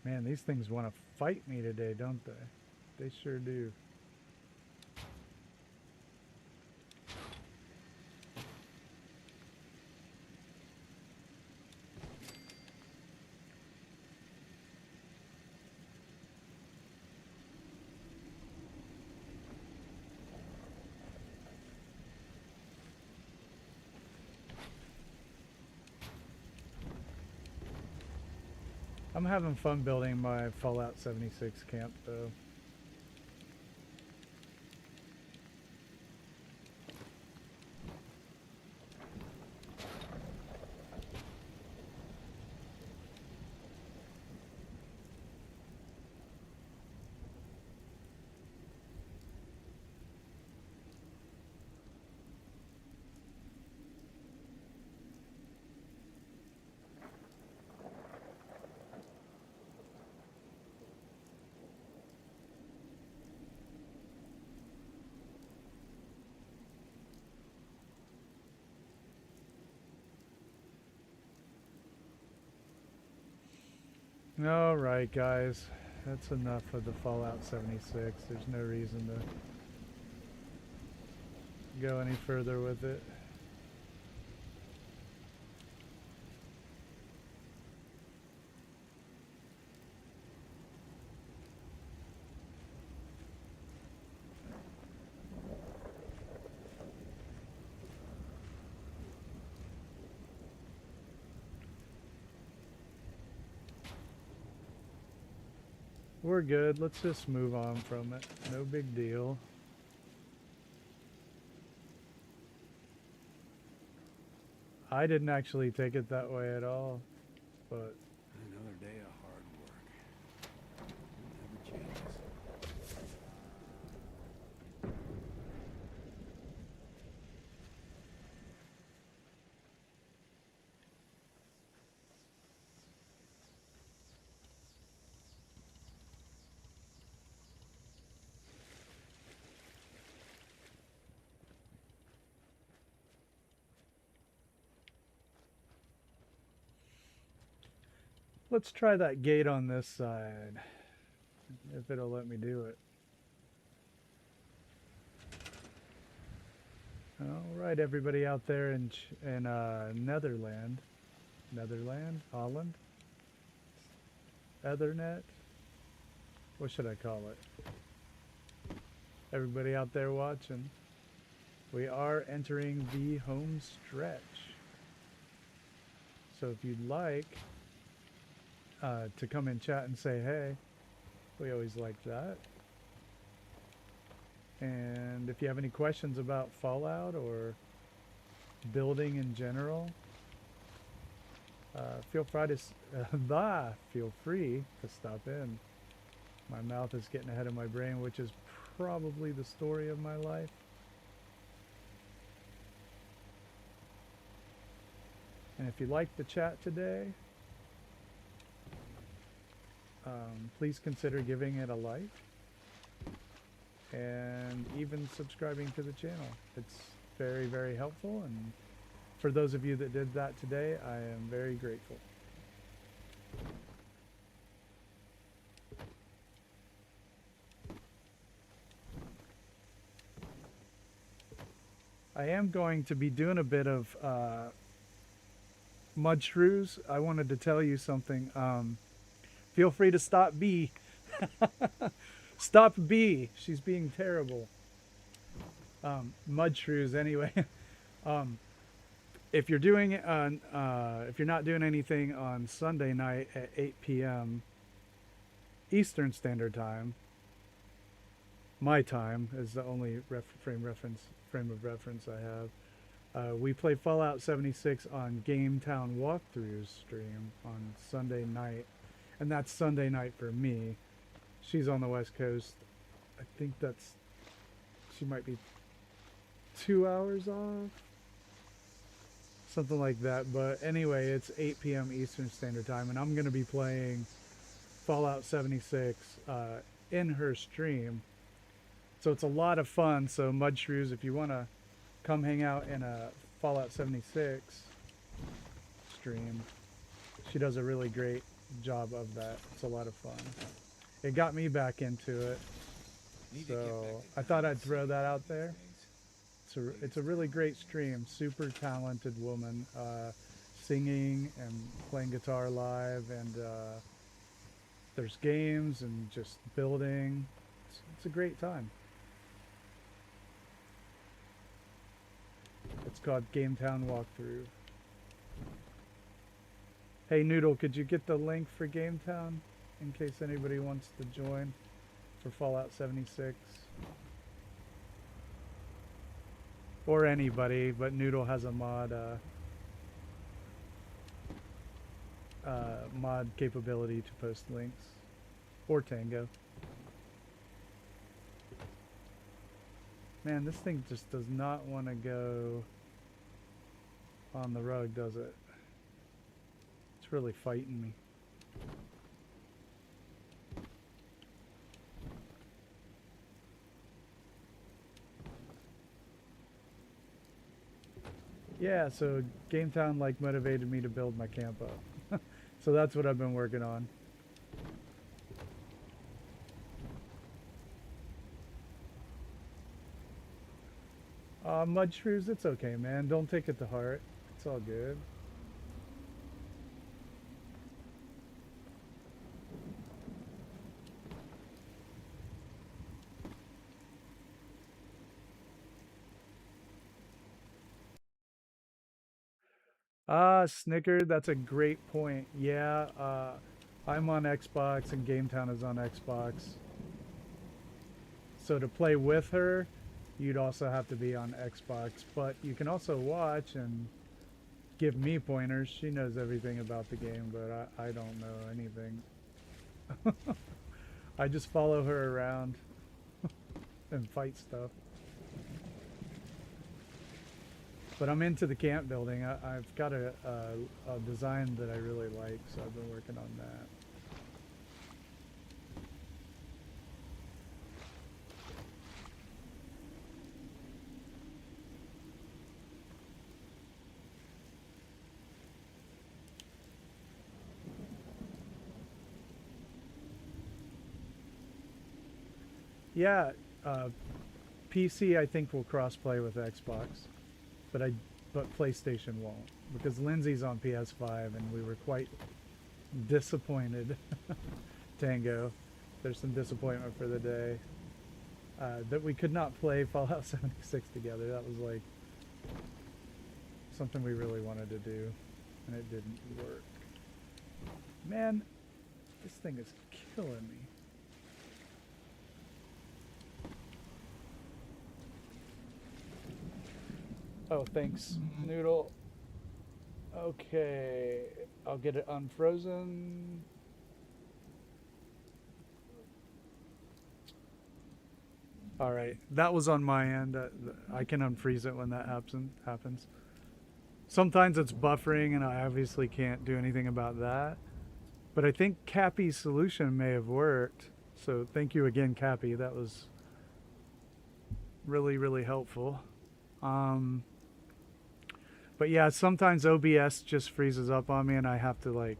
Man, these things want to fight me today, don't they? They sure do. I'm having fun building my Fallout 76 camp, though. Alright guys, that's enough of the Fallout 76. There's no reason to go any further with it. We're good. Let's just move on from it. No big deal. I didn't actually take it that way at all, but Another day of hard work. It never changes. let's try that gate on this side, if it'll let me do it. All right, everybody out there in Netherland, Holland. Ethernet. What should I call it? Everybody out there watching, we are entering the home stretch. So if you'd like to come in chat and say hey, we always like that. And if you have any questions about Fallout or building in general, feel free to stop in. My mouth is getting ahead of my brain, which is probably the story of my life. And if you like the chat today, please consider giving it a like and even subscribing to the channel. It's very, very helpful, and for those of you that did that today, I am very grateful. I am going to be doing a bit of mud shrews. I wanted to tell you something. Feel free to stop B. Stop B. She's being terrible. Mud shrews anyway. If you're doing if you're not doing anything on Sunday night at 8 p.m. Eastern Standard Time, my time is the only frame of reference I have. We play Fallout 76 on GameTown Walkthrough stream on Sunday night, and that's Sunday night for me. She's on the West Coast. I think she might be 2 hours off, something like that. But anyway, it's 8 p.m. Eastern Standard Time, and I'm going to be playing Fallout 76 in her stream. So it's a lot of fun. So Mud Shrews, if you want to come hang out in a Fallout 76 stream, she does a really great job of that. It's a lot of fun. It got me back into it. So I thought I'd throw that out there. It's a really great stream. Super talented woman, singing and playing guitar live, and there's games and just building. It's a great time. It's called GameTown Walkthrough. Hey Noodle, could you get the link for GameTown in case anybody wants to join for Fallout 76? Or anybody, but Noodle has a mod capability to post links, or Tango. Man, this thing just does not want to go on the rug, does it? It's really fighting me. Yeah, so GameTown motivated me to build my camp up. So that's what I've been working on. Mud Shrews, it's okay, man. Don't take it to heart. It's all good. Snicker, that's a great point. Yeah, I'm on Xbox and GameTown is on Xbox. So to play with her, you'd also have to be on Xbox, but you can also watch and give me pointers. She knows everything about the game, but I don't know anything. I just follow her around and fight stuff. But I'm into the camp building. I've got a design that I really like, so I've been working on that. Yeah, PC I think will cross-play with Xbox, but PlayStation won't, because Lindsay's on PS5 and we were quite disappointed. Tango. There's some disappointment for the day. That we could not play Fallout 76 together. That was like something we really wanted to do, and it didn't work. Man, this thing is killing me. Oh, thanks, Noodle. Okay, I'll get it unfrozen. All right, that was on my end. I can unfreeze it when that happens. Sometimes it's buffering, and I obviously can't do anything about that. But I think Cappy's solution may have worked. So thank you again, Cappy. That was really, really helpful. But yeah, sometimes OBS just freezes up on me, and I have to like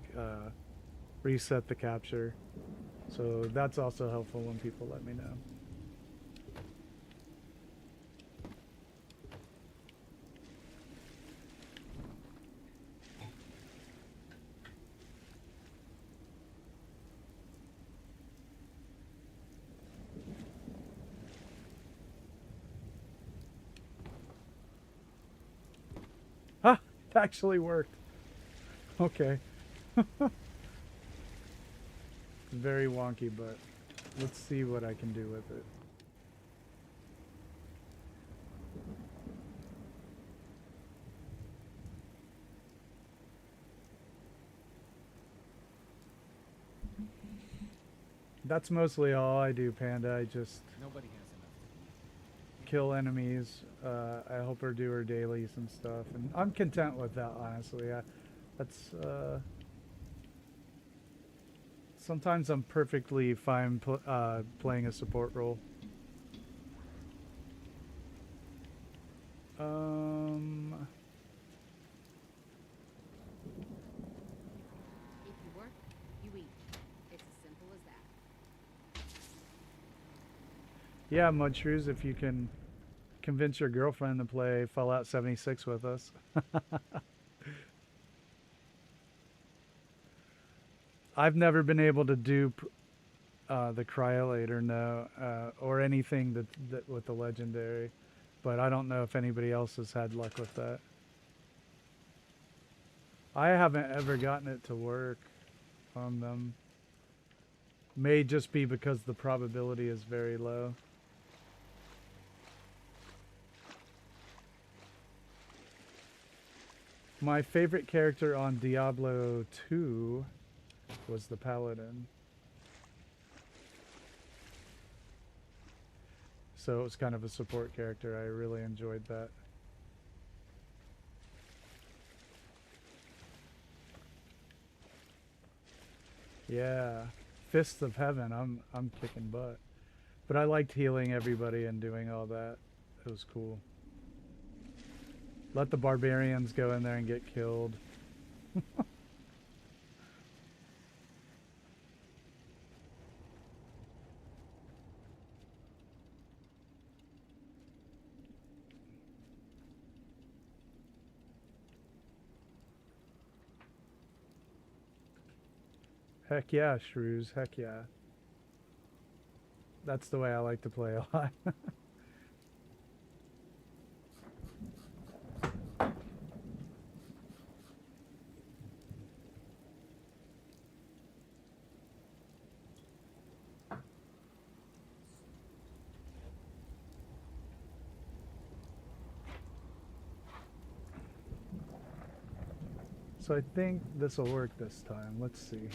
reset the capture. So that's also helpful when people let me know. Ah, it actually worked. Okay. Very wonky, but let's see what I can do with it. That's mostly all I do, Panda. I just Nobody has enough. kill enemies. I help her do her dailies and stuff, and I'm content with that, honestly. That's sometimes I'm perfectly fine playing a support role. If you work, you eat. It's as simple as that. Yeah, Mudshrews, if you can convince your girlfriend to play Fallout 76 with us. I've never been able to dupe the Cryolator, no, or anything that with the Legendary, but I don't know if anybody else has had luck with that. I haven't ever gotten it to work on them. May just be because the probability is very low. My favorite character on Diablo 2 was the Paladin. So it was kind of a support character. I really enjoyed that. Yeah, Fists of Heaven. I'm kicking butt. But I liked healing everybody and doing all that. It was cool. Let the barbarians go in there and get killed. Heck yeah, Shrews. Heck yeah. That's the way I like to play a lot. So I think this will work this time. Let's see.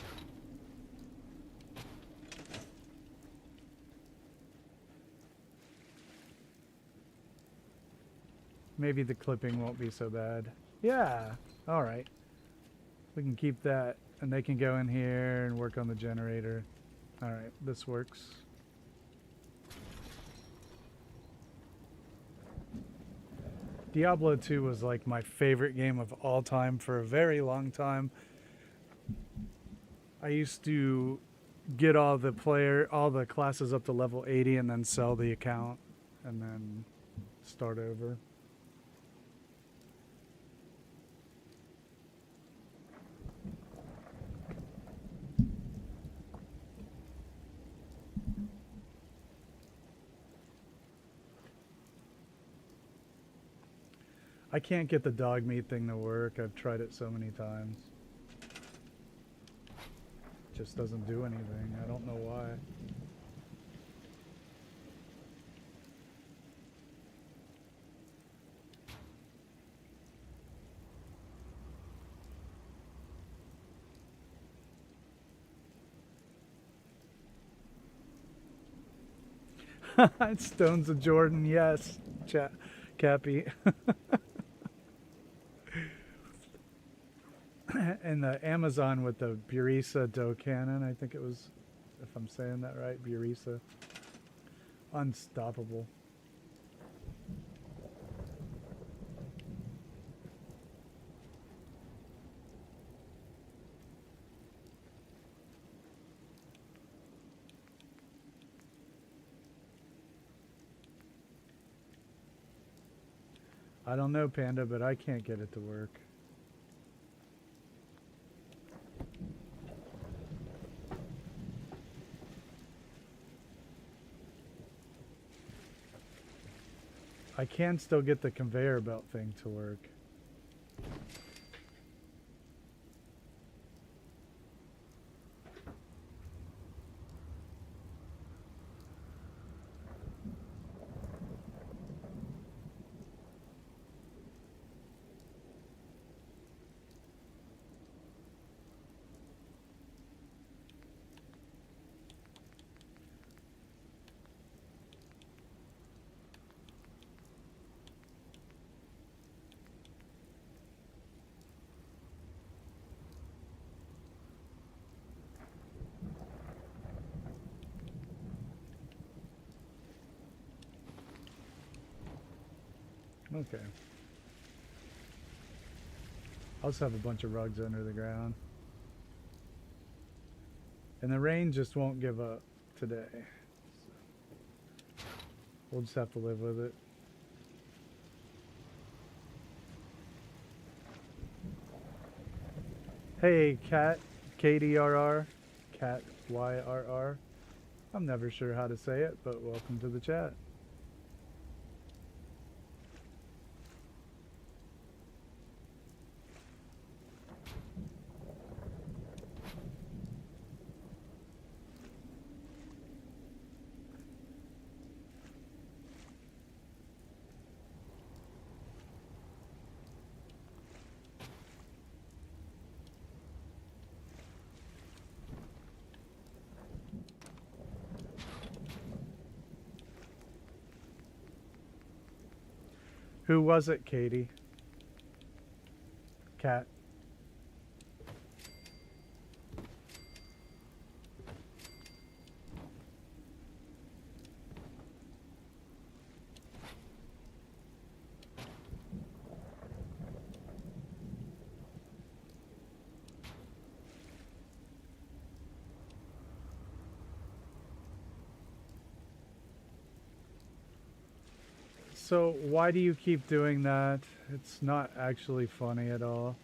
Maybe the clipping won't be so bad. Yeah, all right. We can keep that, and they can go in here and work on the generator. All right, this works. Diablo 2 was like my favorite game of all time for a very long time. I used to get all the classes up to level 80 and then sell the account and then start over. I can't get the dog meat thing to work. I've tried it so many times. Just doesn't do anything. I don't know why. Stones of Jordan, yes, Cappy. And the Amazon with the Burisa dough cannon, I think it was, if I'm saying that right, Burisa. Unstoppable. I don't know, Panda, but I can't get it to work. I can still get the conveyor belt thing to work. Okay. I'll just have a bunch of rugs under the ground. And the rain just won't give up today. So we'll just have to live with it. Hey, Cat, KDRR, Cat YRR. I'm never sure how to say it, but welcome to the chat. Who was it, Katie? Cat. So why do you keep doing that? It's not actually funny at all.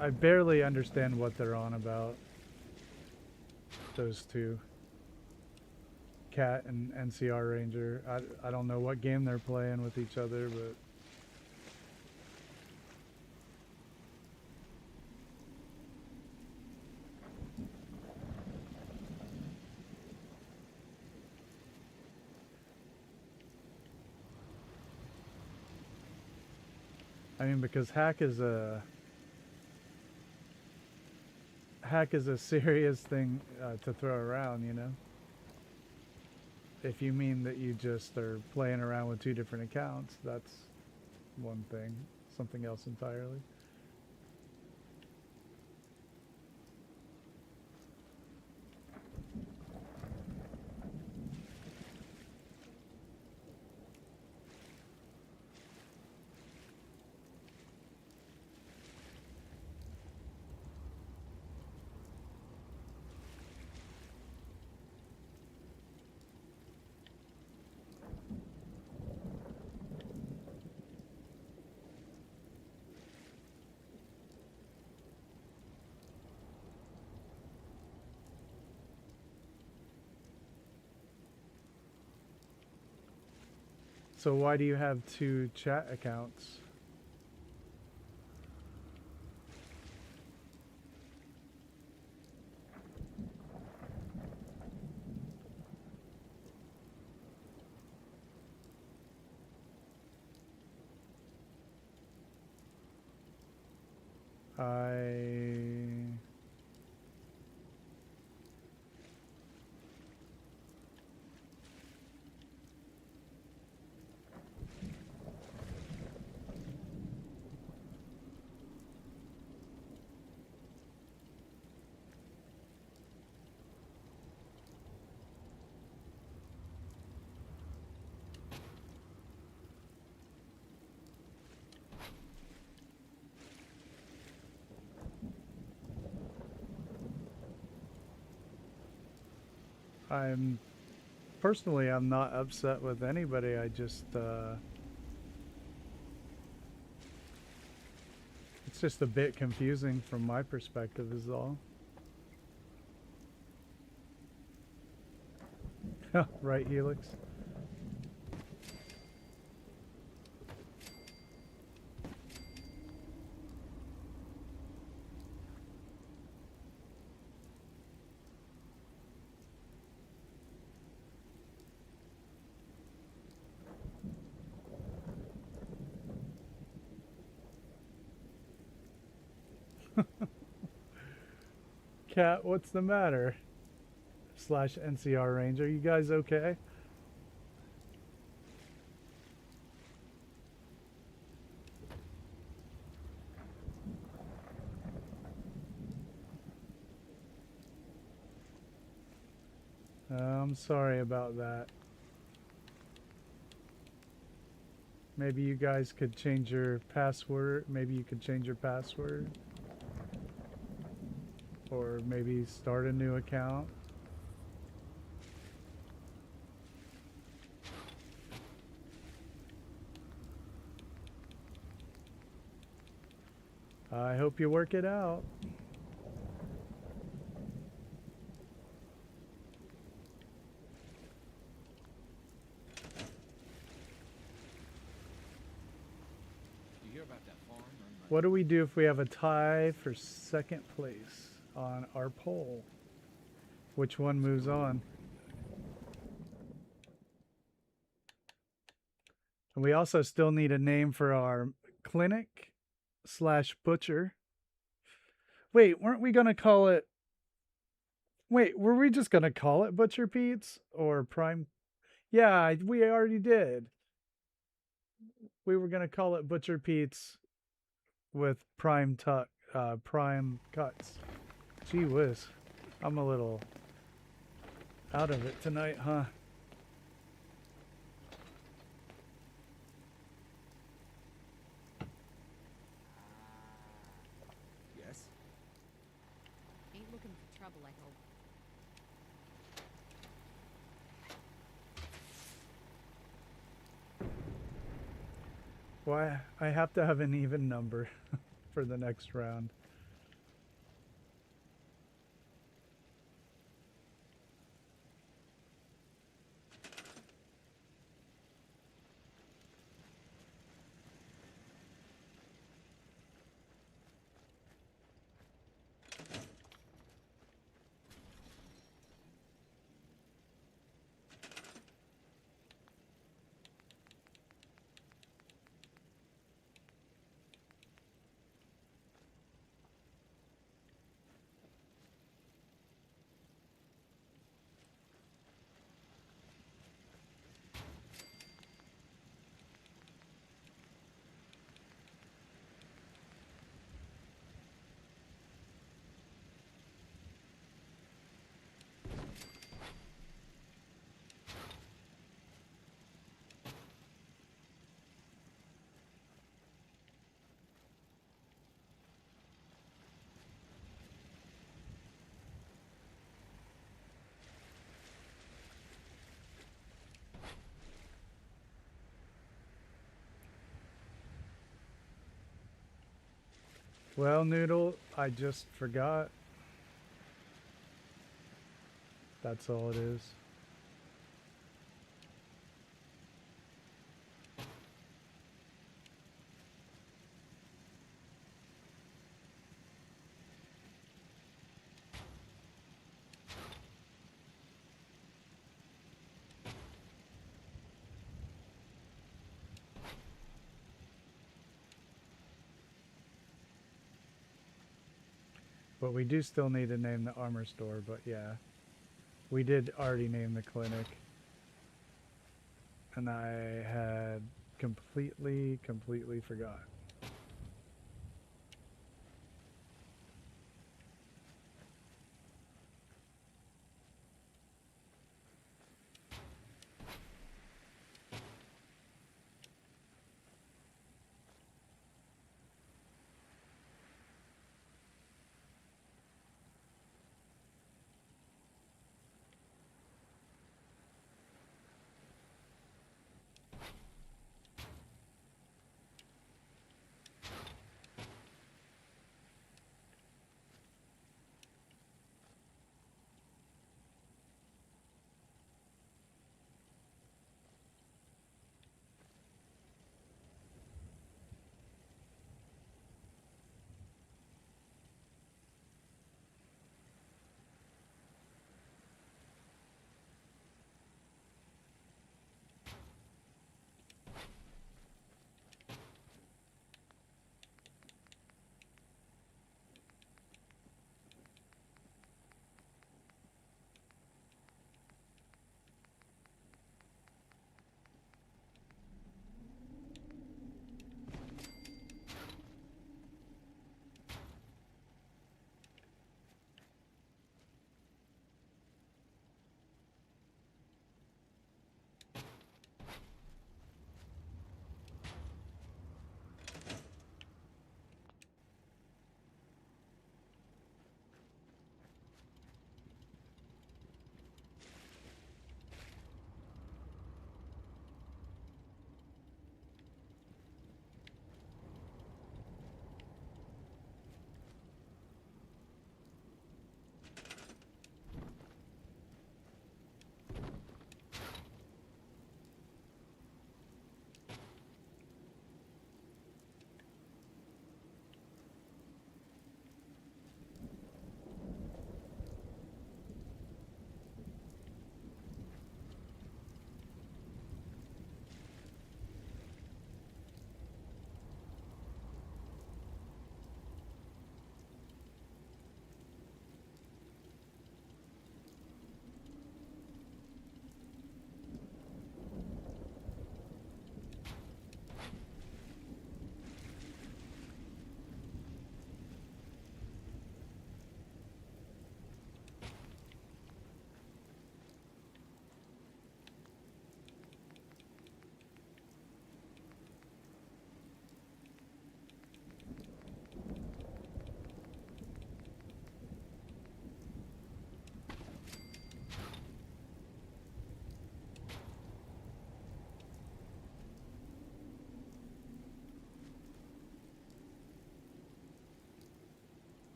I barely understand what they're on about. Those two. Cat and NCR Ranger. I don't know what game they're playing with each other, but... I mean, because hack is a serious thing to throw around, you know? If you mean that you just are playing around with two different accounts, that's one thing. Something else entirely. So why do you have 2 chat accounts? I'm personally, I'm not upset with anybody. I just, it's just a bit confusing from my perspective is all. Right, Helix? Cat, what's the matter? Slash NCR Ranger, you guys okay? I'm sorry about that. Maybe you guys could change your password. Maybe you could change your password. Or maybe start a new account. I hope you work it out. You hear about that farm? What do we do if we have a tie for second place on our poll? Which one moves on? And we also still need a name for our clinic slash butcher. Wait, weren't we going to call it... Wait, were we just going to call it Butcher Pete's or Prime? Yeah, we already did. We were going to call it Butcher Pete's with prime cuts. Gee whiz. I'm a little out of it tonight, huh? Yes? Ain't looking for trouble, I hope. Why, I have to have an even number for the next round. Well, Noodle, I just forgot. That's all it is. But we do still need to name the armor store, but yeah. We did already name the clinic. And I had completely forgot.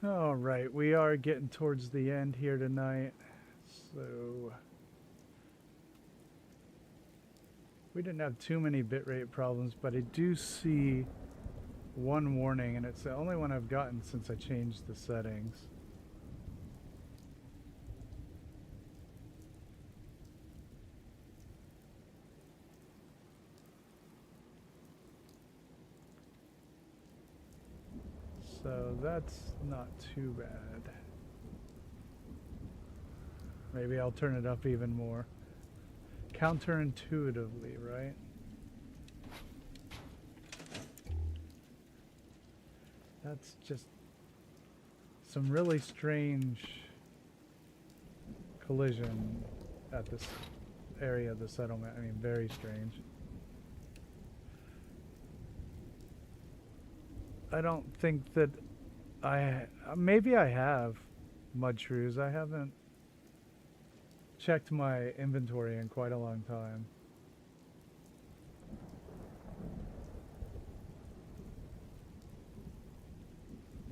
All right, we are getting towards the end here tonight. So we didn't have too many bitrate problems, but I do see one warning, and it's the only one I've gotten since I changed the settings. So that's not too bad. Maybe I'll turn it up even more. Counterintuitively, right? That's just some really strange collision at this area of the settlement. I mean, very strange. I don't think that maybe I have mud shrews. I haven't checked my inventory in quite a long time.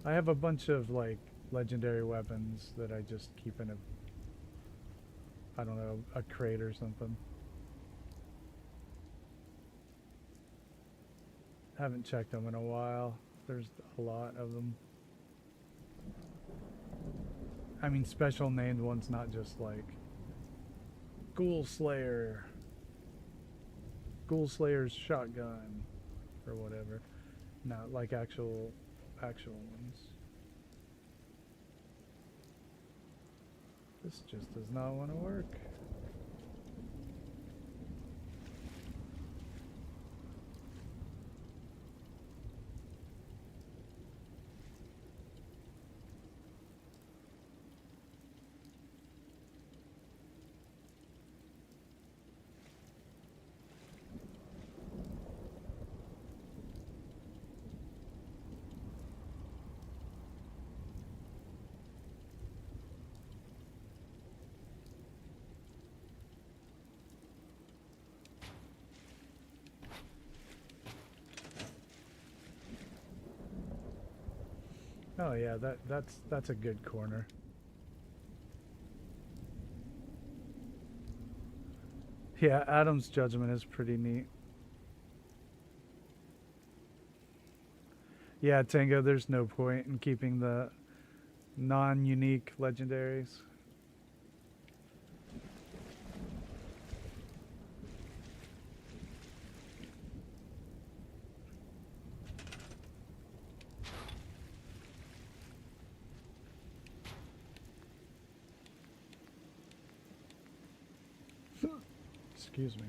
I have a bunch of like legendary weapons that I just keep in I don't know, a crate or something. Haven't checked them in a while. There's a lot of them. I mean, special named ones, not just like Ghoul Slayer. Ghoul Slayer's shotgun or whatever. Not like actual ones. This just does not want to work. Oh yeah, that's a good corner. Yeah, Adam's judgment is pretty neat. Yeah, Tango, there's no point in keeping the non-unique legendaries. Excuse me.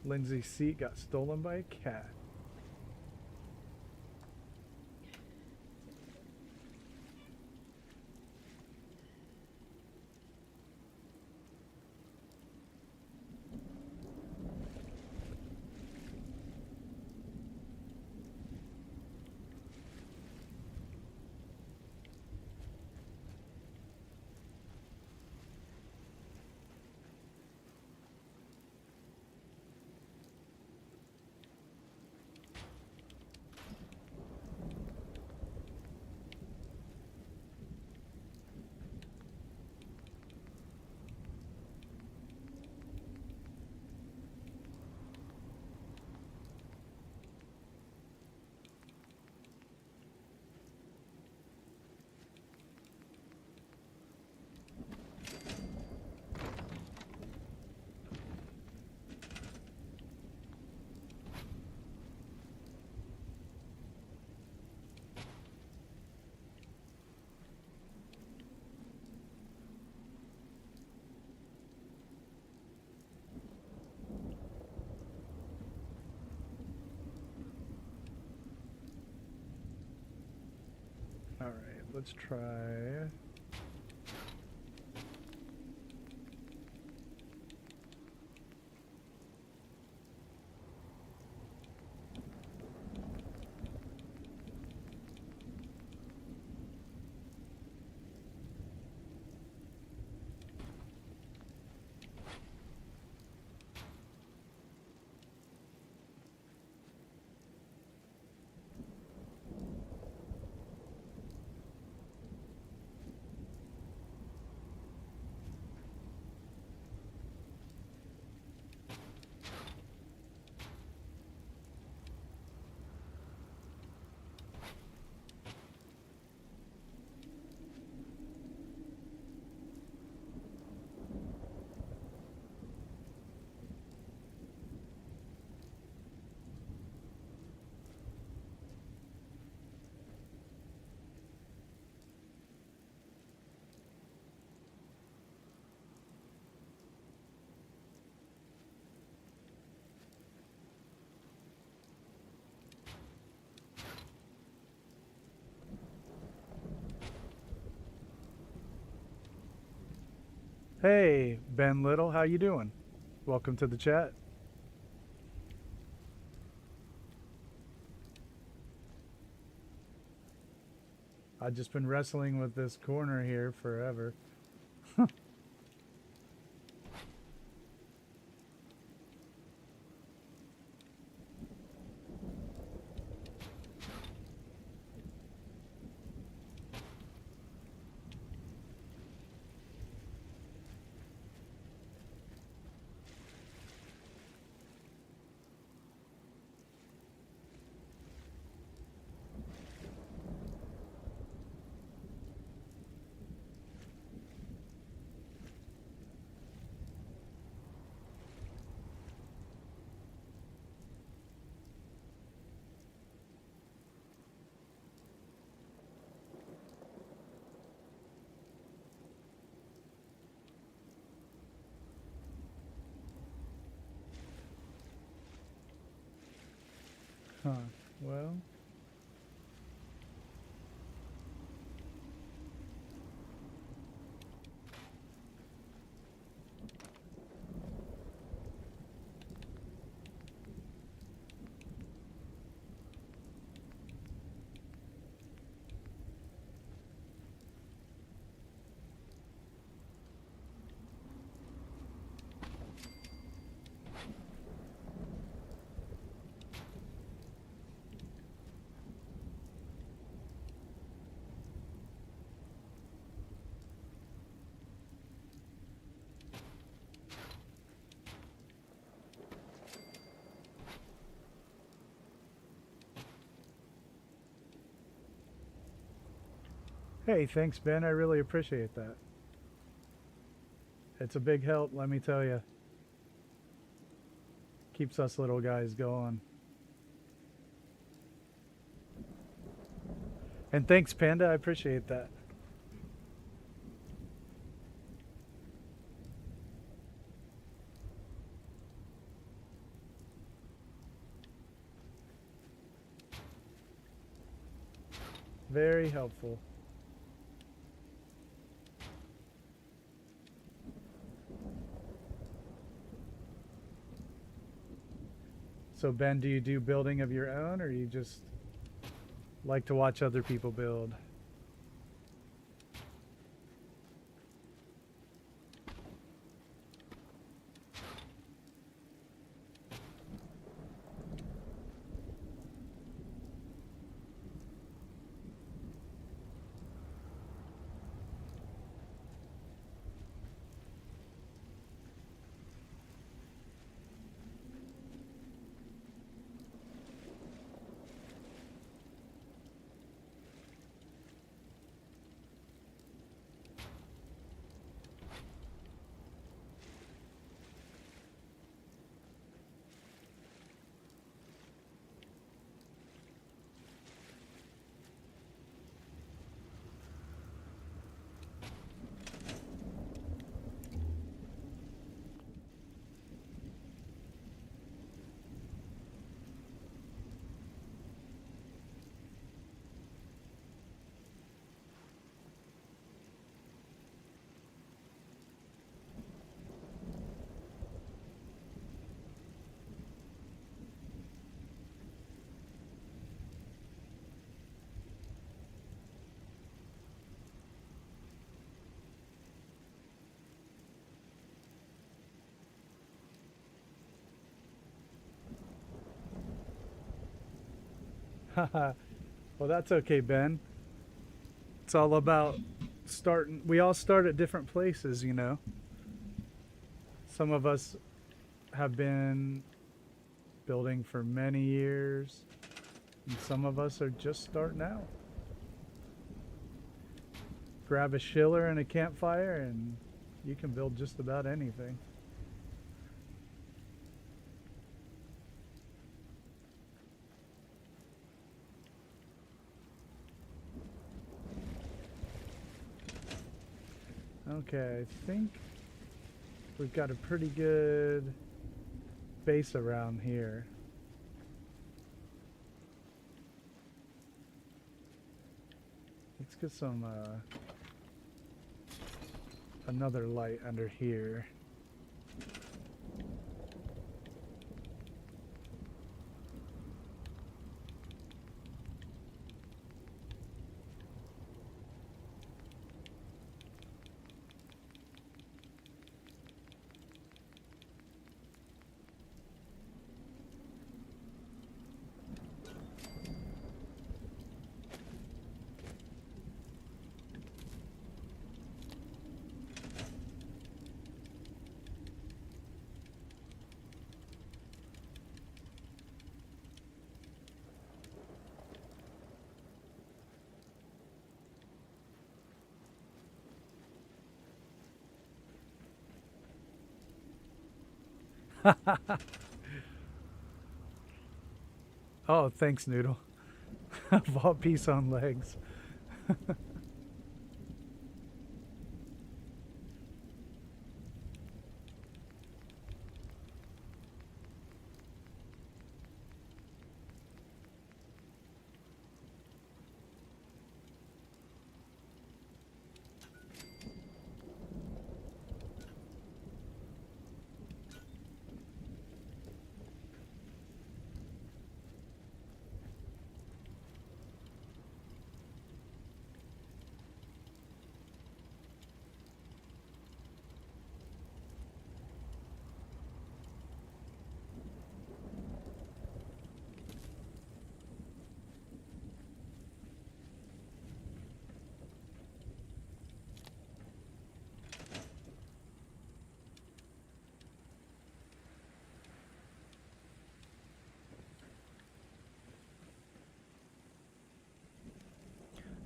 Lindsay's seat got stolen by a cat. Alright, let's try... Hey, Ben Little, how you doing? Welcome to the chat. I've just been wrestling with this corner here forever. Huh. Well. Hey, thanks, Ben. I really appreciate that. It's a big help, let me tell you. Keeps us little guys going. And thanks, Panda. I appreciate that. Very helpful. So Ben, do you do building of your own, or you just like to watch other people build? Haha. Well, that's okay, Ben. It's all about starting. We all start at different places, you know. Some of us have been building for many years, and some of us are just starting out. Grab a schiller and a campfire, and you can build just about anything. Okay, I think we've got a pretty good base around here. Let's get some another light under here. Oh, thanks, Noodle. Vault piece on legs.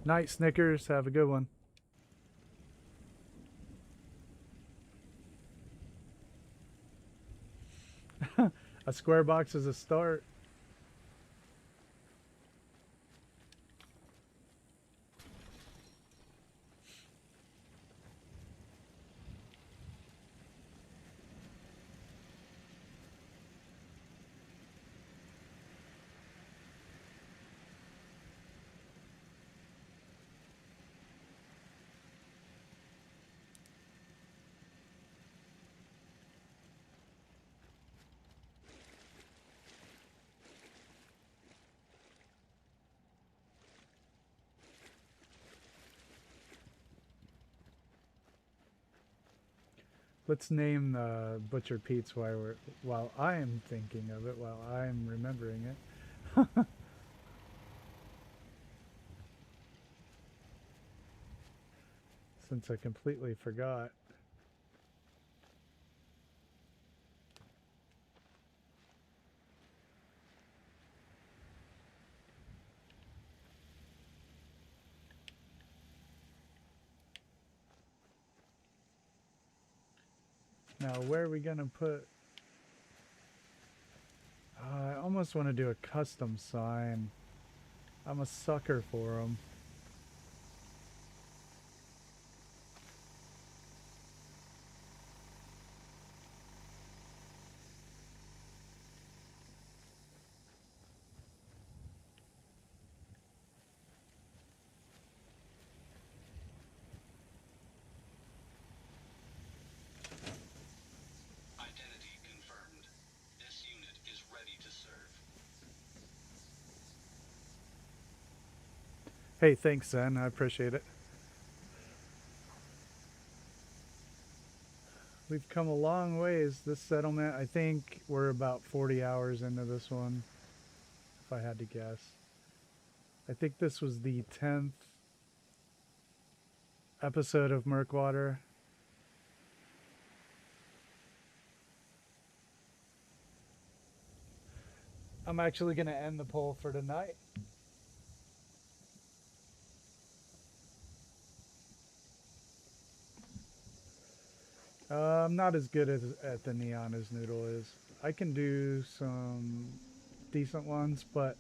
Night, Snickers. Have a good one. A square box is a start. Let's name the Butcher Pete's while I am thinking of it, while I'm remembering it. Since I completely forgot. Now, where are we gonna put... I almost want to do a custom sign. I'm a sucker for them. Identity confirmed. This unit is ready to serve. Hey, thanks, Zen. I appreciate it. We've come a long ways. This settlement, I think we're about 40 hours into this one, if I had to guess. I think this was the 10th episode of Murkwater. I'm actually going to end the poll for tonight. I'm not as good at the neon as Noodle is. I can do some decent ones, but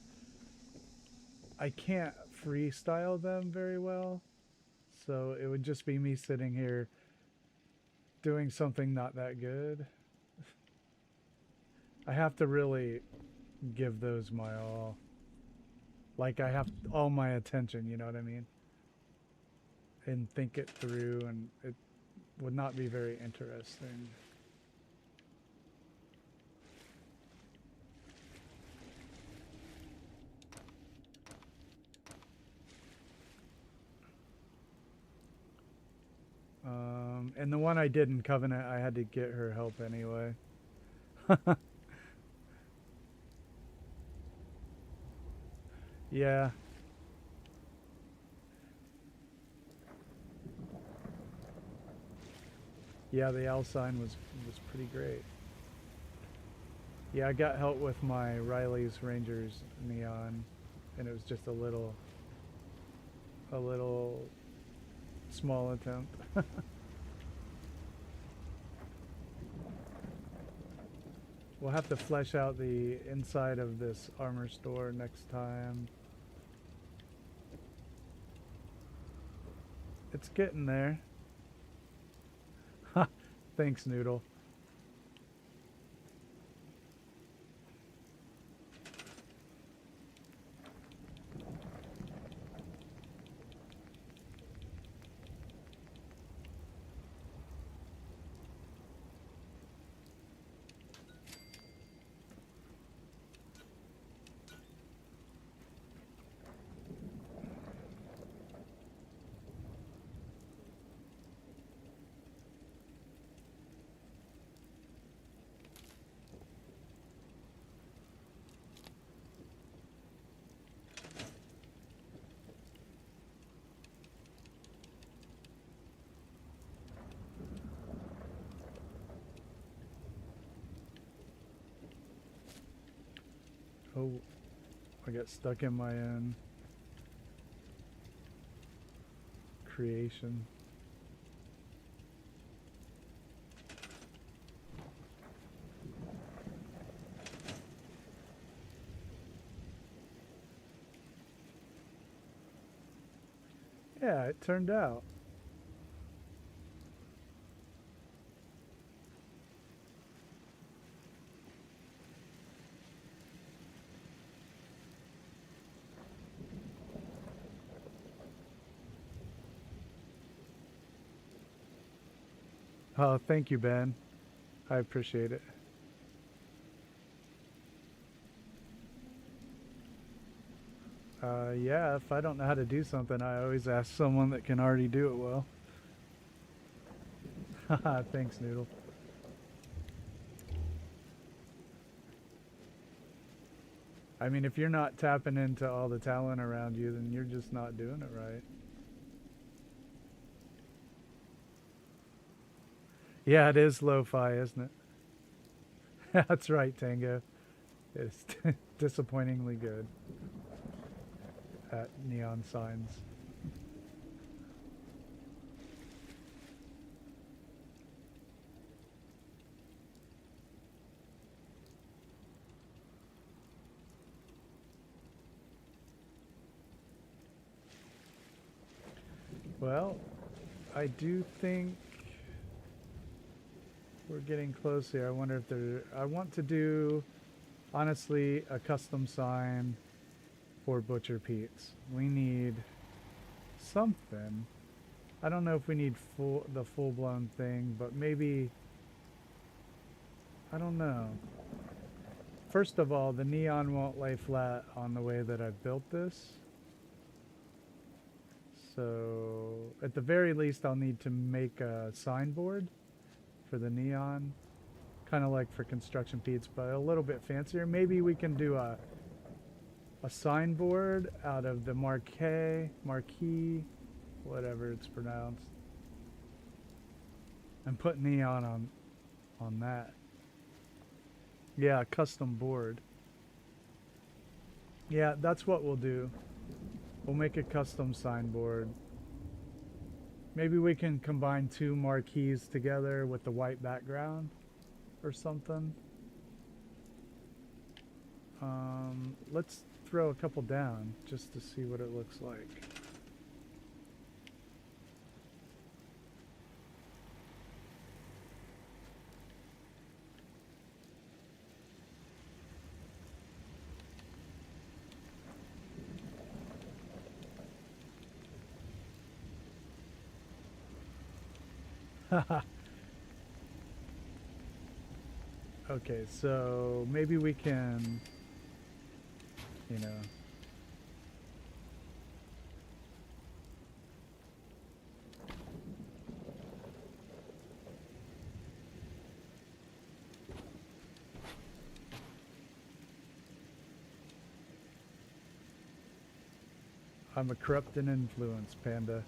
I can't freestyle them very well. So it would just be me sitting here doing something not that good. I have to really give those my all. Like, I have all my attention, you know what I mean? And think it through, and it would not be very interesting. And the one I did in Covenant, I had to get her help anyway. Yeah. Yeah, the L sign was pretty great. Yeah, I got help with my Riley's Rangers neon, and it was just a little small attempt. We'll have to flesh out the inside of this armor store next time. It's getting there. Thanks, Noodle. Oh, I got stuck in my end. creation. Yeah, it turned out. Oh, thank you, Ben. I appreciate it. Yeah, if I don't know how to do something, I always ask someone that can already do it well. Haha, thanks, Noodle. I mean, if you're not tapping into all the talent around you, then you're just not doing it right. Yeah, it is lo-fi, isn't it? That's right, Tango. It's disappointingly good at neon signs. Well, I do think we're getting close here. I wonder if there... I want to do, honestly, a custom sign for Butcher Pete's. We need something. I don't know if we need the full-blown thing, but maybe... I don't know. First of all, the neon won't lay flat on the way that I've built this. So, at the very least, I'll need to make a signboard for the neon. Kind of like for Construction Pete's, but a little bit fancier. Maybe we can do a signboard out of the marquee, whatever it's pronounced. And put neon on that. Yeah, a custom board. Yeah, that's what we'll do. We'll make a custom signboard. Maybe we can combine two marquees together with the white background or something. Let's throw a couple down just to see what it looks like. Okay, so maybe we can, you know, I'm a corrupt and influence, Panda.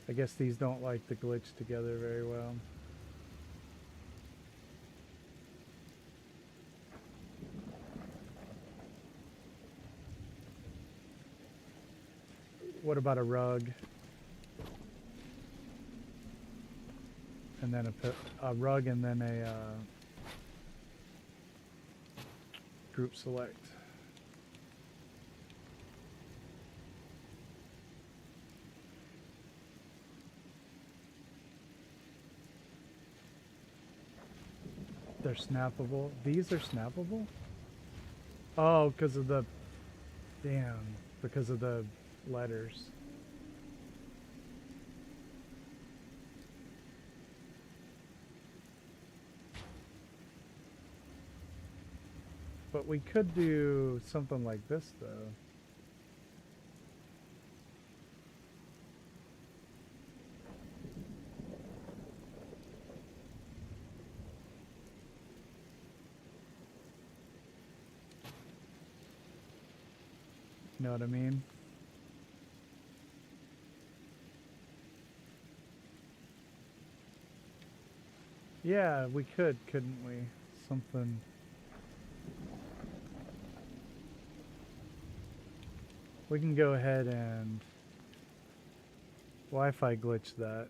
I guess these don't like to glitch together very well. What about a rug? And then a rug and then a group select. They're snappable. These are snappable? Oh, because of the... Damn. Because of the letters. But we could do something like this, though. Know what I mean? Yeah, we could, couldn't we? Something. We can go ahead and Wi-Fi glitch that.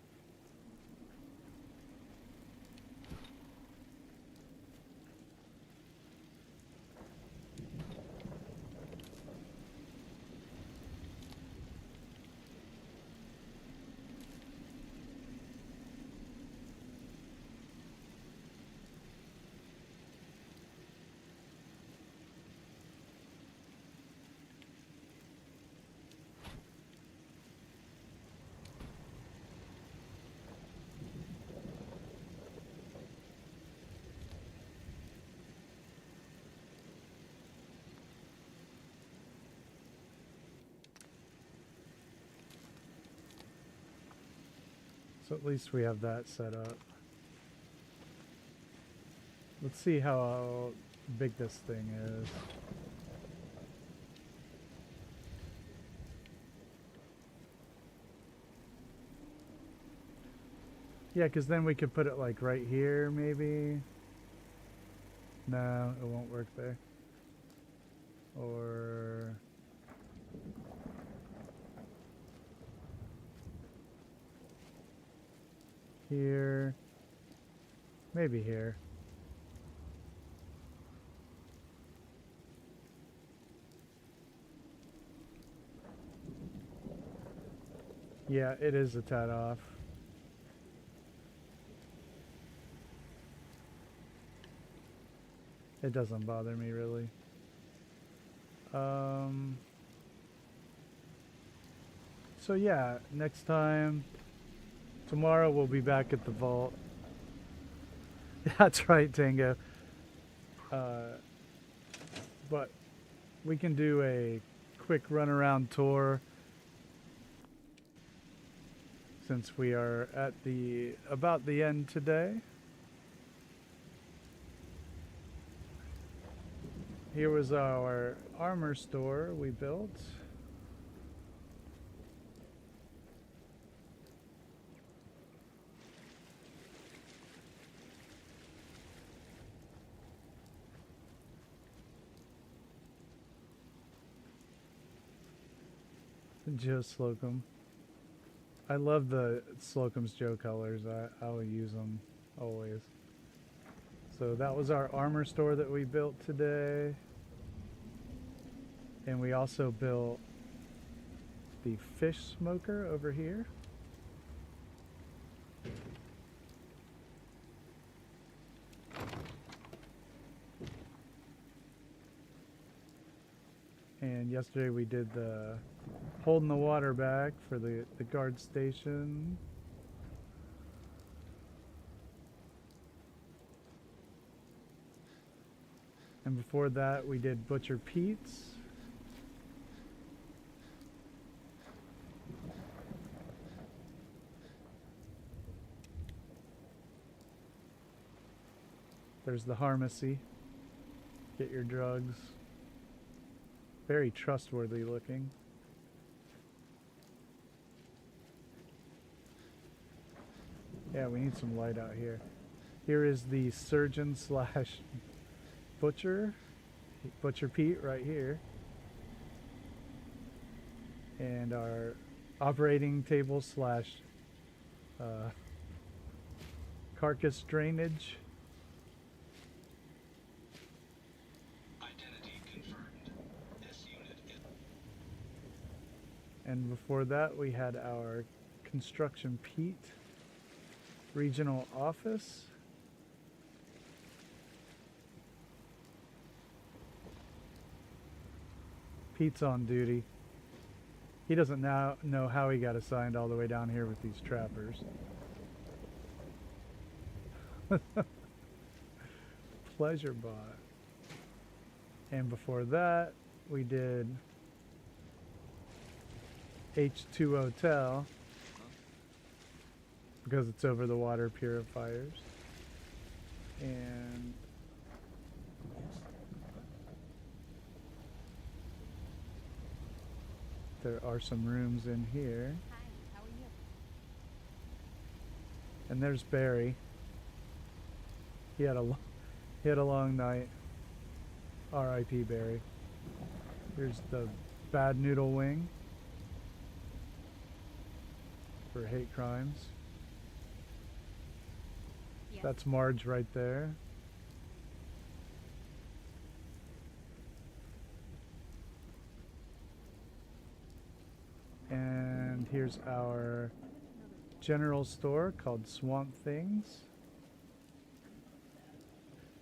So at least we have that set up. Let's see how big this thing is. Yeah, because then we could put it like right here, maybe. No, it won't work there. Or... here. Maybe here. Yeah, it is a tad off. It doesn't bother me really. So yeah, next time, tomorrow we'll be back at the vault. That's right, Tango. But we can do a quick run around tour since we are at about the end today. Here was our armor store we built. Joe Slocum. I love the Slocum's Joe colors. I will use them always. So that was our armor store that we built today. And we also built the fish smoker over here. And yesterday we did the holding the water back for the guard station. And before that we did Butcher Pete's. There's the pharmacy. Get your drugs. Very trustworthy looking. Yeah, we need some light out here. Here is the surgeon slash butcher. Butcher Pete right here. And our operating table slash carcass drainage. And before that we had our Construction Pete regional office. Pete's on duty. He doesn't now know how he got assigned all the way down here with these trappers. Pleasure bot. And before that we did H2 Hotel because it's over the water purifiers. And there are some rooms in here. Hi, how are you? And there's Barry. He had a long night. R.I.P. Barry. Here's the Bad Noodle Wing for hate crimes. Yes. That's Marge right there. And here's our general store called Swamp Things.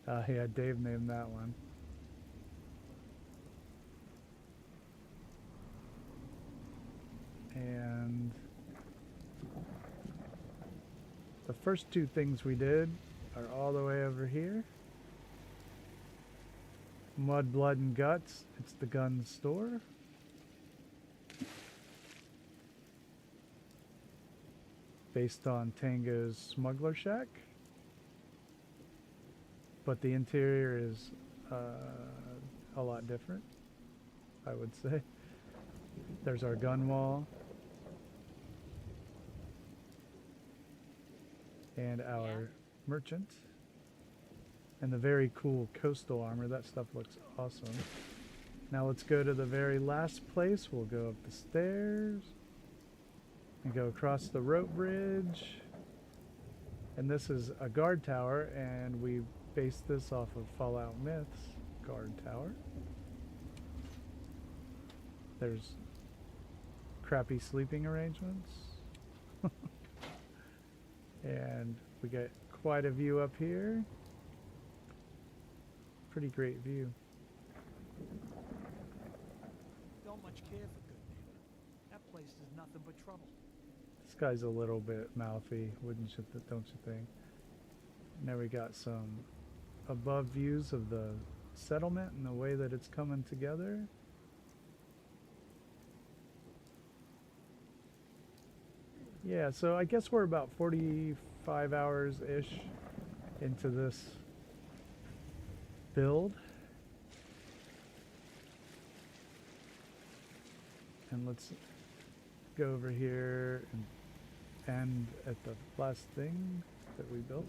Yeah, Dave named that one. And the first two things we did are all the way over here. Mud, Blood, and Guts. It's the gun store. Based on Tango's Smuggler Shack. But the interior is a lot different, I would say. There's our gun wall. And our merchant. And the very cool coastal armor. That stuff looks awesome. Now let's go to the very last place. We'll go up the stairs. And go across the rope bridge. And this is a guard tower. And we based this off of Fallout Myths guard tower. There's crappy sleeping arrangements. And we get quite a view up here. Pretty great view. Don't much care for good neighbor. That place is nothing but trouble. This guy's a little bit mouthy, wouldn't you? Don't you think? Now we got some above views of the settlement and the way that it's coming together. Yeah, so I guess we're about 45 hours-ish into this build. And let's go over here and end at the last thing that we built.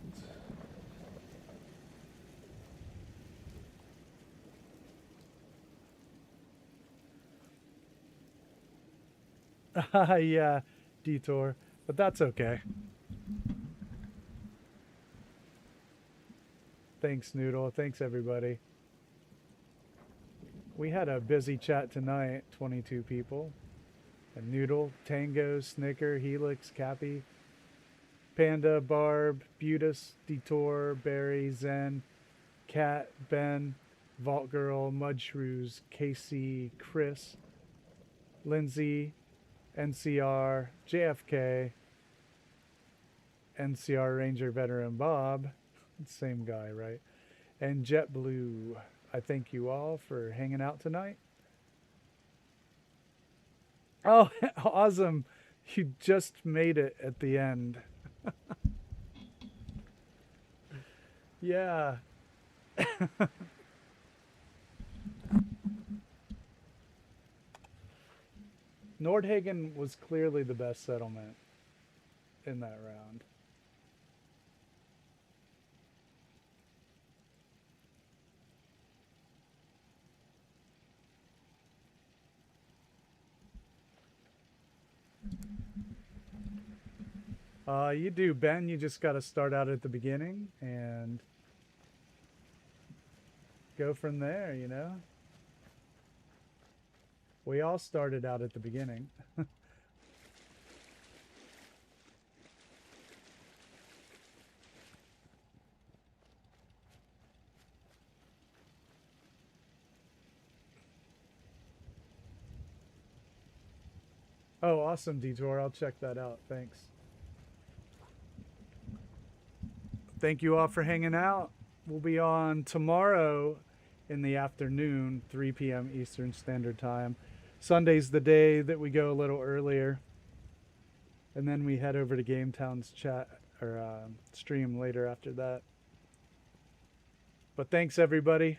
Yeah, detour, but that's okay. Thanks, Noodle. Thanks, everybody. We had a busy chat tonight, 22 people. And Noodle, Tango, Snicker, Helix, Cappy, Panda, Barb, Butus, Detour, Barry, Zen, Cat, Ben, Vault Girl, Mudshrews, KC, Chris, Lindsay, NCR, JFK, NCR Ranger Veteran Bob, same guy, right? And JetBlue. I thank you all for hanging out tonight. Oh, awesome. You just made it at the end. Yeah. Nordhagen was clearly the best settlement in that round. You do, Ben. You just got to start out at the beginning and go from there, you know? We all started out at the beginning. Oh, awesome, Detour. I'll check that out. Thanks. Thank you all for hanging out. We'll be on tomorrow in the afternoon, 3 p.m. Eastern Standard Time. Sunday's the day that we go a little earlier. And then we head over to GameTown's chat or stream later after that. But thanks, everybody.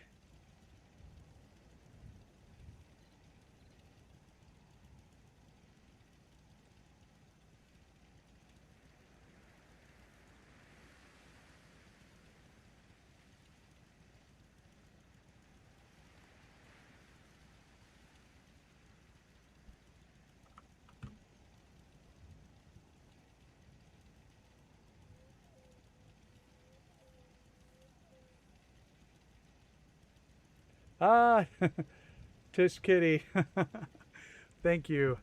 Ah, Tish Kitty. Thank you.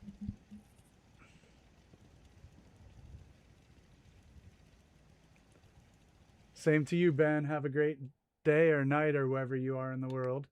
Same to you, Ben. Have a great day or night or wherever you are in the world.